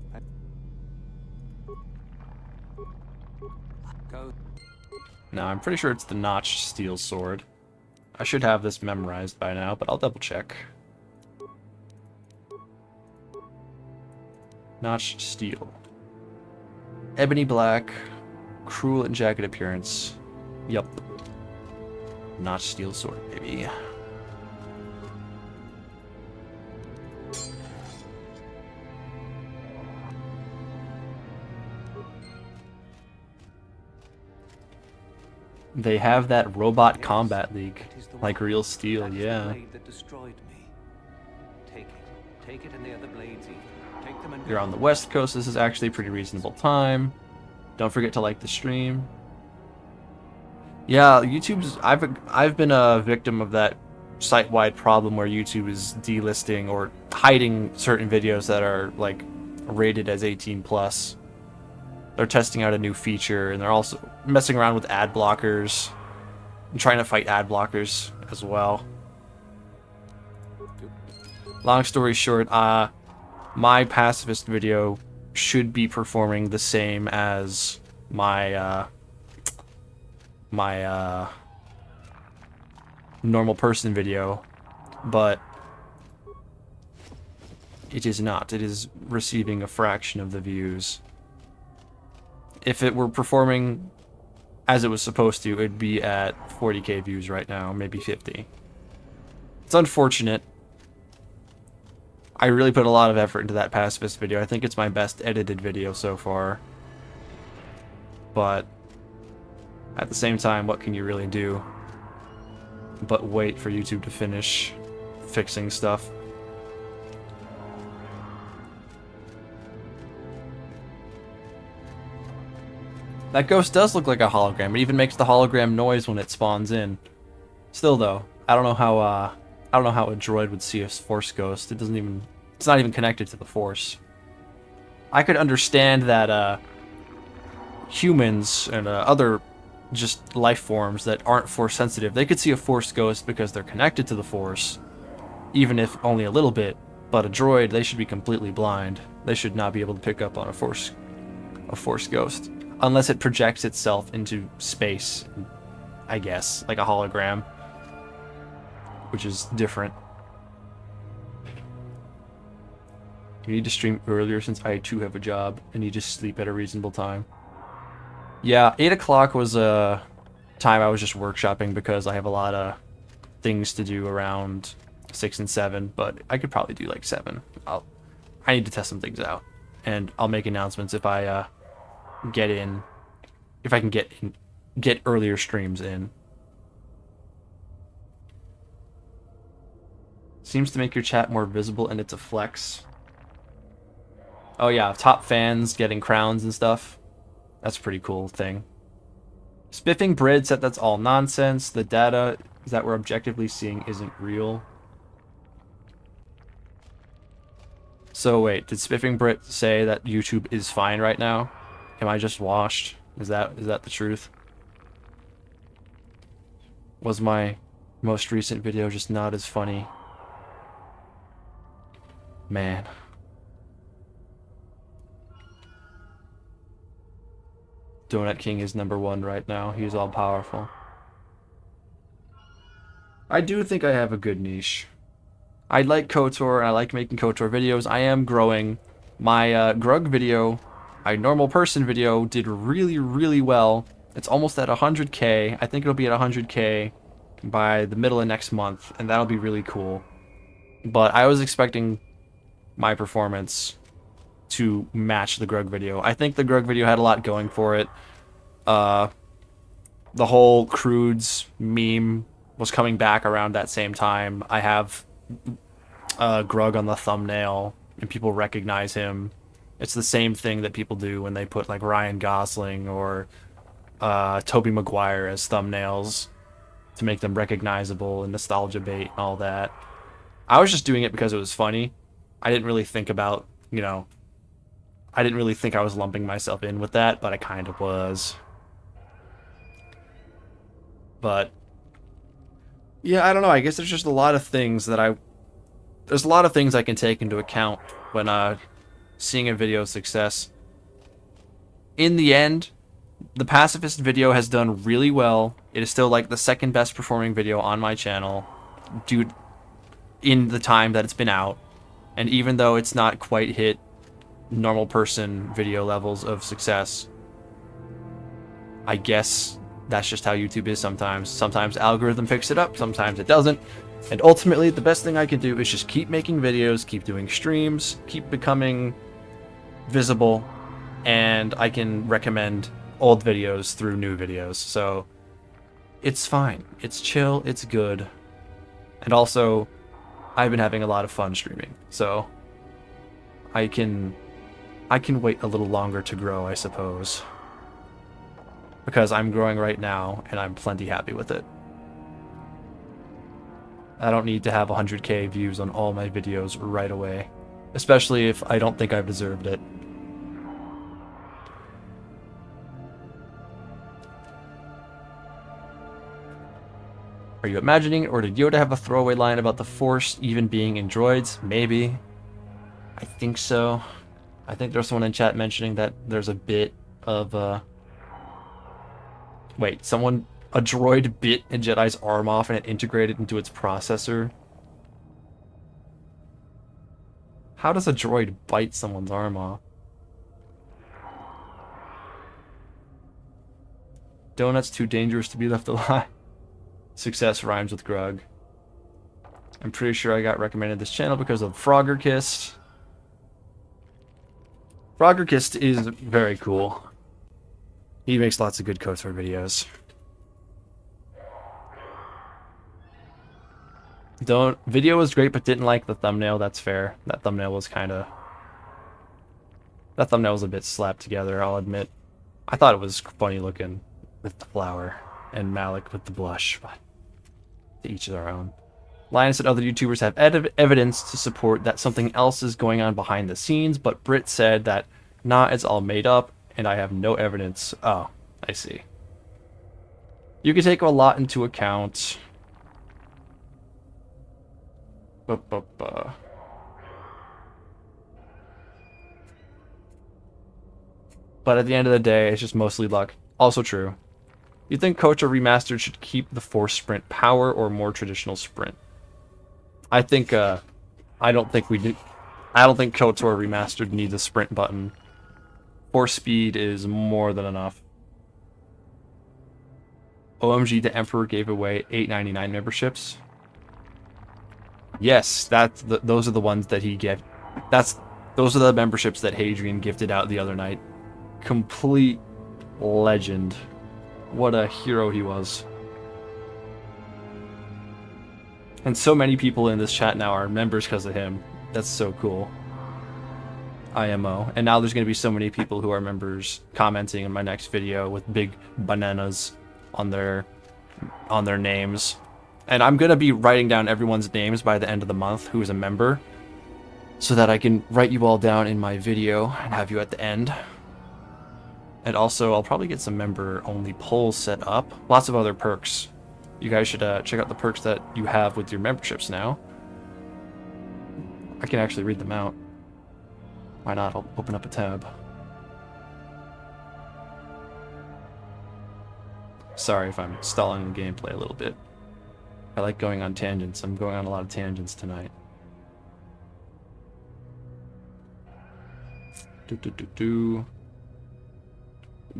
Go. No, I'm pretty sure it's the notched steel sword. I should have this memorized by now, but I'll double check. Notched steel. Ebony black. Cruel and jagged appearance. Yup. Notched steel sword, baby. They have that robot combat league, like real steel, yeah. That destroyed me. Take it, and the other blades even. Take them and You're on the West Coast. This is actually a pretty reasonable time. Don't forget to like the stream. Yeah, YouTube's. I've been a victim of that site-wide problem where YouTube is delisting or hiding certain videos that are like rated as 18+. they're testing out a new feature, and they're also messing around with ad blockers and trying to fight ad blockers as well. Long story short, my pacifist video should be performing the same as my normal person video, but it is not. It is receiving a fraction of the views. If it were performing as it was supposed to, it'd be at 40k views right now, maybe 50. It's unfortunate. I really put a lot of effort into that pacifist video. I think it's my best edited video so far. But at the same time, what can you really do but wait for YouTube to finish fixing stuff? That ghost does look like a hologram. It even makes the hologram noise when it spawns in. Still though, I don't know how a droid would see a Force ghost. It's not even connected to the Force. I could understand that humans and other just life forms that aren't Force sensitive, they could see a Force ghost because they're connected to the Force, even if only a little bit. But a droid, they should be completely blind. They should not be able to pick up on a Force ghost. Unless it projects itself into space, I guess, like a hologram, which is different. You need to stream earlier since I too have a job and need to sleep at a reasonable time. Yeah, 8 o'clock was a time I was just workshopping because I have a lot of things to do around 6 and 7, but I could probably do like 7. I need to test some things out, and I'll make announcements if I can get earlier streams in. Seems to make your chat more visible, and it's a flex. Oh yeah, top fans getting crowns and stuff. That's a pretty cool thing. Spiffing Brid said that's all nonsense. The data that we're objectively seeing isn't real. So wait, did Spiffing Brit say that YouTube is fine right now? Am I just washed? Is that the truth? Was my most recent video just not as funny? Man. Donut King is #1 right now. He's all powerful. I do think I have a good niche. I like KOTOR, and I like making KOTOR videos. I am growing. My Grug video, my normal person video, did really, really well. It's almost at 100k. I think it'll be at 100k by the middle of next month, and that'll be really cool. But I was expecting my performance to match the Grug video. I think the Grug video had a lot going for it. The whole Crudes meme was coming back around that same time. I have Grug on the thumbnail, and people recognize him. It's the same thing that people do when they put like Ryan Gosling or Tobey Maguire as thumbnails to make them recognizable and nostalgia bait and all that. I was just doing it because it was funny. I didn't really think about, I didn't really think I was lumping myself in with that, but I kind of was. But yeah, I don't know. I guess there's just a lot of things that there's a lot of things I can take into account when seeing a video's success. In the end, the pacifist video has done really well. It is still like the second best performing video on my channel due in the time that it's been out. And even though it's not quite hit normal person video levels of success, I guess that's just how YouTube is sometimes. Sometimes algorithm picks it up, sometimes it doesn't. And ultimately, the best thing I can do is just keep making videos, keep doing streams, keep becoming visible, and I can recommend old videos through new videos. So it's fine. It's chill, it's good. And also, I've been having a lot of fun streaming. So I can wait a little longer to grow, I suppose. Because I'm growing right now, and I'm plenty happy with it. I don't need to have 100k views on all my videos right away. Especially if I don't think I've deserved it. Are you imagining it, or did Yoda have a throwaway line about the Force even being in droids? Maybe. I think so. I think there's someone in chat mentioning that there's a bit of wait, a droid bit a Jedi's arm off and it integrated into its processor. How does a droid bite someone's arm off? Donut's too dangerous to be left alive. Success rhymes with grug. I'm pretty sure I got recommended this channel because of Froggerkist. Froggerkist is very cool. He makes lots of good KOTOR videos. Video was great, but didn't like the thumbnail. That's fair. That thumbnail was a bit slapped together, I'll admit. I thought it was funny looking with the flower and Malik with the blush, but to each their own. Linus and other YouTubers have evidence to support that something else is going on behind the scenes, but Britt said that, nah, it's all made up, and I have no evidence. Oh, I see. You can take a lot into account. But at the end of the day, it's just mostly luck. Also true. You think KOTOR Remastered should keep the Force Sprint power or more traditional sprint? I think, I don't think KOTOR Remastered needs a sprint button. Force speed is more than enough. OMG, the Emperor gave away $8.99 memberships. Yes, those are the ones that he gave. Those are the memberships that Hadrian gifted out the other night. Complete legend. What a hero he was. And so many people in this chat now are members because of him. That's so cool. IMO. And now there's going to be so many people who are members commenting in my next video with big bananas on their names. And I'm going to be writing down everyone's names by the end of the month who is a member, so that I can write you all down in my video and have you at the end. And also, I'll probably get some member-only polls set up. Lots of other perks. You guys should check out the perks that you have with your memberships now. I can actually read them out. Why not? I'll open up a tab. Sorry if I'm stalling the gameplay a little bit. I like going on tangents. I'm going on a lot of tangents tonight.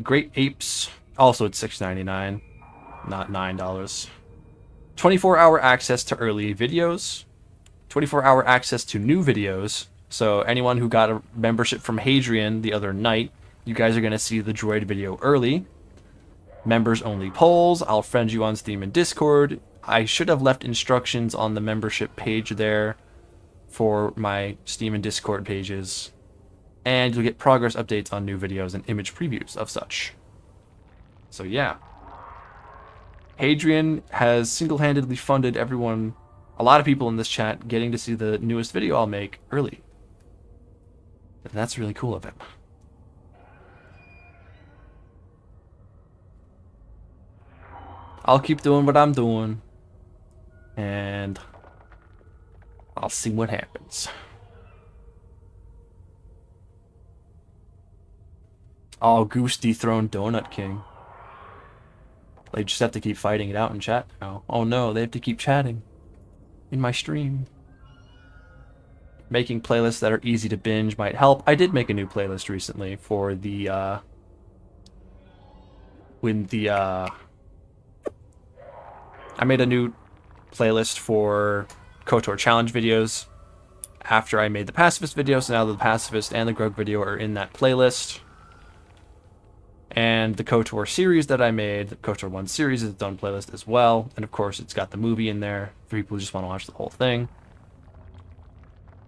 Great Apes. Also it's $6.99, not $9. 24-hour access to early videos. 24-hour access to new videos. So anyone who got a membership from Hadrian the other night, you guys are going to see the droid video early. Members only polls. I'll friend you on Steam and Discord. I should have left instructions on the membership page there for my Steam and Discord pages. And you'll get progress updates on new videos and image previews of such. So yeah. Hadrian has single-handedly funded everyone, a lot of people in this chat, getting to see the newest video I'll make early. And that's really cool of him. I'll keep doing what I'm doing. And I'll see what happens. Oh, Goose dethroned Donut King. They just have to keep fighting it out in chat now. Oh no, they have to keep chatting in my stream. Making playlists that are easy to binge might help. I did make a new playlist recently for the I made a new playlist for KOTOR challenge videos after I made the pacifist video, so now the pacifist and the grug video are in that playlist. And the KOTOR series that I made, the KOTOR 1 series, is its own playlist as well. And of course, it's got the movie in there for people who just want to watch the whole thing.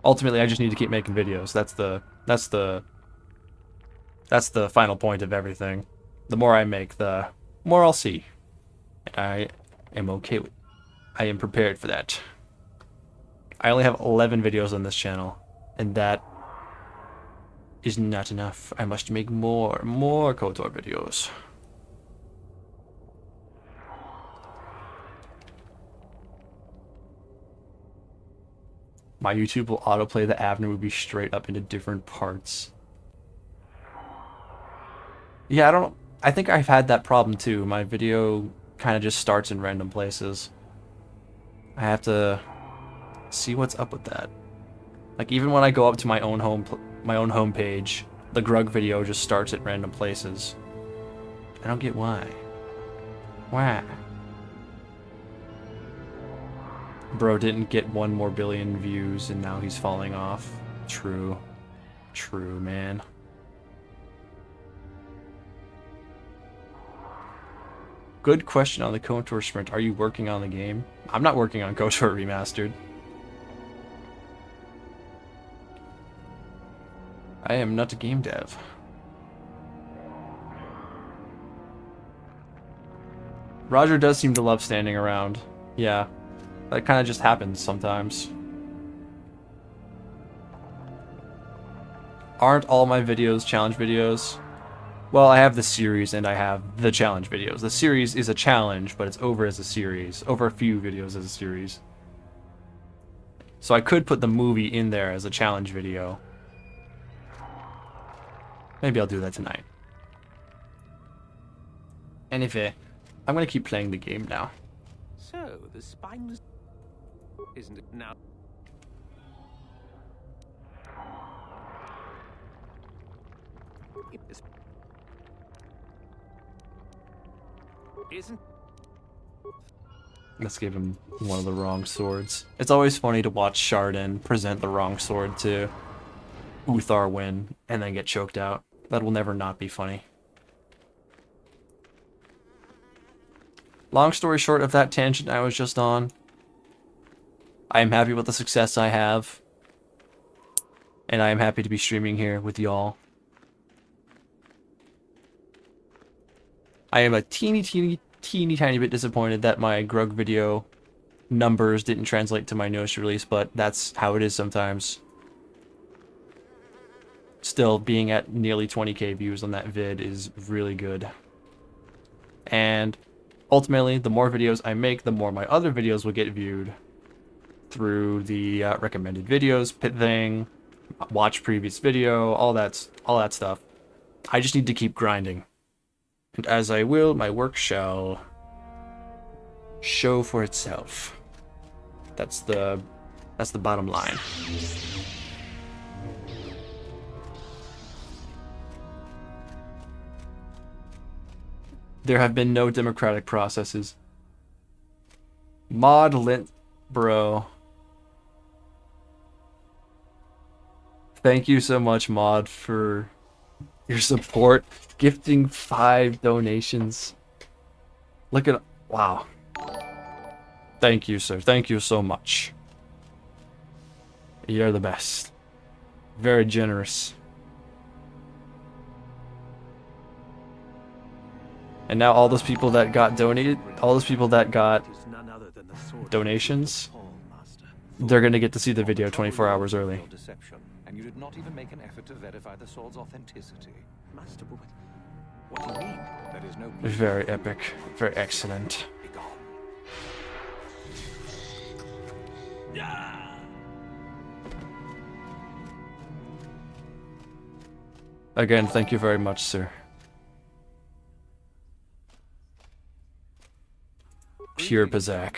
Ultimately, I just need to keep making videos. That's the final point of everything. The more I make, the more I'll see. And I am okay with it. I am prepared for that. I only have 11 videos on this channel, and that is not enough. I must make more KOTOR videos. My YouTube will autoplay the Avner movie straight up into different parts. Yeah, I think I've had that problem too. My video kind of just starts in random places. I have to see what's up with that. Like even when I go up to my own home page, the Grug video just starts at random places. I don't get why. Why? Bro didn't get 1 more billion views and now he's falling off. True. True, man. Good question on the KOTOR sprint. Are you working on the game? I'm not working on KOTOR Remastered. I am not a game dev. Roger does seem to love standing around. Yeah. That kind of just happens sometimes. Aren't all my videos challenge videos? Well, I have the series and I have the challenge videos. The series is a challenge, but it's over as a series. Over a few videos as a series. So I could put the movie in there as a challenge video. Maybe I'll do that tonight. Anyway, I'm gonna keep playing the game now. So, the spineless... Isn't it now? Isn't... Let's give him one of the wrong swords. It's always funny to watch Chardin present the wrong sword to Uthar win and then get choked out. That will never not be funny. Long story short of that tangent I was just on, I am happy with the success I have. And I am happy to be streaming here with y'all. I am a teeny tiny bit disappointed that my Grug video numbers didn't translate to my newest release, but that's how it is sometimes. Still, being at nearly 20k views on that vid is really good. And ultimately, the more videos I make, the more my other videos will get viewed through the recommended videos thing, watch previous video, all that stuff. I just need to keep grinding. And as I will, my work shall show for itself. That's the bottom line. There have been no democratic processes. Mod Lint, bro. Thank you so much, Mod, for your support. Gifting 5 donations. Look at... Wow. Thank you, sir. Thank you so much. You're the best. Very generous. And now all those people that got donated, all those people that got donations, they're gonna get to see the video 24 hours early. Deception, and you did not even make an effort to verify the sword's authenticity. Master, what do you mean? There is no... Very epic. Very excellent. Be gone. Again, thank you very much, sir. Pure Bazak.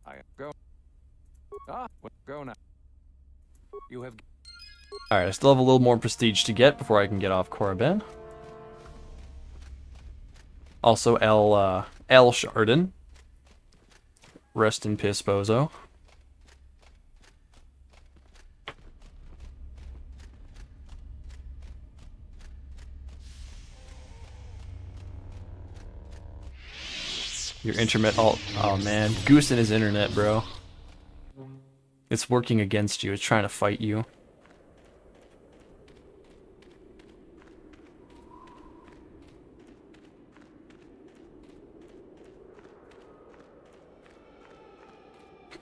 I go. Go now. You have... Alright, I still have a little more prestige to get before I can get off Korriban. Also, L Chardin. Rest in piss, bozo. Your internet alt. Oh man, Goose and his internet, bro. It's working against you. It's trying to fight you.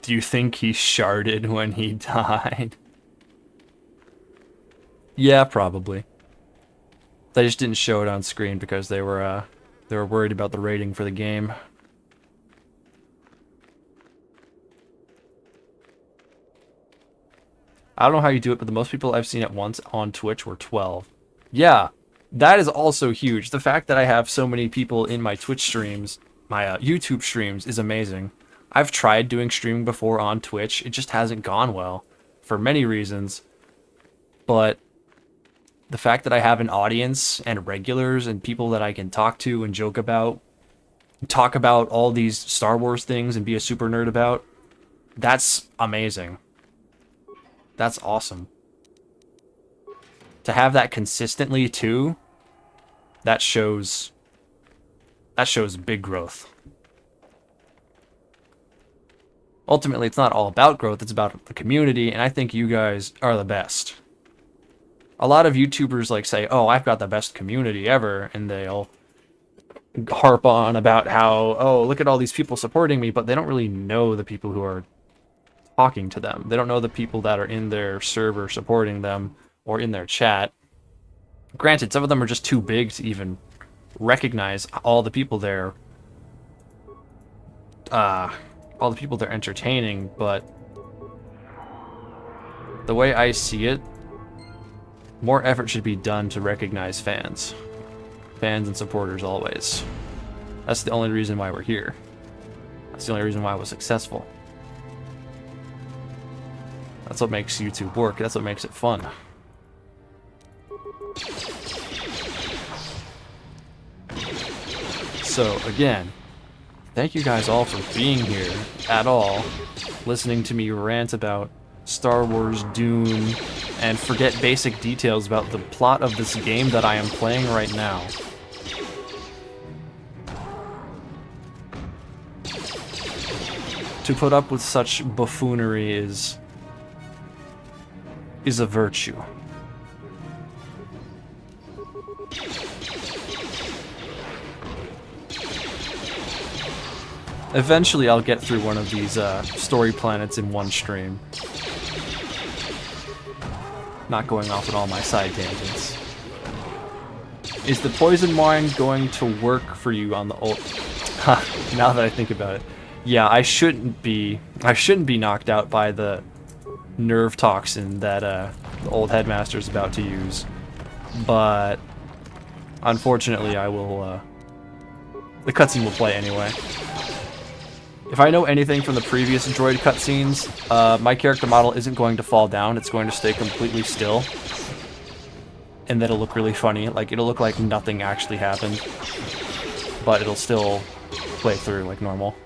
Do you think he sharded when he died? Yeah, probably. They just didn't show it on screen because they were worried about the rating for the game. I don't know how you do it, but the most people I've seen at once on Twitch were 12. Yeah, that is also huge. The fact that I have so many people in my Twitch streams, my YouTube streams, is amazing. I've tried doing streaming before on Twitch. It just hasn't gone well for many reasons. But the fact that I have an audience and regulars and people that I can talk to and joke about, talk about all these Star Wars things and be a super nerd about, that's amazing. That's awesome. To have that consistently too, that shows big growth. Ultimately, it's not all about growth, it's about the community, and I think you guys are the best. A lot of YouTubers like say, "Oh, I've got the best community ever," and they'll harp on about how, "Oh, look at all these people supporting me," but they don't really know the people who are talking to them. They don't know the people that are in their server supporting them or in their chat. Granted, some of them are just too big to even recognize all the people they're entertaining, but the way I see it, more effort should be done to recognize fans. Fans and supporters always. That's the only reason why we're here. That's the only reason why we're successful. That's what makes YouTube work. That's what makes it fun. So, again, thank you guys all for being here at all, listening to me rant about Star Wars Dune, and forget basic details about the plot of this game that I am playing right now. To put up with such buffoonery is a virtue. Eventually I'll get through one of these story planets in one stream. Not going off on all my side tangents. Is the poison wine going to work for you on the old... Now that I think about it. Yeah, I shouldn't be knocked out by the nerve toxin that the old headmaster's about to use. But unfortunately I will the cutscene will play anyway. If I know anything from the previous droid cutscenes, my character model isn't going to fall down, it's going to stay completely still. And that'll look really funny, like it'll look like nothing actually happened. But it'll still play through like normal.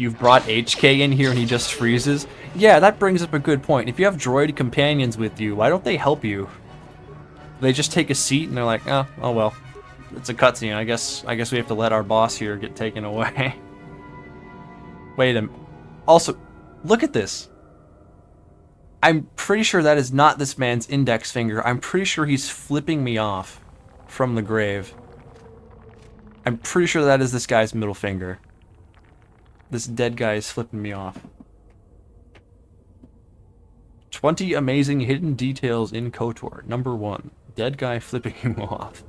You've brought HK in here and he just freezes? Yeah, that brings up a good point. If you have droid companions with you, why don't they help you? They just take a seat and they're like, oh well. It's a cutscene. I guess we have to let our boss here get taken away. Wait a minute. Also, look at this. I'm pretty sure that is not this man's index finger. I'm pretty sure he's flipping me off from the grave. I'm pretty sure that is this guy's middle finger. This dead guy is flipping me off. 20 amazing hidden details in KOTOR. Number 1. Dead guy flipping him off.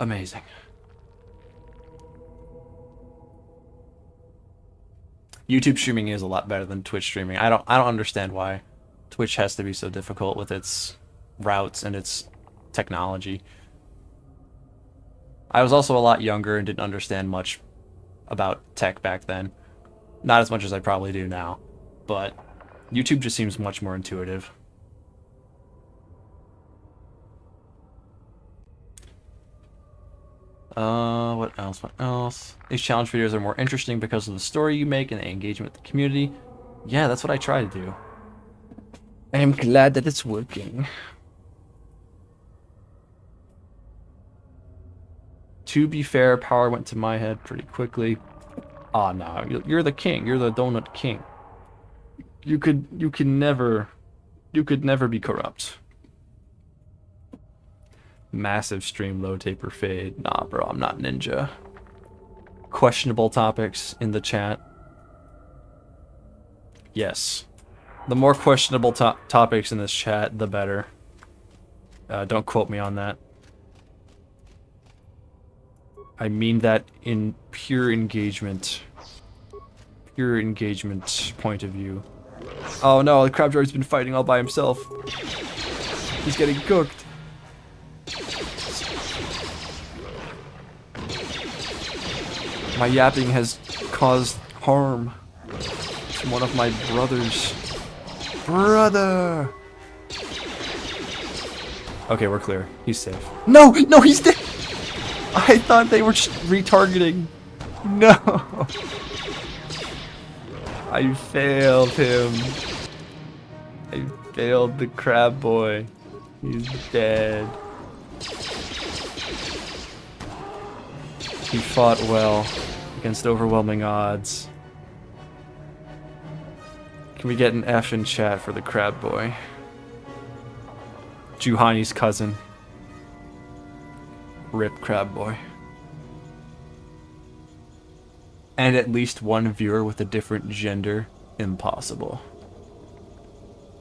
Amazing. YouTube streaming is a lot better than Twitch streaming. I don't understand why Twitch has to be so difficult with its routes and its technology. I was also a lot younger and didn't understand much about tech back then. Not as much as I probably do now. But YouTube just seems much more intuitive. What else? These challenge videos are more interesting because of the story you make and the engagement with the community. Yeah, that's what I try to do. I am glad that it's working. To be fair, power went to my head pretty quickly. Ah, no, you're the king. You're the donut king. You could never be corrupt. Massive stream, low taper fade. Nah, bro, I'm not ninja. Questionable topics in the chat. Yes. The more questionable topics in this chat, the better. Don't quote me on that. I mean that in pure engagement. Pure engagement point of view. Oh no, the crab droid's been fighting all by himself. He's getting cooked. My yapping has caused harm to one of my brothers. Brother! Okay, we're clear. He's safe. No! No, he's dead! I thought they were just retargeting. No! I failed him. I failed the crab boy. He's dead. He fought well against overwhelming odds. Can we get an F in chat for the crab boy? Juhani's cousin. Rip crab boy. And at least one viewer with a different gender. Impossible.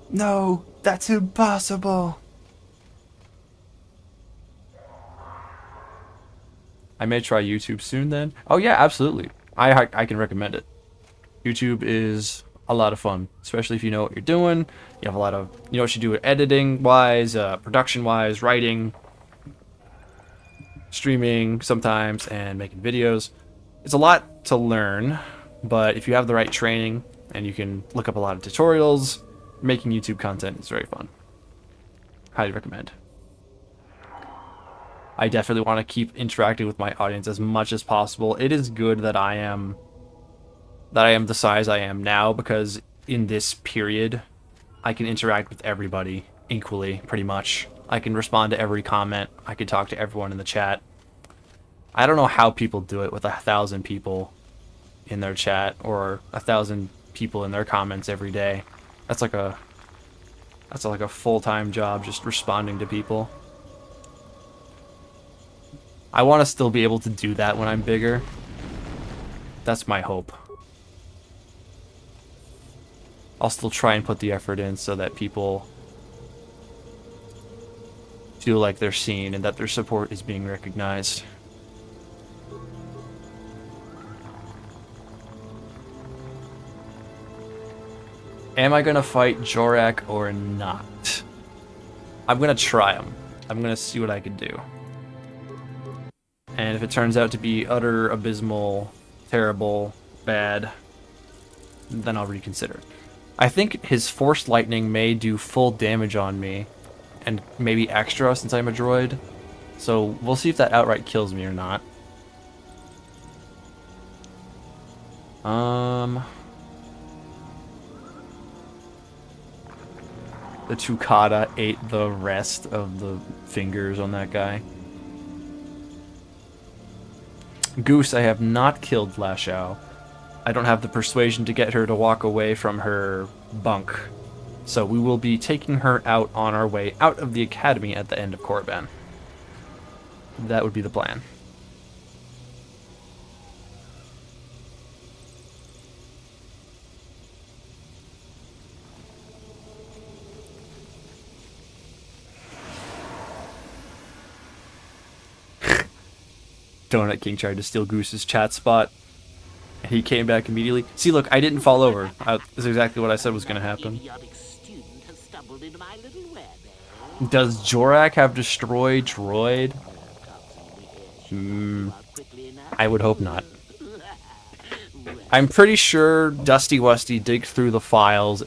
No, that's impossible. I may try YouTube soon then. Oh yeah, absolutely. I can recommend it. YouTube is a lot of fun, especially if you know what you're doing. You have a lot of, you know what you do editing wise, production wise, writing, streaming sometimes, and making videos. It's a lot to learn, but if you have the right training and you can look up a lot of tutorials, making YouTube content is very fun. Highly recommend. I definitely want to keep interacting with my audience as much as possible. It is good that I am the size I am now, because in this period I can interact with everybody equally, pretty much. I can respond to every comment. I can talk to everyone in the chat. I don't know how people do it with 1,000 people in their chat or 1,000 people in their comments every day. That's like a full-time job, just responding to people. I want to still be able to do that when I'm bigger. That's my hope. I'll still try and put the effort in so that people feel like they're seen and that their support is being recognized. Am I gonna fight Jorak or not? I'm gonna try him. I'm gonna see what I can do. And if it turns out to be utter, abysmal, terrible, bad, then I'll reconsider. I think his Force Lightning may do full damage on me, and maybe extra since I'm a droid. So we'll see if that outright kills me or not. The Tukata ate the rest of the fingers on that guy. Goose, I have not killed Lashao. I don't have the persuasion to get her to walk away from her bunk. So we will be taking her out on our way out of the academy at the end of Korriban. That would be the plan. Donut King tried to steal Goose's chat spot, and he came back immediately. See, look, I didn't fall over. That's exactly what I said was going to happen. Does Jorak have Destroy Droid? I would hope not. I'm pretty sure Dusty Westy dug through the files,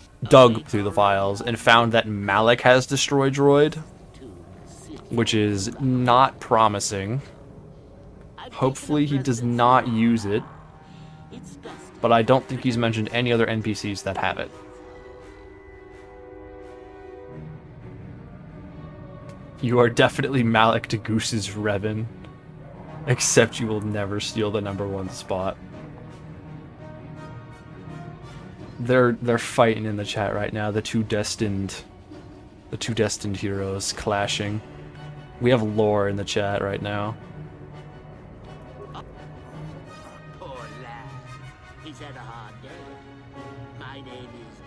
and found that Malik has Destroy Droid, which is not promising. Hopefully he does not use it, but I don't think he's mentioned any other NPCs that have it. You are definitely Malik to Goose's Revan, except you will never steal the #1 spot. They're fighting in the chat right now, the two destined heroes clashing. We have lore in the chat right now. Poor lad. He's had a hard day. My name is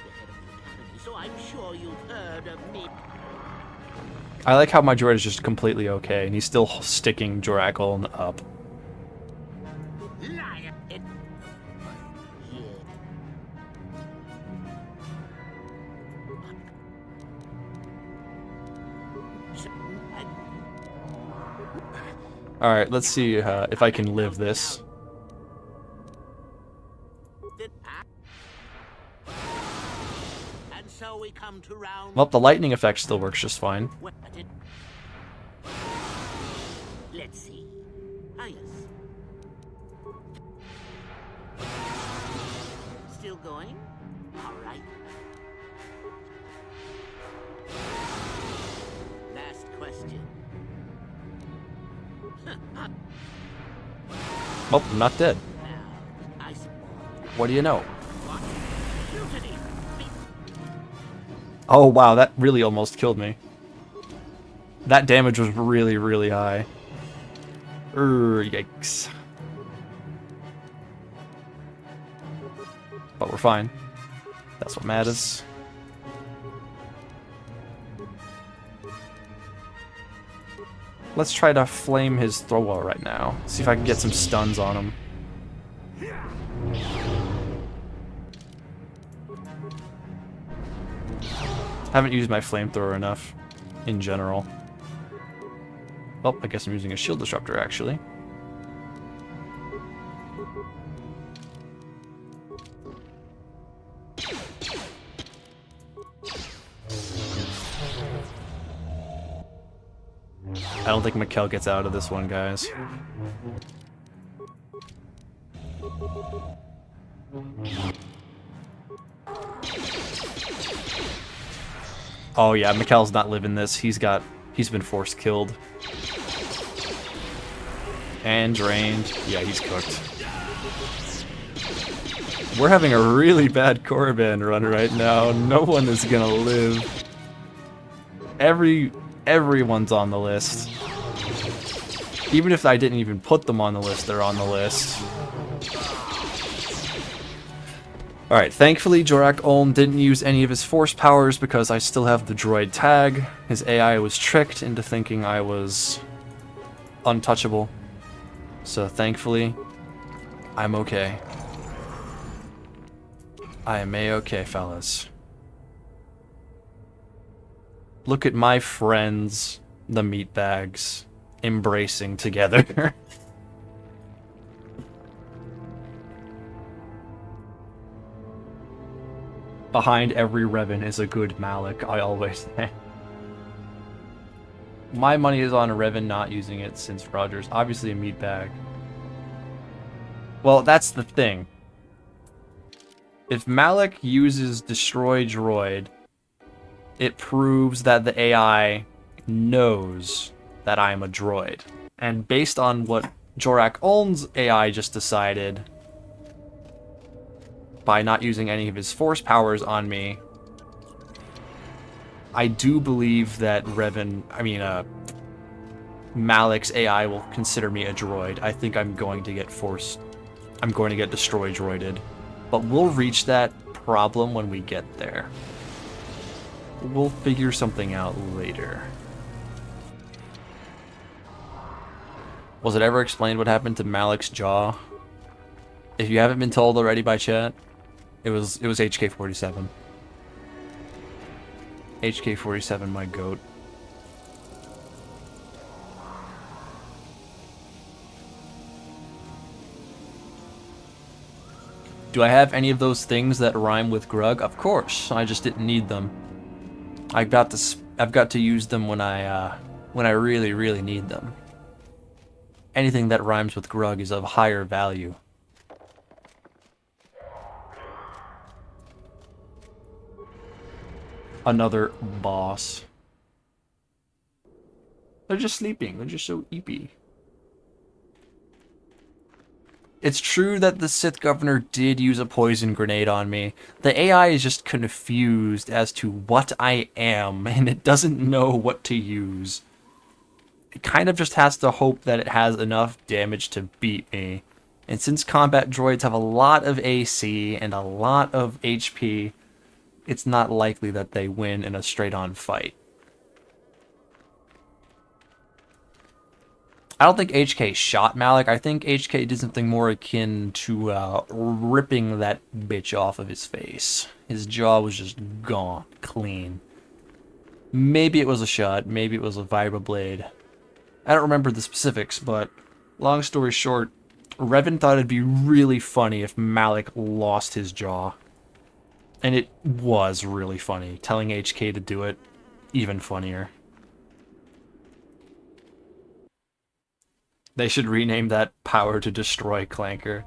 the head of the academy, so I'm sure you've heard of me. I like how my droid is just completely okay, and he's still sticking Jorak Oln up. Liar! Yeah. Alright, let's see if I can live this. And so we come to round. Well, the lightning effect still works just fine. Let's see. Ah, yes. Still going? All right. Last question. Well, I'm not dead. Now, What do you know? what? Mutiny. Oh wow, that really almost killed me. That damage was really, really high. Yikes. But we're fine. That's what matters. Let's try to flame his thrower right now. See if I can get some stuns on him. Haven't used my flamethrower enough, in general. Well, I guess I'm using a shield disruptor, actually. I don't think Mikkel gets out of this one, guys. Oh yeah, Mikkel's not living this. He's been force killed. And drained. Yeah, he's cooked. We're having a really bad Korriban run right now. No one is gonna live. Everyone's on the list. Even if I didn't even put them on the list, they're on the list. Alright, thankfully Jorak Oln didn't use any of his force powers because I still have the droid tag. His AI was tricked into thinking I was untouchable. So thankfully, I'm okay. I am a-okay, fellas. Look at my friends, the meatbags, embracing together. Behind every Revan is a good Malak, I always say. My money is on a Revan not using it since Roger's obviously a meatbag. Well, that's the thing. If Malak uses Destroy Droid, it proves that the AI knows that I'm a droid. And based on what Jorak Oln's AI just decided, by not using any of his force powers on me, I do believe that Malak's AI will consider me a droid. I think I'm going to get Destroy Droided. But we'll reach that problem when we get there. We'll figure something out later. Was it ever explained what happened to Malak's jaw? If you haven't been told already by chat, it was HK-47. HK-47, my goat. Do I have any of those things that rhyme with Grug? Of course, I just didn't need them. I've got to use them when I really, really need them. Anything that rhymes with Grug is of higher value. Another boss. They're just sleeping. They're just so eepy. It's true that the Sith Governor did use a poison grenade on me. The AI is just confused as to what I am, and it doesn't know what to use. It kind of just has to hope that it has enough damage to beat me. And since combat droids have a lot of AC and a lot of HP, it's not likely that they win in a straight-on fight. I don't think HK shot Malik. I think HK did something more akin to ripping that bitch off of his face. His jaw was just gone, clean. Maybe it was a shot, maybe it was a vibroblade. I don't remember the specifics, but long story short, Revan thought it'd be really funny if Malik lost his jaw. And it was really funny. Telling HK to do it, even funnier. They should rename that power to Destroy Clanker.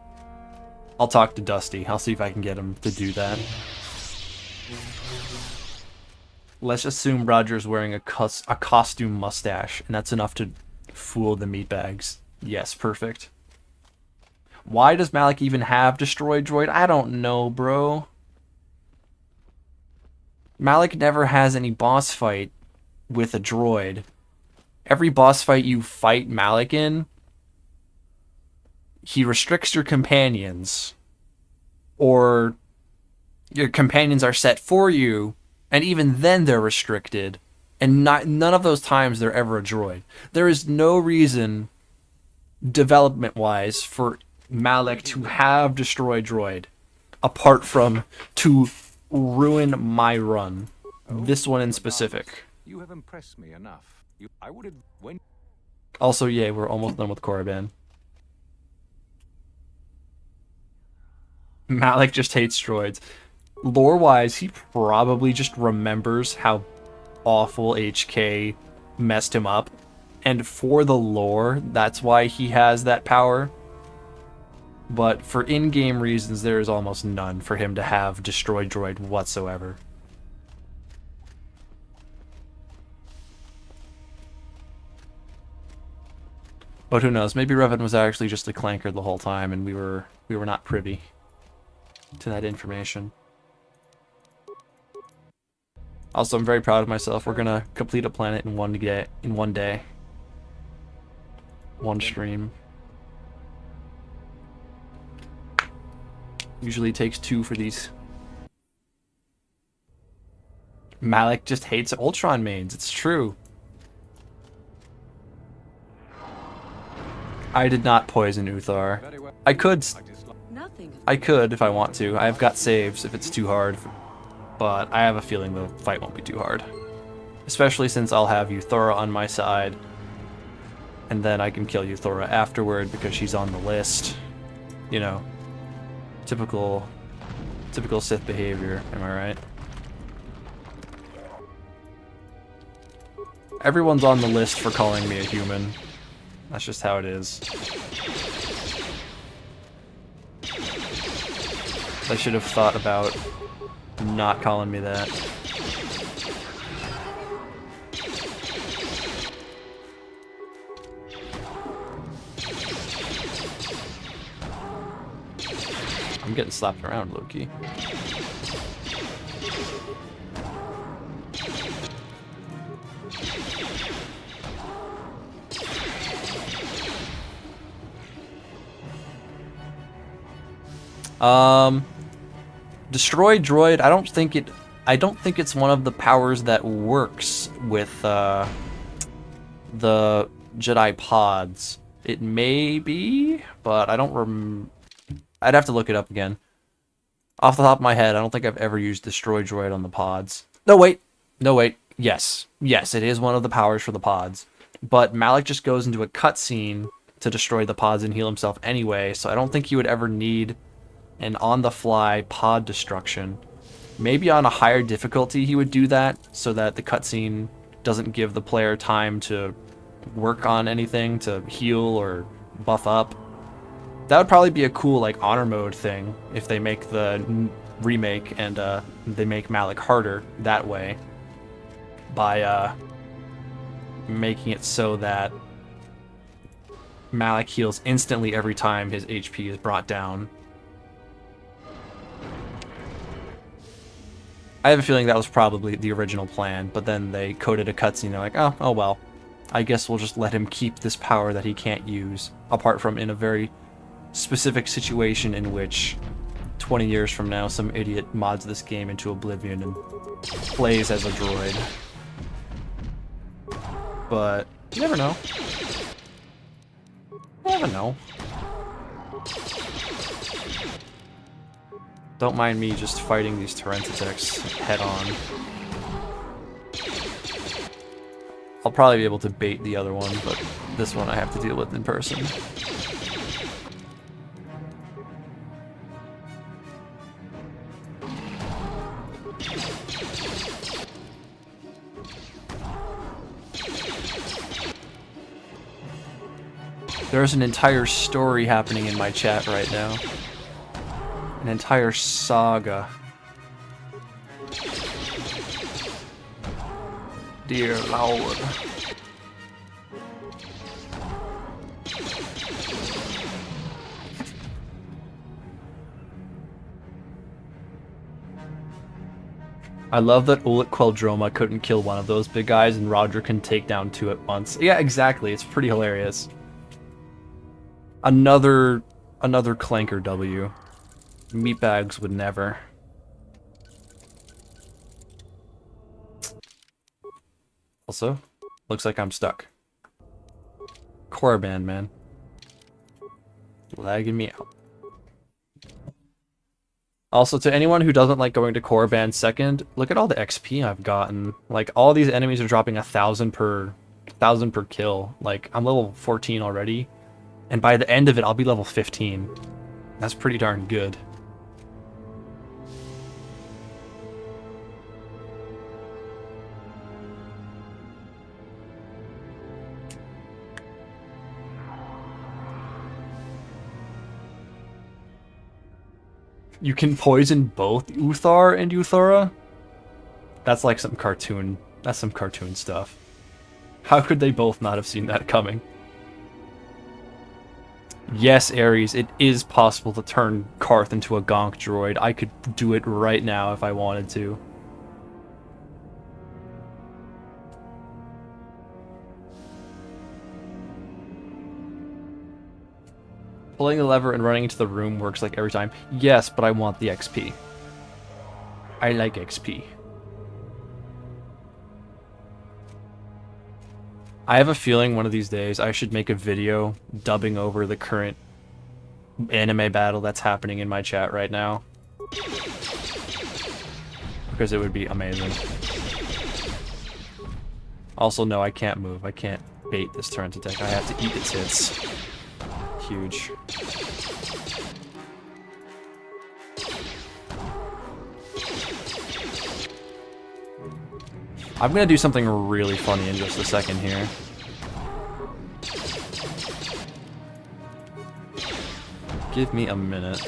I'll talk to Dusty. I'll see if I can get him to do that. Let's assume Roger's wearing a costume mustache, and that's enough to fool the meatbags. Yes, perfect. Why does Malik even have Destroy Droid? I don't know, bro. Malik never has any boss fight with a droid. Every boss fight you fight Malik in, he restricts your companions, or your companions are set for you, and even then they're restricted, and none of those times they're ever a droid. There is no reason, development-wise, for Malik to have Destroy Droid, apart from to ruin my run. This one in specific. You have impressed me enough. I would have... When... Also, yeah, we're almost done with Korriban. Malik just hates droids. Lore-wise, he probably just remembers how awful HK messed him up. And for the lore, that's why he has that power. But for in-game reasons, there is almost none for him to have Destroy Droid whatsoever. But who knows? Maybe Revan was actually just a clanker the whole time, and we were not privy to that information. Also, I'm very proud of myself. We're gonna complete a planet in one day. One stream. Usually takes 2 for these. Malik just hates Ultron mains. It's true. I did not poison Uthar. I could if I want to. I've got saves if it's too hard. But I have a feeling the fight won't be too hard. Especially since I'll have Euthora on my side. And then I can kill Euthora afterward because she's on the list. You know. Typical Sith behavior, am I right? Everyone's on the list for calling me a human. That's just how it is. They should have thought about not calling me that. I'm getting slapped around, low-key. Destroy Droid, I don't think it's one of the powers that works with the Jedi pods. It may be, but I don't I'd have to look it up again. Off the top of my head, I don't think I've ever used Destroy Droid on the pods. No, wait. Yes. Yes, it is one of the powers for the pods. But Malik just goes into a cutscene to destroy the pods and heal himself anyway, so I don't think he would ever need an on-the-fly pod destruction. Maybe on a higher difficulty he would do that, so that the cutscene doesn't give the player time to work on anything, to heal or buff up. That would probably be a cool, like, honor mode thing, if they make the remake and they make Malik harder that way. By making it so that Malik heals instantly every time his HP is brought down. I have a feeling that was probably the original plan, but then they coded a cutscene. They're like, oh well, I guess we'll just let him keep this power that he can't use, apart from in a very specific situation in which 20 years from now, some idiot mods this game into oblivion and plays as a droid. But you never know. You never know. Don't mind me just fighting these Terrentitechs head on. I'll probably be able to bait the other one, but this one I have to deal with in person. There's an entire story happening in my chat right now. An entire saga. Dear Lord. I love that Ulic Queldroma couldn't kill one of those big guys and Roger can take down two at once. Yeah, exactly. It's pretty hilarious. Another Clanker W. Meatbags would never. Also, looks like I'm stuck. Korriban, man. Lagging me out. Also, to anyone who doesn't like going to Korriban second, look at all the XP I've gotten. Like, all these enemies are dropping 1,000 per kill. Like, I'm level 14 already. And by the end of it, I'll be level 15. That's pretty darn good. You can poison both Uthar and Euthora? That's like some cartoon. That's some cartoon stuff. How could they both not have seen that coming? Yes, Ares, it is possible to turn Karth into a Gonk droid. I could do it right now if I wanted to. Pulling the lever and running into the room works like every time. Yes, but I want the XP. I like XP. I have a feeling one of these days I should make a video dubbing over the current anime battle that's happening in my chat right now. Because it would be amazing. Also, no, I can't move. I can't bait this Terrentitech. I have to eat its hits. Huge. I'm gonna do something really funny in just a second here. Give me a minute.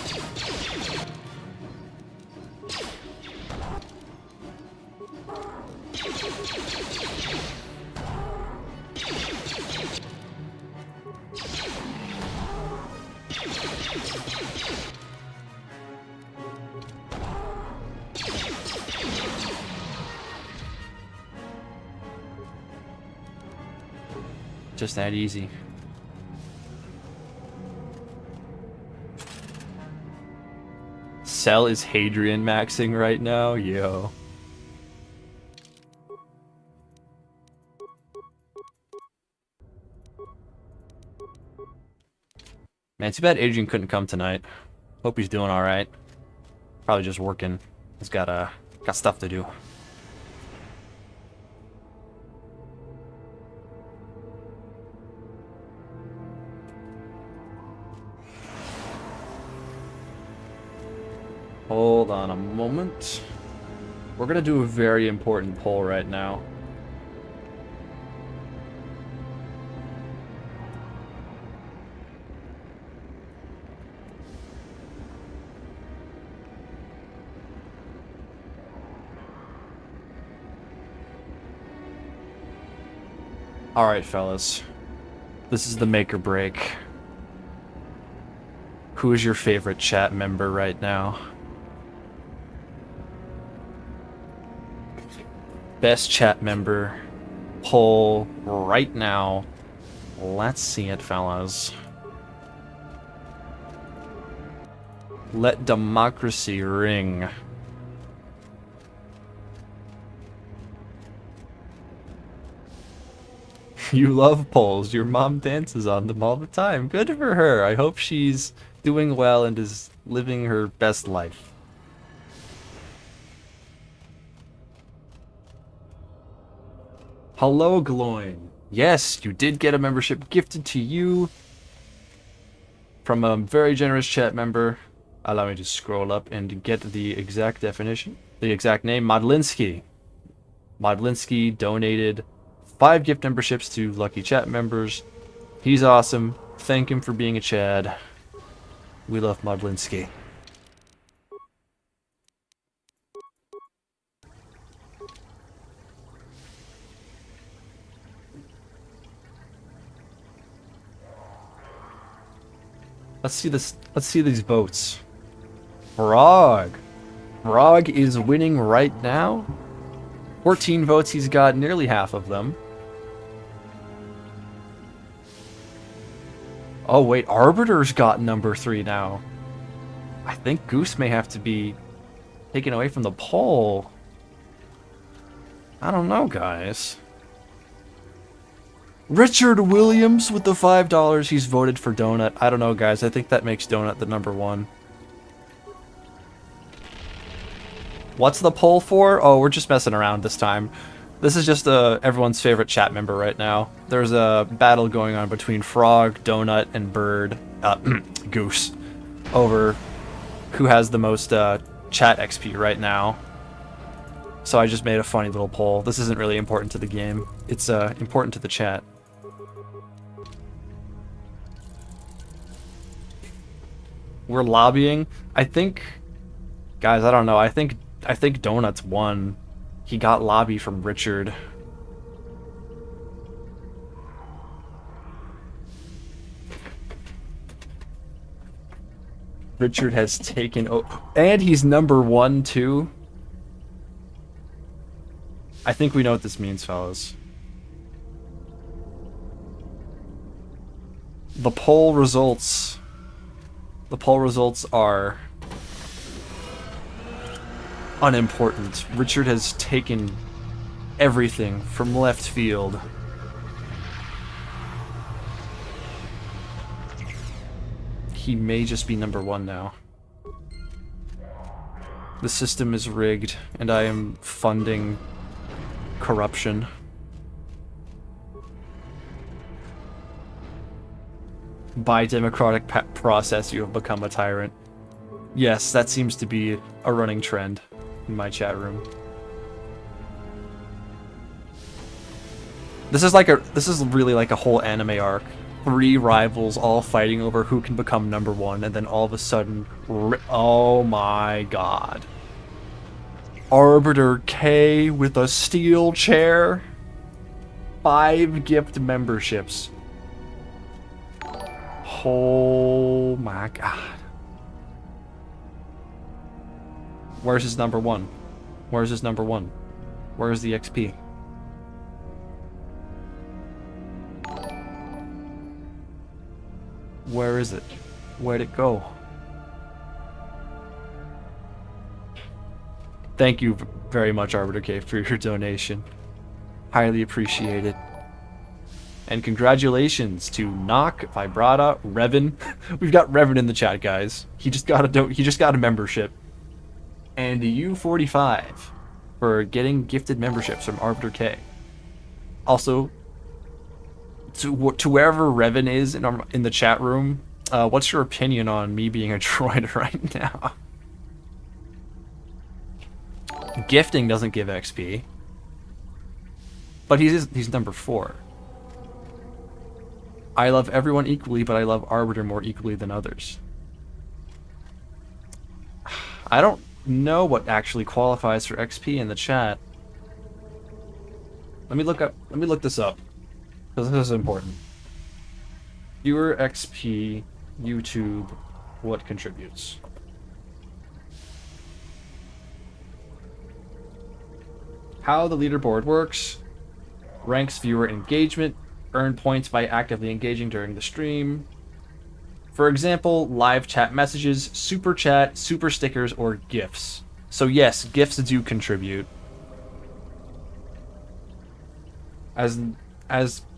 Just that easy. Cell is Hadrian maxing right now? Yo. Man, too bad Adrian couldn't come tonight. Hope he's doing alright. Probably just working. He's got stuff to do. Hold on a moment. We're gonna do a very important poll right now. Alright, fellas. This is the make or break. Who is your favorite chat member right now? Best chat member poll right now. Let's see it, fellas. Let democracy ring. You love polls. Your mom dances on them all the time. Good for her. I hope she's doing well and is living her best life. Hello, Gloin. Yes, you did get a membership gifted to you from a very generous chat member. Allow me to scroll up and get the exact definition. The exact name, Modlinsky. Modlinsky donated 5 gift memberships to lucky chat members. He's awesome. Thank him for being a Chad. We love Modlinsky. Let's see this. Let's see these votes. Frog. Frog is winning right now. 14 votes. He's got nearly half of them. Oh wait, Arbiter's got number 3 now. I think Goose may have to be taken away from the poll. I don't know, guys. Richard Williams with the $5. He's voted for Donut. I don't know, guys. I think that makes Donut the number 1. What's the poll for? Oh, we're just messing around this time. This is just everyone's favorite chat member right now. There's a battle going on between Frog, Donut, and Bird, Goose, over who has the most chat XP right now. So I just made a funny little poll. This isn't really important to the game. It's important to the chat. We're lobbying. I think, guys, I don't know. I think Donut's won. He got lobby from Richard. Richard has taken and he's number 1 too. I think we know what this means, fellas. The poll results are unimportant. Richard has taken everything from left field. He may just be number 1 now. The system is rigged, and I am funding corruption. By democratic process, you have become a tyrant. Yes, that seems to be a running trend in my chat room. This is really like a whole anime arc. 3 rivals all fighting over who can become number 1, and then all of a sudden, oh my god. Arbiter K with a steel chair. 5 gift memberships. Oh my god. Where's his number 1? Where's his number 1? Where's the XP? Where is it? Where'd it go? Thank you very much, Arbiter K, for your donation. Highly appreciated. And congratulations to Knock, Vibrata, Revan. We've got Revan in the chat, guys. He just got a membership. And U45 for getting gifted memberships from Arbiter K. Also, to wherever Revan is in the chat room, what's your opinion on me being a droid right now? Gifting doesn't give XP, but he's number 4. I love everyone equally, but I love Arbiter more equally than others. I don't know what actually qualifies for XP in the chat. Let me look this up, because this is important. Viewer XP, YouTube, what contributes? How the leaderboard works: ranks viewer engagement, earn points by actively engaging during the stream, For example, live chat messages, super chat, super stickers, or GIFs. So yes, GIFs do contribute. As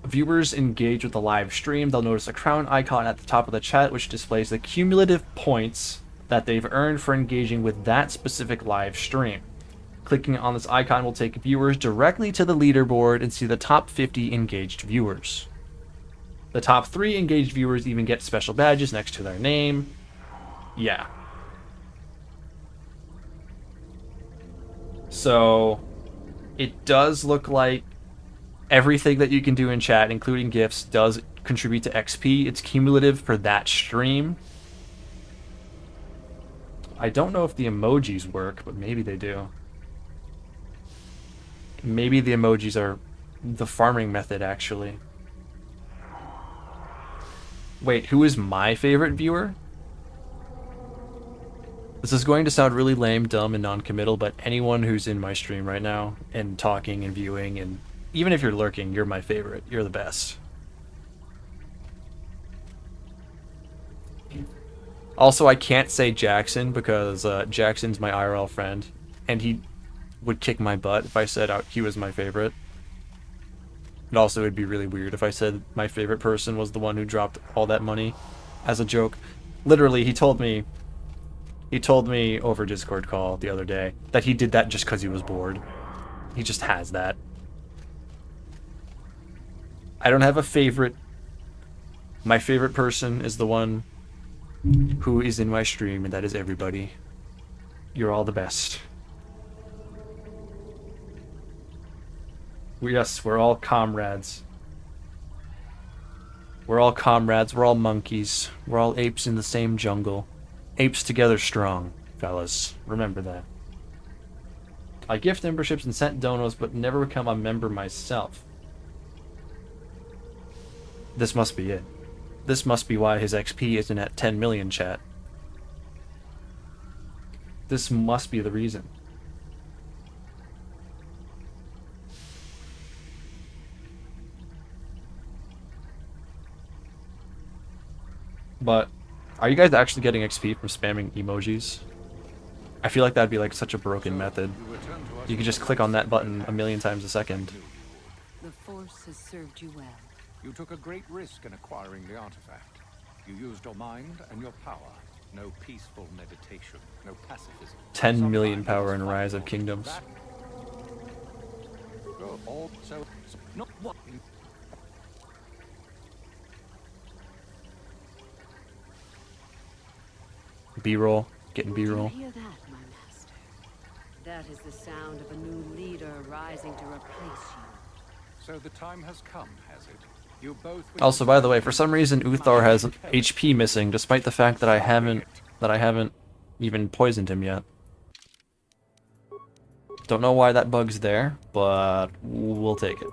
viewers engage with the live stream, they'll notice a crown icon at the top of the chat, which displays the cumulative points that they've earned for engaging with that specific live stream. Clicking on this icon will take viewers directly to the leaderboard and see the top 50 engaged viewers. The top 3 engaged viewers even get special badges next to their name. Yeah. So, it does look like everything that you can do in chat, including GIFs, does contribute to XP. It's cumulative for that stream. I don't know if the emojis work, but maybe they do. Maybe the emojis are the farming method, actually. Wait, who is my favorite viewer? This is going to sound really lame, dumb, and non-committal, but anyone who's in my stream right now and talking and viewing, and even if you're lurking, you're my favorite. You're the best. Also, I can't say Jackson because Jackson's my IRL friend, and he would kick my butt if I said he was my favorite. And also, it'd be really weird if I said my favorite person was the one who dropped all that money as a joke. Literally, he told me over Discord call the other day that he did that just because he was bored. He just has that. I don't have a favorite. My favorite person is the one who is in my stream, and that is everybody. You're all the best. Yes, we're all comrades. We're all comrades, we're all monkeys. We're all apes in the same jungle. Apes together strong, fellas. Remember that. I gift memberships and sent donos, but never become a member myself. This must be it. This must be why his XP isn't at 10 million, chat. This must be the reason. But are you guys actually getting XP from spamming emojis? I feel like that'd be like such a broken method. You could just click on that button a million times a second. The Force has served you well. You took a great risk in acquiring the artifact. You used your mind and your power. No peaceful meditation, no pacifism. 10 million power in Rise of Kingdoms. Not what? B-roll. Getting B-roll. Do you hear that, my master? That is the sound of a new leader rising to replace you. So the time has come, has it? You both. Also, by the way, for some reason Uthar has HP missing, despite the fact that I haven't even poisoned him yet. Don't know why that bug's there, but we'll take it.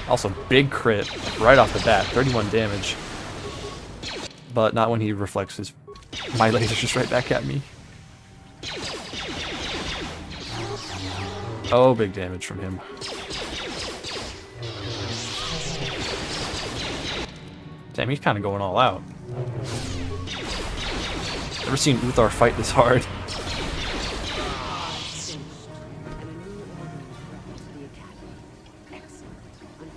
Also, big crit right off the bat, 31 damage. But not when he reflects my laser just right back at me. Oh, big damage from him. Damn, he's kind of going all out. Never seen Uthar fight this hard.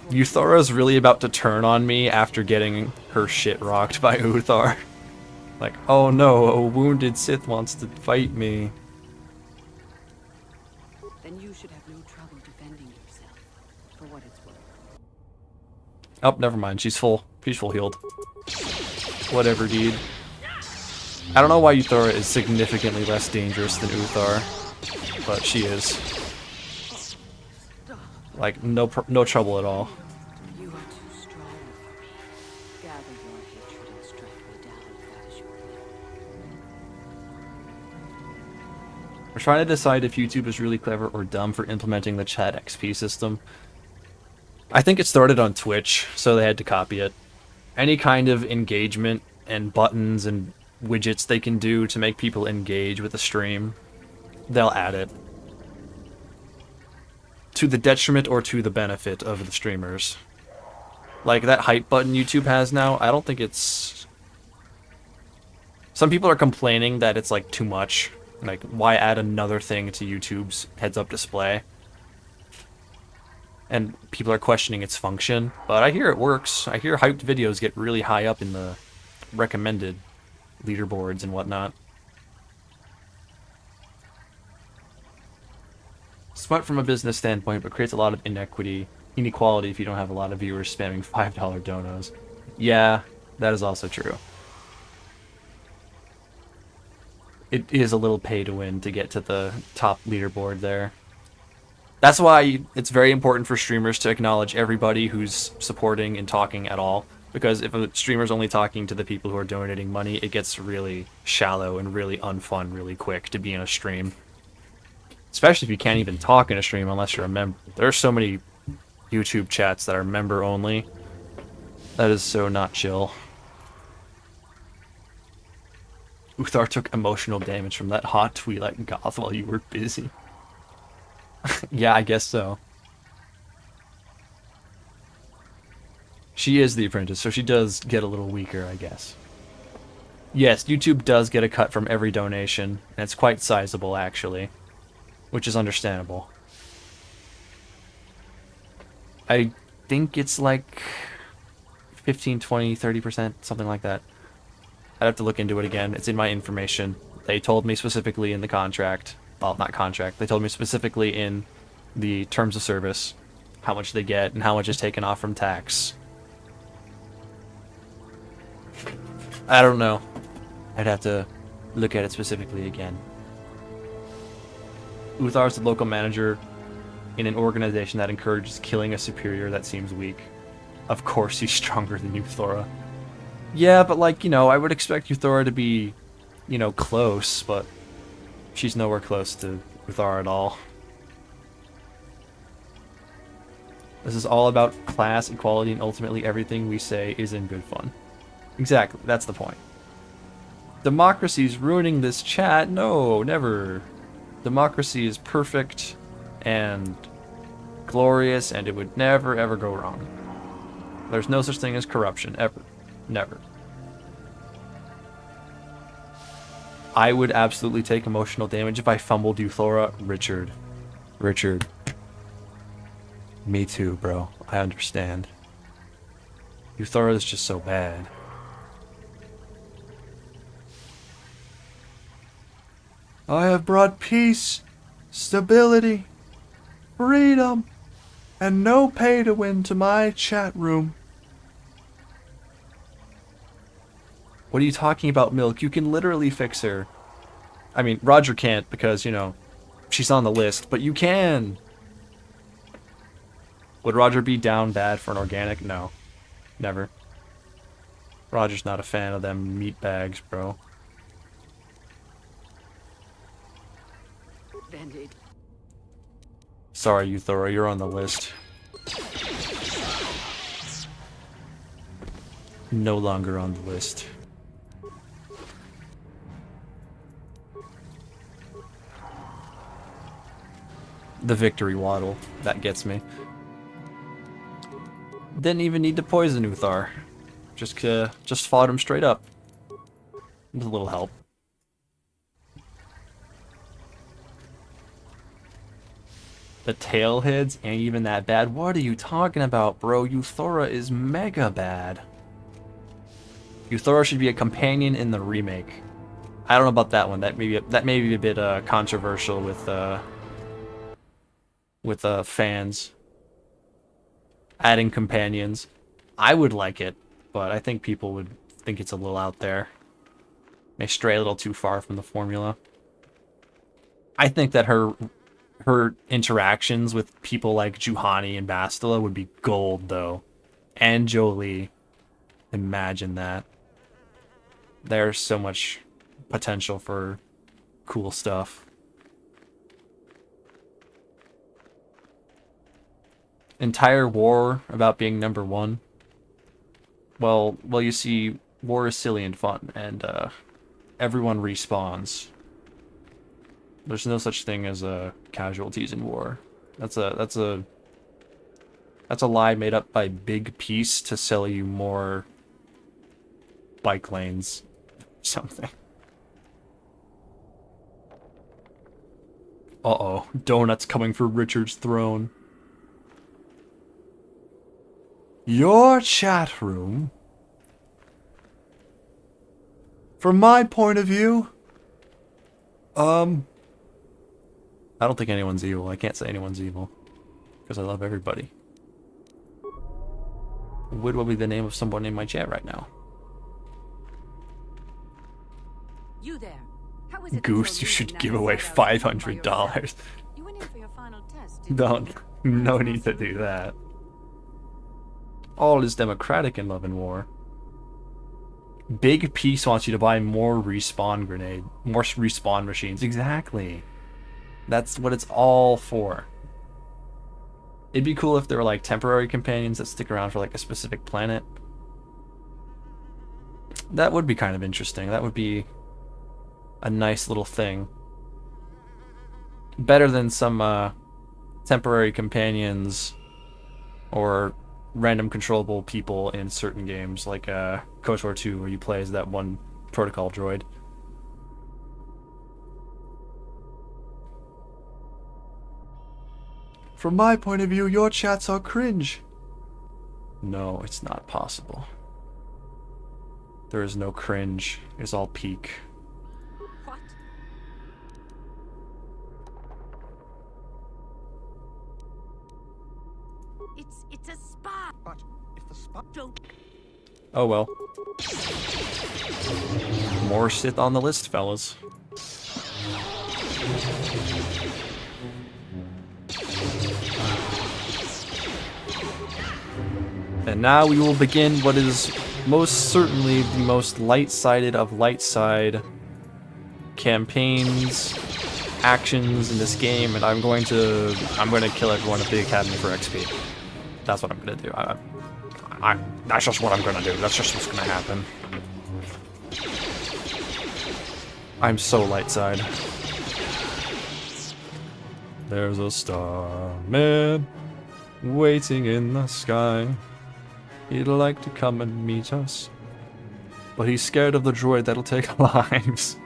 Euthara's really about to turn on me after getting her shit rocked by Uthar. Like, oh no, a wounded Sith wants to fight me. Then you should have no trouble defending yourself, for what it's worth. Oh, never mind, she's full healed. Whatever, dude. I don't know why Euthara is significantly less dangerous than Uthar, but she is. Like, no trouble at all. You are too strong for me. Gather your hatred and strike me down if that is your will. We're trying to decide if YouTube is really clever or dumb for implementing the chat XP system. I think it started on Twitch, so they had to copy it. Any kind of engagement and buttons and widgets they can do to make people engage with the stream, they'll add it. To the detriment or to the benefit of the streamers. Like, that hype button YouTube has now, I don't think it's... Some people are complaining that it's, like, too much. Like, why add another thing to YouTube's heads-up display? And people are questioning its function. But I hear it works. I hear hyped videos get really high up in the recommended leaderboards and whatnot. Smart from a business standpoint, but creates a lot of inequality if you don't have a lot of viewers spamming $5 donos. Yeah, that is also true. It is a little pay to win to get to the top leaderboard there. That's why it's very important for streamers to acknowledge everybody who's supporting and talking at all. Because if a streamer's only talking to the people who are donating money, it gets really shallow and really unfun really quick to be in a stream. Especially if you can't even talk in a stream unless you're a member. There are so many YouTube chats that are member only. That is so not chill. Uthar took emotional damage from that hot Twi'lek goth while you were busy. Yeah, I guess so. She is the apprentice, so she does get a little weaker, I guess. Yes, YouTube does get a cut from every donation, and it's quite sizable, actually. Which is understandable. I think it's like 15, 20, 30%, something like that. I'd have to look into it again. It's in my information. They told me specifically in the contract. Well, not contract. They told me specifically in the terms of service how much they get and how much is taken off from tax. I don't know. I'd have to look at it specifically again. Uthar is the local manager in an organization that encourages killing a superior that seems weak. Of course he's stronger than Euthora. Yeah, but like, you know, I would expect Euthora to be, you know, close, but she's nowhere close to Uthar at all. This is all about class, equality, and ultimately everything we say is in good fun. Exactly, that's the point. Democracy's ruining this chat? No, never. Democracy is perfect and glorious, and it would never ever go wrong. There's no such thing as corruption, ever. Never. I would absolutely take emotional damage if I fumbled Euthora. Richard. Me too, bro. I understand. Euthora is just so bad. I have brought peace, stability, freedom, and no pay to win to my chat room. What are you talking about, Milk? You can literally fix her. I mean, Roger can't because, you know, she's on the list, but you can. Would Roger be down bad for an organic? No. Never. Roger's not a fan of them meat bags, bro. Band-Aid. Sorry, Euthora, you're on the list. No longer on the list. The victory waddle. That gets me. Didn't even need to poison Uthar. Just fought him straight up. With a little help. The tailheads ain't even that bad. What are you talking about, bro? Euthora is mega bad. Euthora should be a companion in the remake. I don't know about that one. That may be a bit controversial with fans. Adding companions. I would like it, but I think people would think it's a little out there. May stray a little too far from the formula. I think that her interactions with people like Juhani and Bastila would be gold, though. And Jolie. Imagine that. There's so much potential for cool stuff. Entire war about being number one. Well, you see, war is silly and fun, and everyone respawns. There's no such thing as casualties in war. That's a That's a lie made up by Big Piece to sell you more bike lanes. Something. Uh-oh. Donuts coming for Richard's throne. Your chat room? From my point of view? I don't think anyone's evil. I can't say anyone's evil. Because I love everybody. What will be the name of someone in my chat right now? You there. How is it that Goose, you you're should losing give that away inside out by $500. yourself? You went in for your final test, didn't Don't. you? No need to do that. All is democratic in Love and War. Big Piece wants you to buy more respawn machines. Exactly. That's what it's all for. It'd be cool if there were like temporary companions that stick around for like a specific planet. That would be kind of interesting. That would be a nice little thing. Better than some temporary companions or random controllable people in certain games like KOTOR 2 where you play as that one protocol droid. From my point of view, your chats are cringe. No, it's not possible. There is no cringe. It's all peak. What? It's a spy. But if the spy Don't. Oh well. More Sith on the list, fellas. And now we will begin what is most certainly the most light-sided of light-side campaigns, actions in this game, and I'm going to kill everyone at the Academy for XP. That's what I'm gonna do. That's just what I'm gonna do. That's just what's gonna happen. I'm so light side. There's a star man waiting in the sky. He'd like to come and meet us, but he's scared of the droid that'll take lives.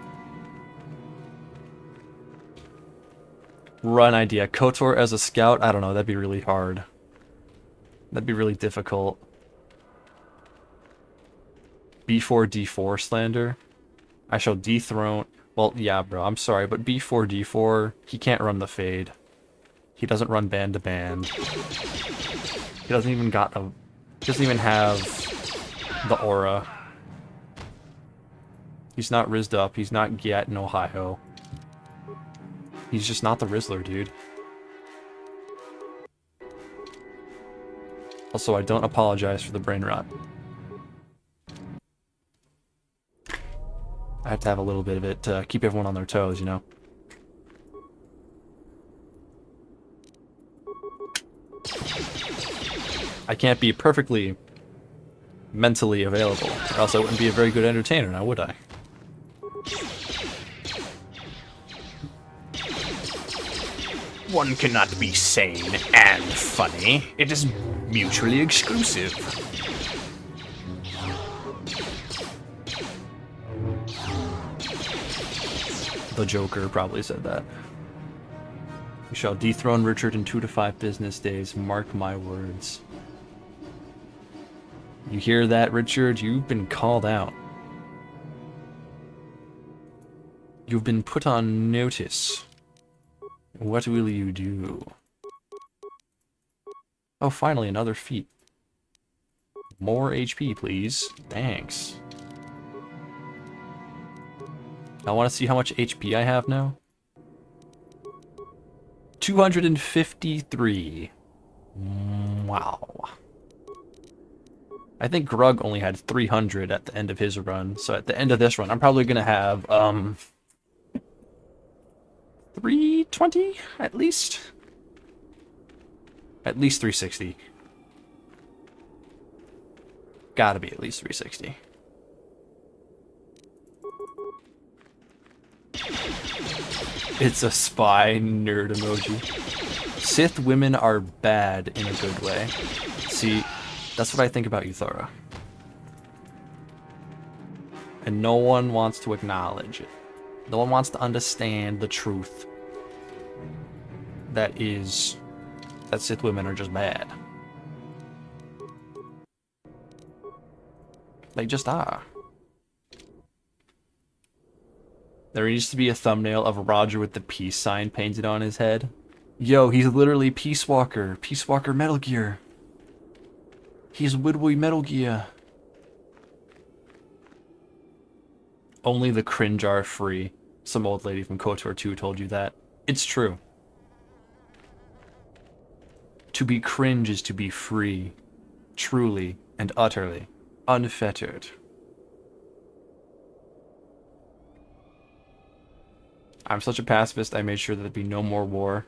Run idea. KOTOR as a scout? I don't know, that'd be really hard. That'd be really difficult. B4D4 slander? I shall dethrone... Well, yeah, bro, I'm sorry, but B4D4, he can't run the fade. He doesn't run band to band. He doesn't even have the aura. He's not rizzed up. He's not Giat in Ohio. He's just not the Rizzler, dude. Also, I don't apologize for the brain rot. I have to have a little bit of it to keep everyone on their toes, you know? I can't be perfectly mentally available, or else I wouldn't be a very good entertainer, now would I? One cannot be sane and funny. It is mutually exclusive. The Joker probably said that. We shall dethrone Richard in 2 to 5 business days. Mark my words. You hear that, Richard? You've been called out. You've been put on notice. What will you do? Oh, finally, another feat. More HP, please. Thanks. I want to see how much HP I have now. 253. Wow. I think Grug only had 300 at the end of his run, so at the end of this run, I'm probably gonna have 320 at least. At least 360. Gotta be at least 360. It's a spy nerd emoji. Sith women are bad in a good way. See, that's what I think about you, Thora. And no one wants to acknowledge it. No one wants to understand the truth. That Sith women are just bad. They just are. There used to be a thumbnail of Roger with the peace sign painted on his head. Yo, he's literally Peace Walker. Peace Walker Metal Gear. He's Woodway Metal Gear. Only the cringe are free. Some old lady from KOTOR 2 told you that. It's true. To be cringe is to be free. Truly and utterly. Unfettered. I'm such a pacifist, I made sure that there'd be no more war.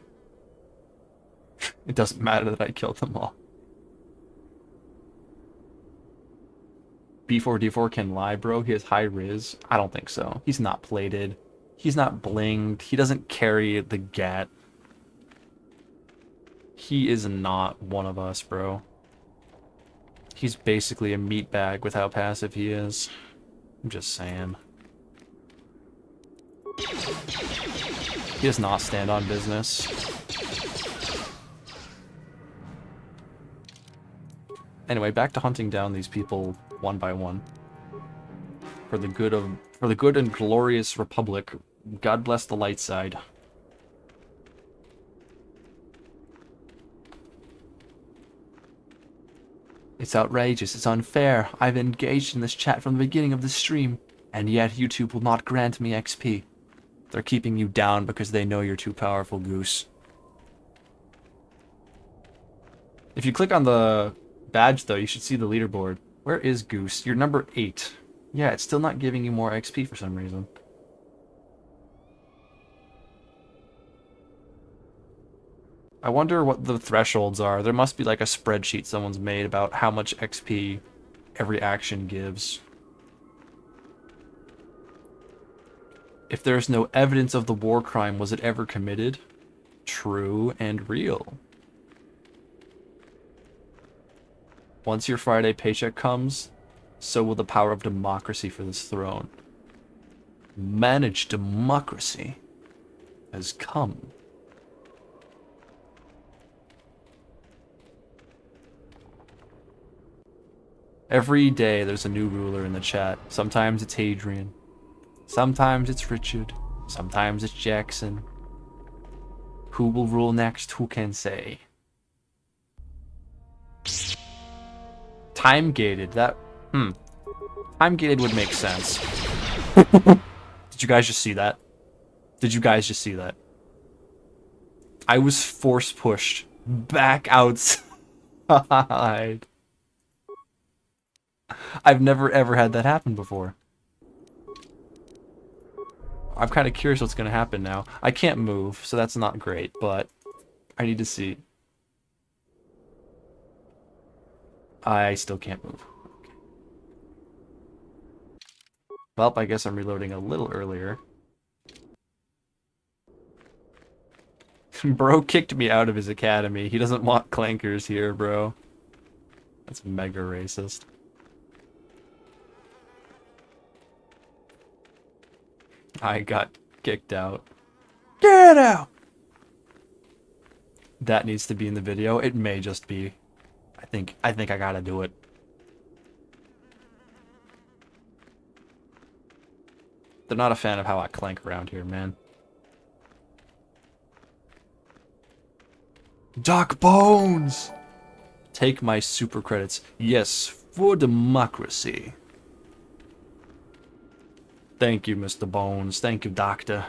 It doesn't matter that I killed them all. B4D4 can lie, bro. He has high riz. I don't think so. He's not plated. He's not blinged. He doesn't carry the gat. He is not one of us, bro. He's basically a meatbag with how passive he is. I'm just saying. He does not stand on business. Anyway, back to hunting down these people one by one. For the good and glorious Republic. God bless the light side. It's outrageous, it's unfair. I've engaged in this chat from the beginning of the stream, and yet YouTube will not grant me XP. They're keeping you down because they know you're too powerful, Goose. If you click on the badge, though, you should see the leaderboard. Where is Goose? You're number 8. Yeah, it's still not giving you more XP for some reason. I wonder what the thresholds are. There must be like a spreadsheet someone's made about how much XP every action gives. If there's no evidence of the war crime, was it ever committed? True and real. Once your Friday paycheck comes, so will the power of democracy for this throne. Managed democracy has come. Every day there's a new ruler in the chat. Sometimes it's Hadrian. Sometimes it's Richard. Sometimes it's Jackson. Who will rule next? Who can say? Time-gated. Time-gated would make sense. Did you guys just see that? Did you guys just see that? I was force-pushed back outside. I've never ever had that happen before. I'm kind of curious what's going to happen now. I can't move, so that's not great, but I need to see. I still can't move. Okay. Well, I guess I'm reloading a little earlier. Bro kicked me out of his academy. He doesn't want clankers here, bro. That's mega racist. I got kicked out. Get out! That needs to be in the video. It may just be. I think I gotta do it. They're not a fan of how I clank around here, man. Doc Bones! Take my super credits. Yes, for democracy. Thank you, Mr. Bones. Thank you, Doctor.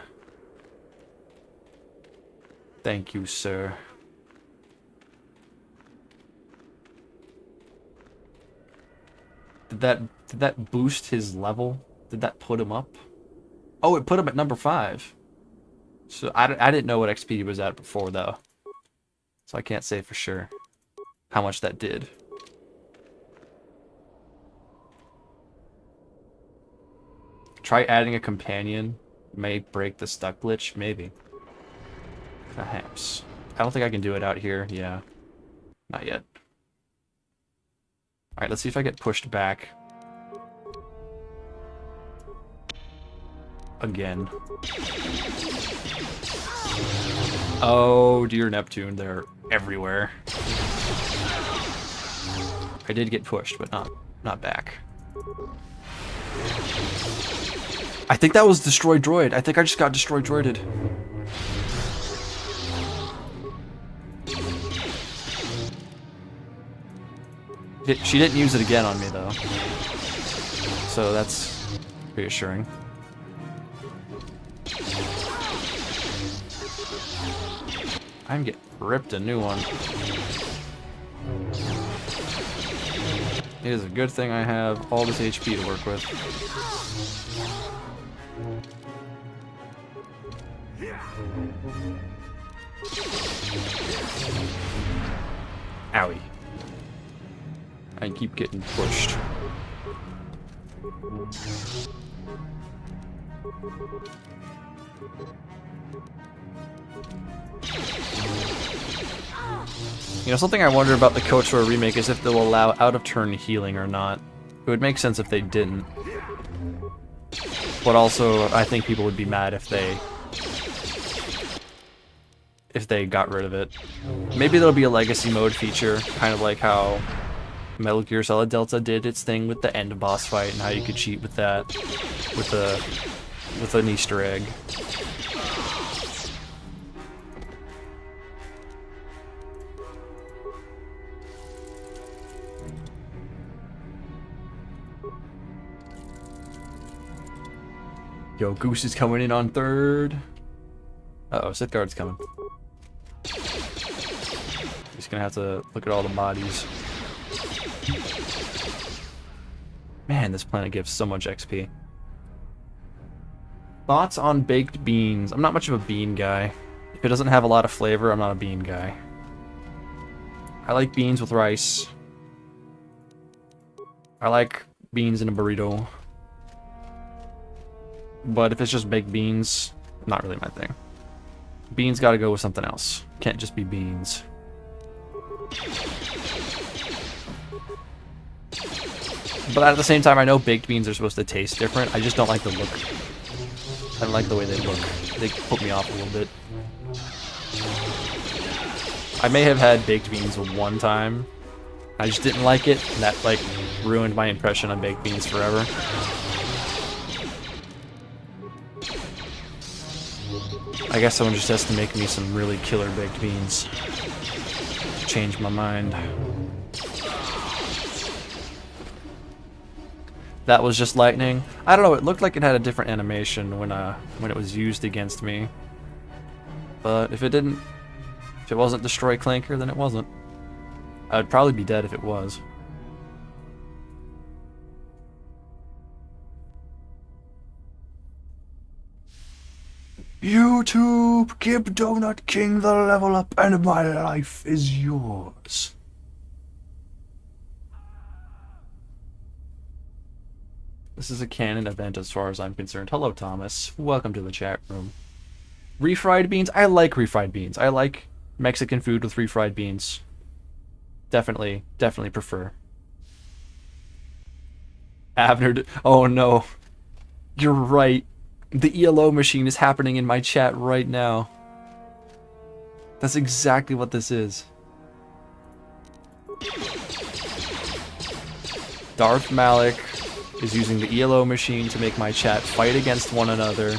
Thank you, sir. Did that boost his level? Did that put him up? Oh, it put him at number 5. So I didn't know what XP he was at before, though. So I can't say for sure how much that did. Try adding a companion. May break the stuck glitch. Maybe. Perhaps. I don't think I can do it out here. Yeah. Not yet. Alright, let's see if I get pushed back. Again. Oh, dear Neptune, they're everywhere. I did get pushed, but not back. I think that was destroy droid. I think I just got destroy droided. She didn't use it again on me though, so that's reassuring. I'm getting ripped a new one. It is a good thing I have all this HP to work with. Owie. I keep getting pushed. You know, something I wonder about the KOTOR remake is if they'll allow out-of-turn healing or not. It would make sense if they didn't. But also, I think people would be mad if they got rid of it. Maybe there'll be a legacy mode feature, kind of like how Metal Gear Solid Delta did its thing with the end boss fight and how you could cheat with that with an Easter egg. Yo, Goose is coming in on third. Uh-oh, Sith Guard's coming. Just gonna have to look at all the bodies. Man, this planet gives so much XP. Thoughts on baked beans? I'm not much of a bean guy. If it doesn't have a lot of flavor, I'm not a bean guy. I like beans with rice. I like beans in a burrito. But if it's just baked beans, not really my thing. Beans gotta go with something else. Can't just be beans. But at the same time, I know baked beans are supposed to taste different. I just don't like the look. I don't like the way they look. They put me off a little bit. I may have had baked beans one time. I just didn't like it, and that like ruined my impression on baked beans forever. I guess someone just has to make me some really killer baked beans. Change my mind. That was just lightning. I don't know, it looked like it had a different animation when it was used against me. But if it wasn't Destroy Clanker, then it wasn't. I'd probably be dead if it was. YouTube, keep Donut King the level up and my life is yours. This is a canon event as far as I'm concerned. Hello, Thomas. Welcome to the chat room. Refried beans? I like refried beans. I like Mexican food with refried beans. Definitely prefer. Avner, oh no. You're right. The ELO machine is happening in my chat right now. That's exactly what this is. Darth Malik is using the ELO machine to make my chat fight against one another,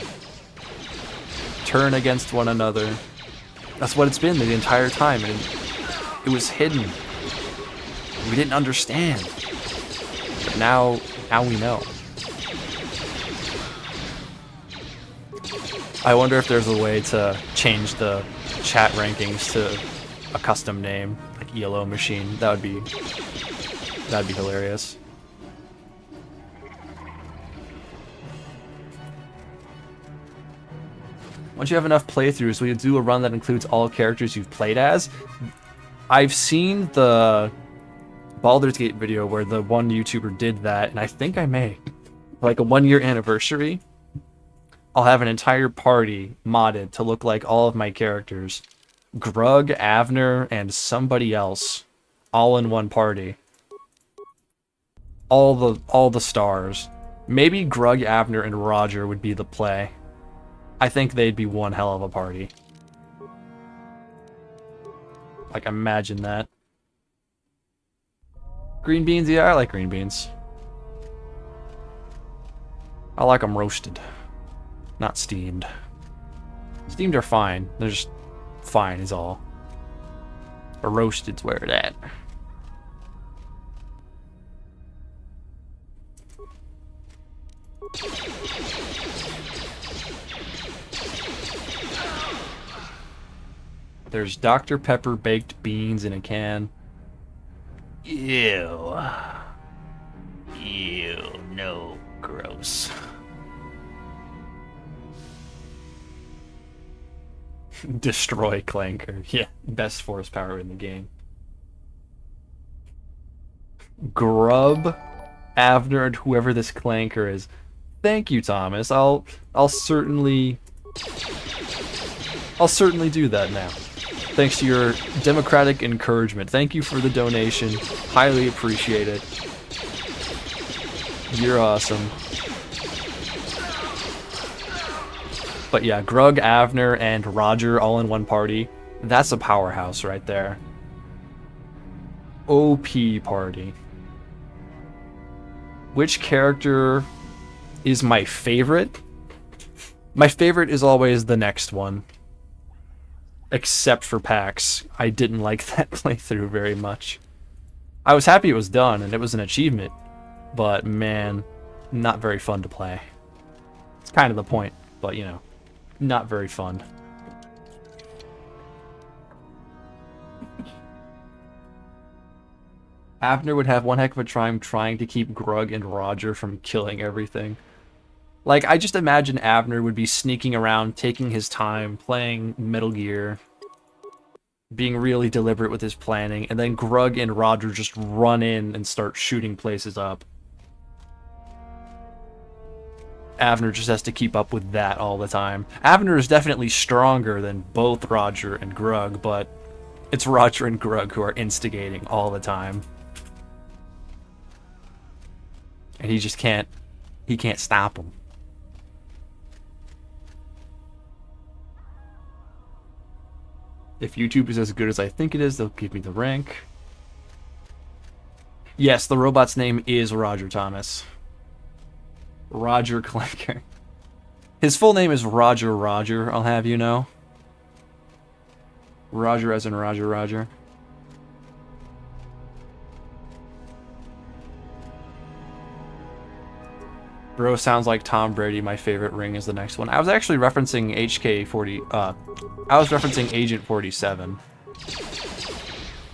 turn against one another. That's what it's been the entire time, and it was hidden. We didn't understand. But now we know. I wonder if there's a way to change the chat rankings to a custom name, like ELO machine. That'd be hilarious. Once you have enough playthroughs, will you do a run that includes all characters you've played as? I've seen the Baldur's Gate video where the one YouTuber did that, and I think I may. Like a 1-year anniversary, I'll have an entire party modded to look like all of my characters. Grug, Avner, and somebody else all in one party. All the stars. Maybe Grug, Avner, and Roger would be the play. I think they'd be one hell of a party. Like, imagine that. Green beans? Yeah, I like green beans. I like them roasted, not steamed. Steamed are fine. They're just fine is all. But roasted's where it at. There's Dr. Pepper baked beans in a can. Ew. Ew, no, gross. Destroy Clanker. Yeah, best force power in the game. Grub, Avner, and whoever this Clanker is. Thank you, Thomas. I'll certainly do that now. Thanks to your democratic encouragement. Thank you for the donation. Highly appreciate it. You're awesome. But yeah, Grug, Avner, and Roger all in one party. That's a powerhouse right there. OP party. Which character is my favorite? My favorite is always the next one. Except for PAX. I didn't like that playthrough very much. I was happy it was done and it was an achievement. But man, not very fun to play. It's kind of the point, but you know, not very fun. Avner would have one heck of a time trying to keep Grug and Roger from killing everything. Like, I just imagine Avner would be sneaking around, taking his time, playing Metal Gear, being really deliberate with his planning, and then Grug and Roger just run in and start shooting places up. Avner just has to keep up with that all the time. Avner is definitely stronger than both Roger and Grug, but it's Roger and Grug who are instigating all the time. And he just can't stop them. If YouTube is as good as I think it is, they'll give me the rank. Yes, the robot's name is Roger Thomas. Roger Clanker. His full name is Roger Roger, I'll have you know. Roger as in Roger Roger. Bro sounds like Tom Brady. My favorite ring is the next one. I was actually referencing I was referencing Agent 47.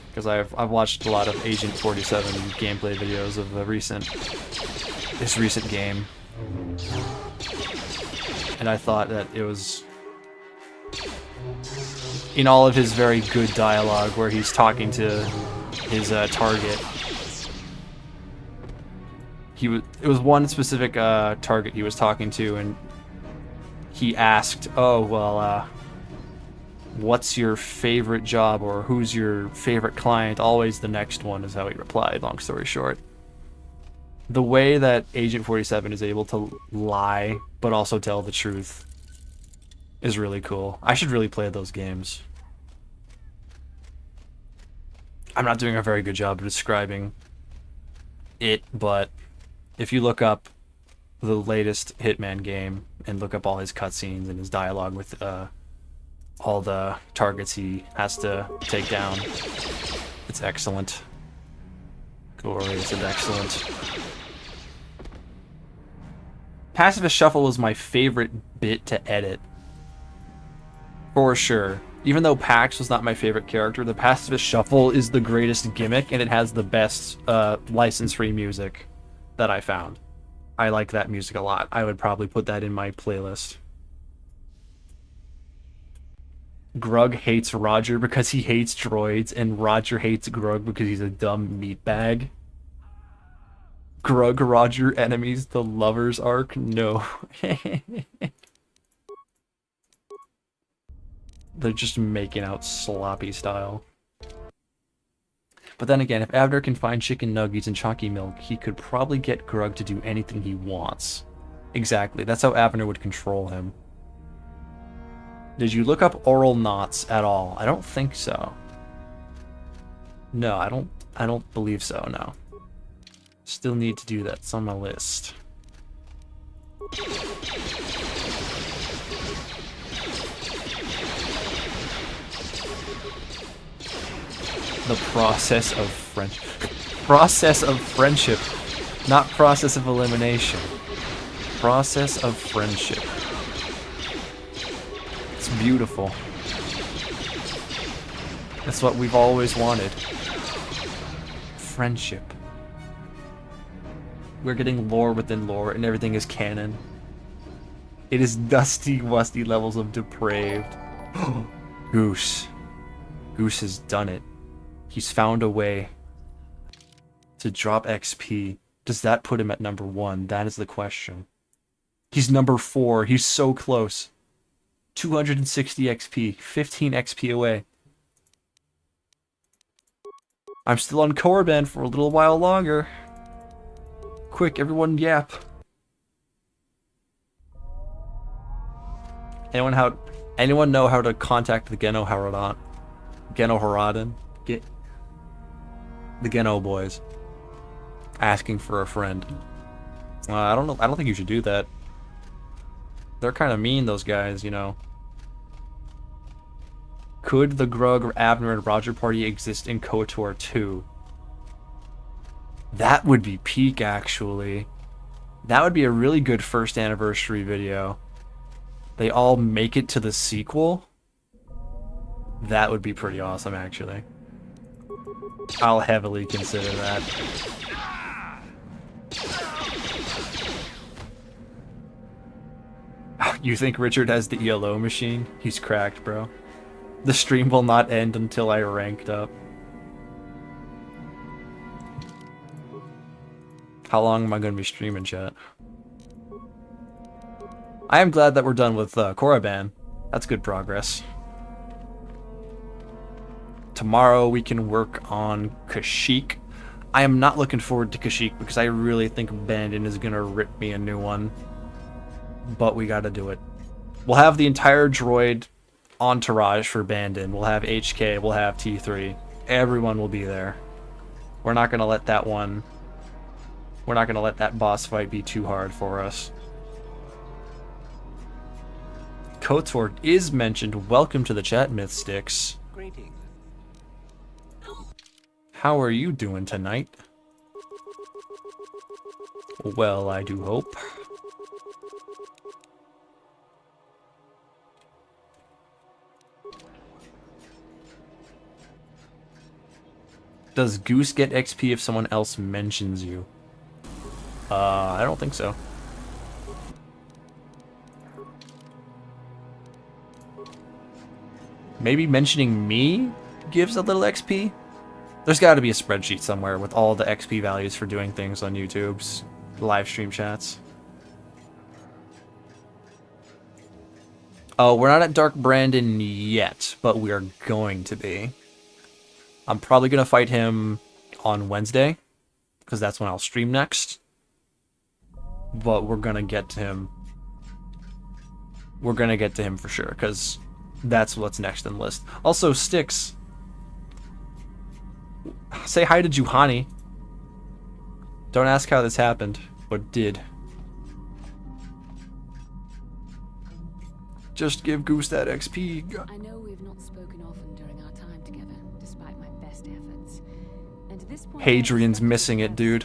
Because I've watched a lot of Agent 47 gameplay videos of this recent game. And I thought that it was in all of his very good dialogue where he's talking to his target. It was one specific target he was talking to, and he asked, "Oh, well, what's your favorite job, or who's your favorite client?" Always the next one is how he replied, long story short. The way that Agent 47 is able to lie, but also tell the truth, is really cool. I should really play those games. I'm not doing a very good job of describing it, but if you look up the latest Hitman game and look up all his cutscenes and his dialogue with all the targets he has to take down, it's excellent. Glorious and excellent. Pacifist Shuffle was my favorite bit to edit. For sure. Even though Pax was not my favorite character, the Pacifist Shuffle is the greatest gimmick, and it has the best license-free music that I found. I like that music a lot. I would probably put that in my playlist. Grug hates Roger because he hates droids, and Roger hates Grug because he's a dumb meatbag. Grug Roger enemies, the lovers arc? No. They're just making out sloppy style. But then again, if Abner can find chicken nuggets and chalky milk, he could probably get Grug to do anything he wants. Exactly, that's how Abner would control him. Did you look up oral knots at all? I don't think so. No, I don't believe so, no. Still need to do that, it's on my list. The process of friendship. Process of friendship, not process of elimination. Process of friendship. It's beautiful. That's what we've always wanted. Friendship. We're getting lore within lore, and everything is canon. It is dusty, musty levels of depraved. Goose. Goose has done it. He's found a way to drop XP. Does that put him at number 1? That is the question. He's number 4. He's so close. 260 XP. 15 XP away. I'm still on Korriban for a little while longer. Quick, everyone yap. Anyone know how to contact the Geno Haradan? Geno Haradan? The Geno boys. Asking for a friend. I don't know. I don't think you should do that. They're kind of mean, those guys, you know. Could the Grug, Abner, and Roger party exist in KOTOR 2? That would be peak, actually. That would be a really good first anniversary video. They all make it to the sequel? That would be pretty awesome, actually. I'll heavily consider that. You think Richard has the ELO machine? He's cracked, bro. The stream will not end until I ranked up. How long am I going to be streaming, chat? I am glad that we're done with Korriban. That's good progress. Tomorrow we can work on Kashyyyk. I am not looking forward to Kashyyyk because I really think Bandon is going to rip me a new one. But we got to do it. We'll have the entire droid entourage for Bandon. We'll have HK, we'll have T3. Everyone will be there. We're not going to let that one... We're not going to let that boss fight be too hard for us. KOTOR is mentioned. Welcome to the chat, Mythsticks. Greetings. How are you doing tonight? Well, I do hope. Does Goose get XP if someone else mentions you? I don't think so. Maybe mentioning me gives a little XP? There's got to be a spreadsheet somewhere with all the XP values for doing things on YouTube's live stream chats. Oh, we're not at Dark Brandon yet, but we are going to be. I'm probably going to fight him on Wednesday, because that's when I'll stream next. But we're going to get to him. We're going to get to him for sure, because that's what's next in the list. Also, Styx, say hi to Juhani. Don't ask how this happened, but did. Just give Goose that XP. I know we've not spoken often during our time together, despite my best efforts. And at this point, Hadrian's missing it, dude.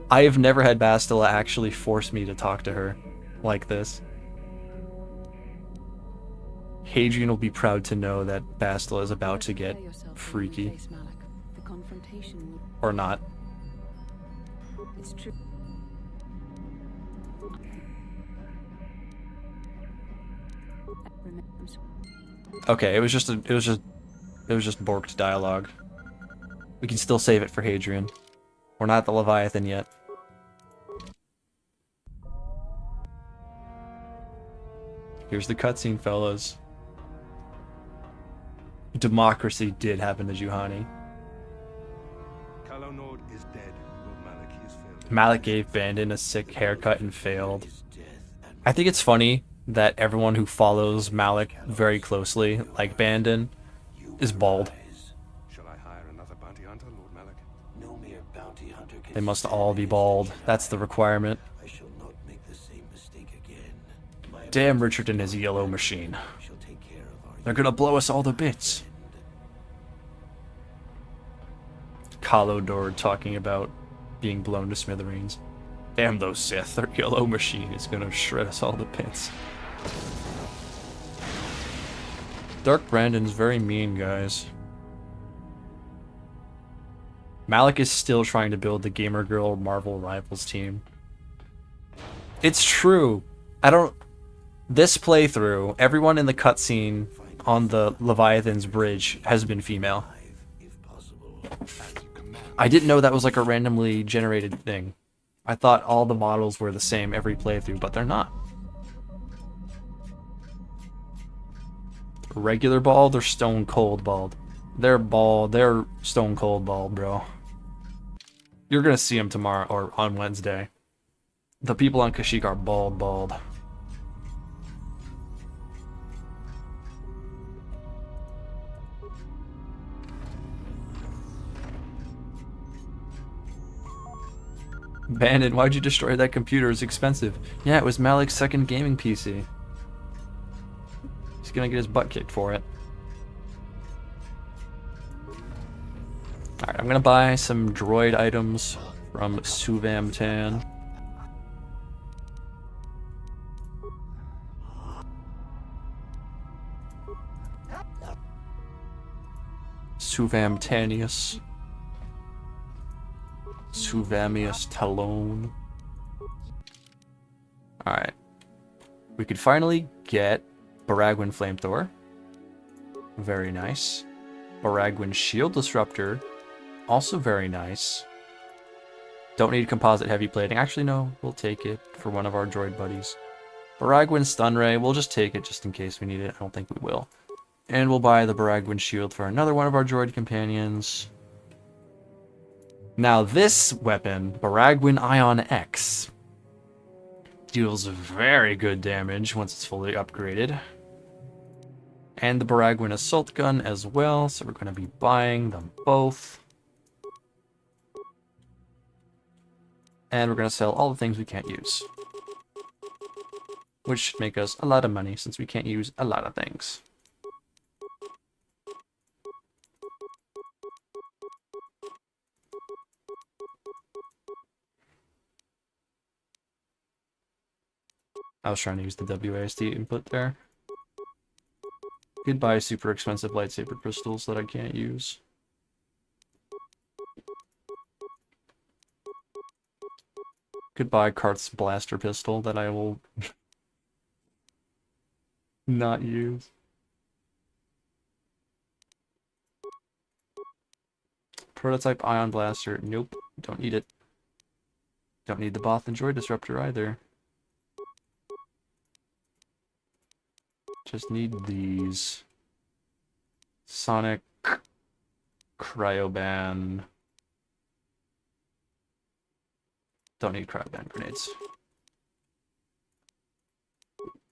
I have never had Bastila actually force me to talk to her like this. Hadrian will be proud to know that Bastila is about to get freaky. Or not. It's true. Okay, it was just borked dialogue. We can still save it for Hadrian. We're not at the Leviathan yet. Here's the cutscene, fellas. democracy did happen to Juhani. Kalo Nord is dead. Lord Malik, he has failed. Malik gave Bandon a sick haircut and failed. I think it's funny that everyone who follows Malik very closely, like Bandon, is bald. Shall I hire another bounty hunter, Lord Malik? No mere bounty hunter can They must all be bald. That's the requirement. I shall not make the same mistake again. My Damn Richard and his yellow machine. shall take care of our They're gonna blow us all to bits. KOTOR talking about being blown to smithereens. Damn those Sith, their yellow machine is gonna shred us all to bits. Dark Brandon's very mean, guys. Malik is still trying to build the Gamer Girl Marvel Rivals team. It's true. This playthrough, everyone in the cutscene on the Leviathan's bridge has been female. if possible. I didn't know that was like a randomly generated thing. I thought all the models were the same every playthrough, but they're not. Regular bald or stone cold bald? They're bald. They're stone cold bald, bro. You're gonna see them tomorrow or on Wednesday. The people on Kashyyyk are bald. Bandit, why'd you destroy that computer? It's expensive. Yeah, it was Malik's second gaming PC. He's gonna get his butt kicked for it. Alright, I'm gonna buy some droid items from Suvam Tan. Suvam Tanius. Suvamius Talon. Alright. We could finally get Baragwin Flamethrower. Very nice. Baragwin Shield Disruptor. Also very nice. Don't need composite heavy plating. Actually, no. We'll take it for one of our droid buddies. Baragwin Stun Ray. We'll just take it just in case we need it. I don't think we will. And we'll buy the Baragwin Shield for another one of our droid companions. Now this weapon, Baragwin Ion X, deals very good damage once it's fully upgraded. And the Baragwin Assault Gun as well, so we're going to be buying them both. And we're going to sell all the things we can't use. Which should make us a lot of money since we can't use a lot of things. I was trying to use the WASD input there. Could buy super expensive lightsaber crystals that I can't use. Could buy Karth's blaster pistol that I will not use. Prototype ion blaster. Nope. Don't need it. Don't need the Both and Droid Disruptor either. Just need these. Sonic Cryoban. Don't need Cryoban grenades.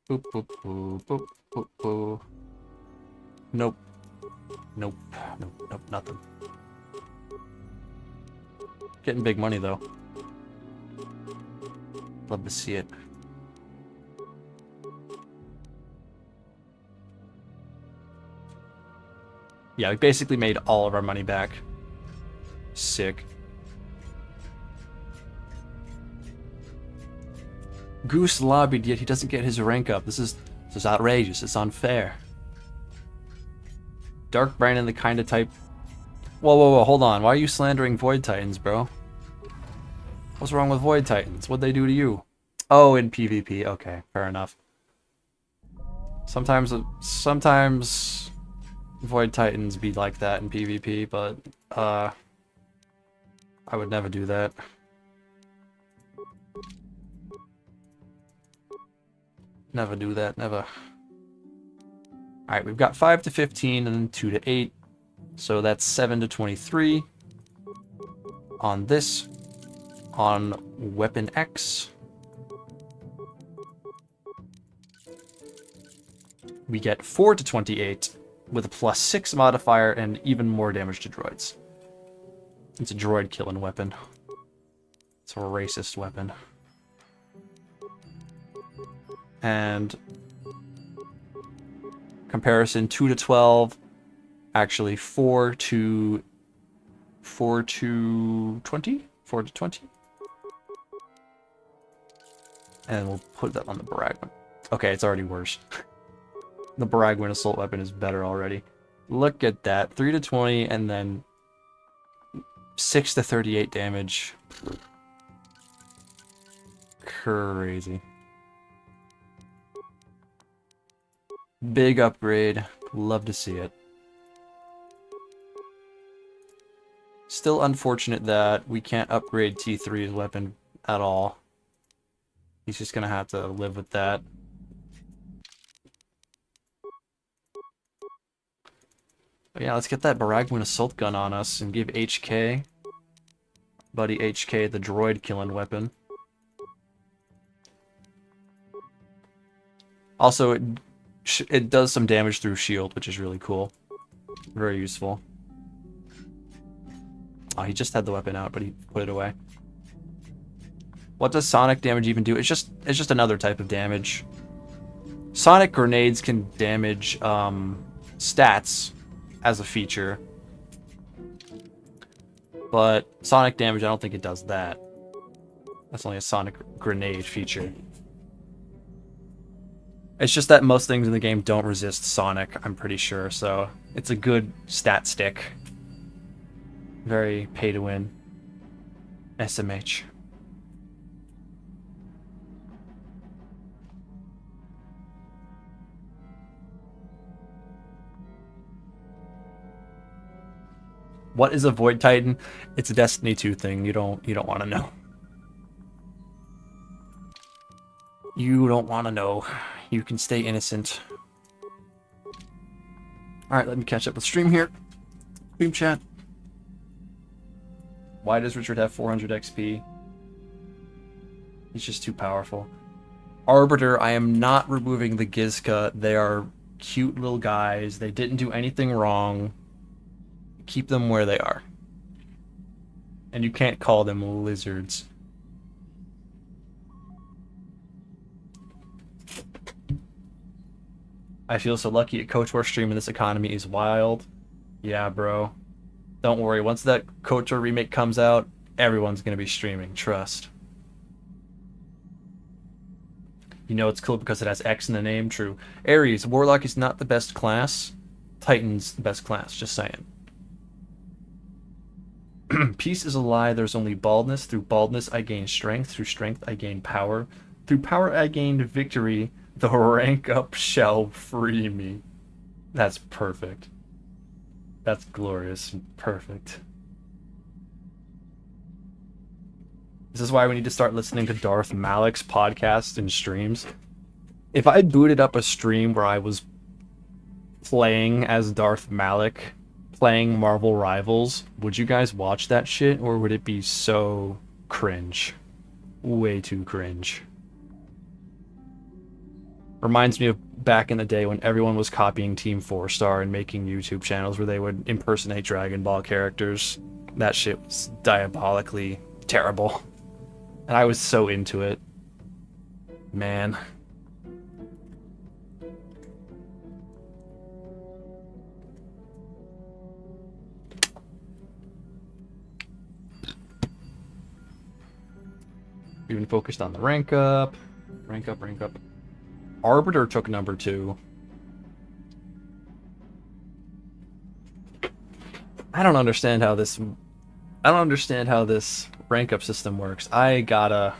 Boop, boop, boop, boop, boop, boop. Nope. Nope. Nope. Nope. Nothing. Getting big money though. Love to see it. Yeah, we basically made all of our money back. Sick. Goose lobbied, yet he doesn't get his rank up. This is outrageous. It's unfair. Dark Brandon, the kind of type... Whoa, hold on. Why are you slandering Void Titans, bro? What's wrong with Void Titans? What'd they do to you? Oh, in PvP. Okay, fair enough. Sometimes Void Titans be like that in PvP, but I would never do that. Never do that, never. Alright, we've got 5 to 15 and then 2 to 8. So that's 7 to 23. On this. On weapon X. We get 4 to 28 with a +6 modifier and even more damage to droids. It's a droid killing weapon. It's a racist weapon. And comparison 2 to 12, actually 4 to 20? 4 to 20. And we'll put that on the Baragwin. Okay, it's already worse. The Baragwin assault weapon is better already. Look at that. 3 to 20 and then 6 to 38 damage. Crazy. Big upgrade. Love to see it. Still unfortunate that we can't upgrade T3's weapon at all. He's just gonna have to live with that. But yeah, let's get that Baragwin assault gun on us and give HK, buddy HK, the droid killing weapon. Also, it does some damage through shield, which is really cool. Very useful. Oh, he just had the weapon out, but he put it away. What does sonic damage even do? It's just another type of damage. Sonic grenades can damage stats as a feature. But sonic damage, I don't think it does that. That's only a sonic grenade feature. It's just that most things in the game don't resist sonic, I'm pretty sure, so it's a good stat stick. Very pay to win. SMH. What is a Void Titan? It's a Destiny 2 thing. You don't want to know. You don't want to know. You can stay innocent. Alright, let me catch up with stream here. Stream chat. Why does Richard have 400 XP? He's just too powerful. Arbiter, I am not removing the Gizka. They are cute little guys. They didn't do anything wrong. Keep them where they are. And you can't call them lizards. I feel so lucky at KOTOR stream in this economy is wild. Yeah, bro. Don't worry, once that KOTOR remake comes out, everyone's gonna be streaming, trust. You know it's cool because it has X in the name, true. Ares, Warlock is not the best class. Titan's the best class, just saying. Peace is a lie, there's only baldness. Through baldness I gain strength, through strength I gain power. Through power I gain victory, the rank up shall free me. That's perfect. That's glorious. Perfect. This is why we need to start listening to Darth Malik's podcast and streams. If I booted up a stream where I was playing as Darth Malik, playing Marvel Rivals, would you guys watch that shit, or would it be so cringe? Way too cringe. Reminds me of back in the day when everyone was copying Team 4-Star and making YouTube channels where they would impersonate Dragon Ball characters. That shit was diabolically terrible. And I was so into it. Man. We've been focused on the rank up. Rank up, rank up. Arbiter took number 2. I don't understand how this rank up system works. I gotta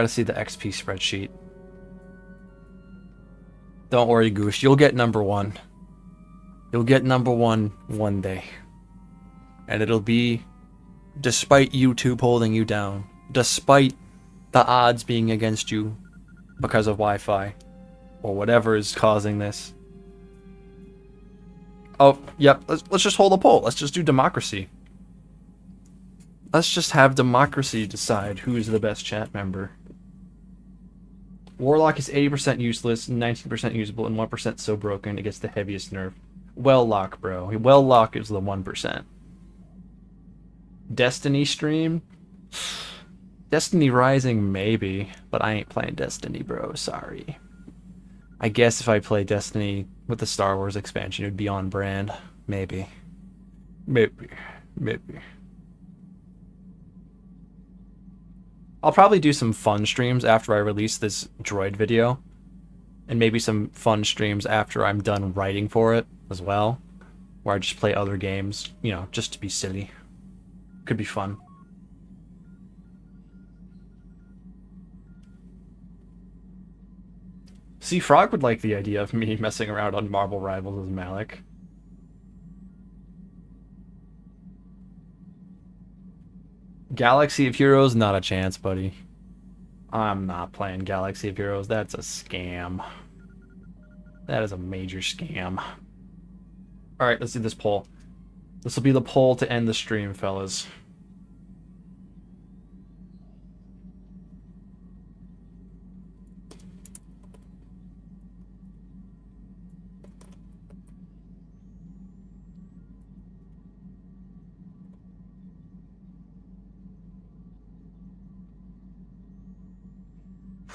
see the XP spreadsheet. Don't worry, Goosh. You'll get number 1. You'll get number 1 one day. And it'll be despite YouTube holding you down. Despite the odds being against you because of Wi-Fi. or whatever is causing this. Oh, yep. Let's just hold a poll. Let's just do democracy. Let's just have democracy decide who is the best chat member. Warlock is 80% useless, 19% usable, and 1% so broken it gets the heaviest nerf. Well-Lock, bro. Well-Lock is the 1%. Destiny stream? Destiny Rising, maybe. But I ain't playing Destiny, bro. Sorry. I guess if I play Destiny with the Star Wars expansion, it would be on brand. Maybe. Maybe. I'll probably do some fun streams after I release this droid video. And maybe some fun streams after I'm done writing for it as well. Where I just play other games, you know, just to be silly. Could be fun. See, Frog would like the idea of me messing around on Marvel Rivals as Malik. Galaxy of Heroes, not a chance, buddy. I'm not playing Galaxy of Heroes. That's a scam. That is a major scam. Alright, let's do this poll. This will be the poll to end the stream, fellas.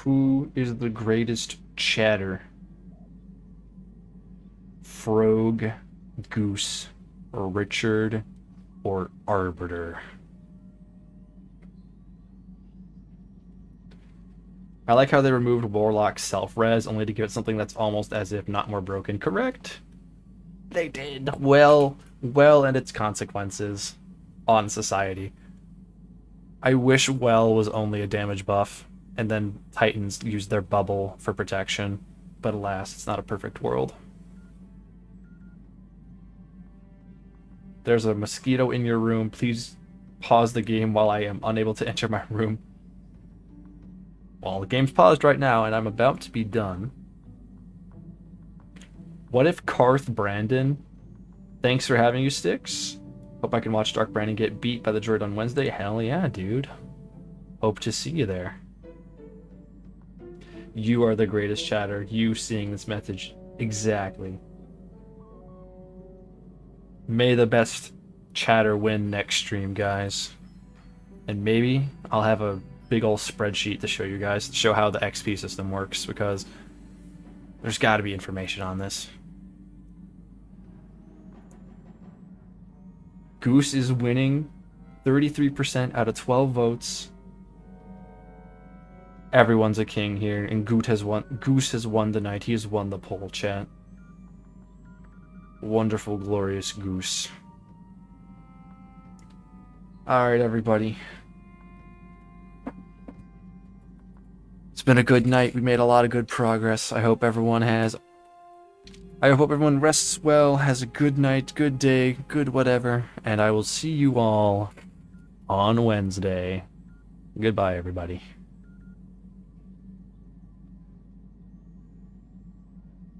Who is the greatest chatter? Frog, Goose, or Richard, or Arbiter? I like how they removed Warlock's self-res only to give it something that's almost as if not more broken. Correct? They did. Well, and its consequences on society. I wish Well was only a damage buff, and then Titans used their bubble for protection. But alas, it's not a perfect world. There's a mosquito in your room. Please pause the game while I am unable to enter my room. Well, the game's paused right now, and I'm about to be done. What if Karth Brandon? Thanks for having you, Sticks. Hope I can watch Dark Brandon get beat by the droid on Wednesday. Hell yeah, dude. Hope to see you there. You are the greatest chatter. You seeing this message. Exactly. May the best chatter win next stream, guys. And maybe I'll have a big old spreadsheet to show you guys, to show how the XP system works, because there's got to be information on this. Goose is winning 33% out of 12 votes. Everyone's a king here, and Goose has won the night. He has won the poll, chat. Wonderful, glorious Goose. Alright, everybody. It's been a good night. We made a lot of good progress. I hope everyone rests well, has a good night, good day, good whatever, and I will see you all on Wednesday. Goodbye, everybody.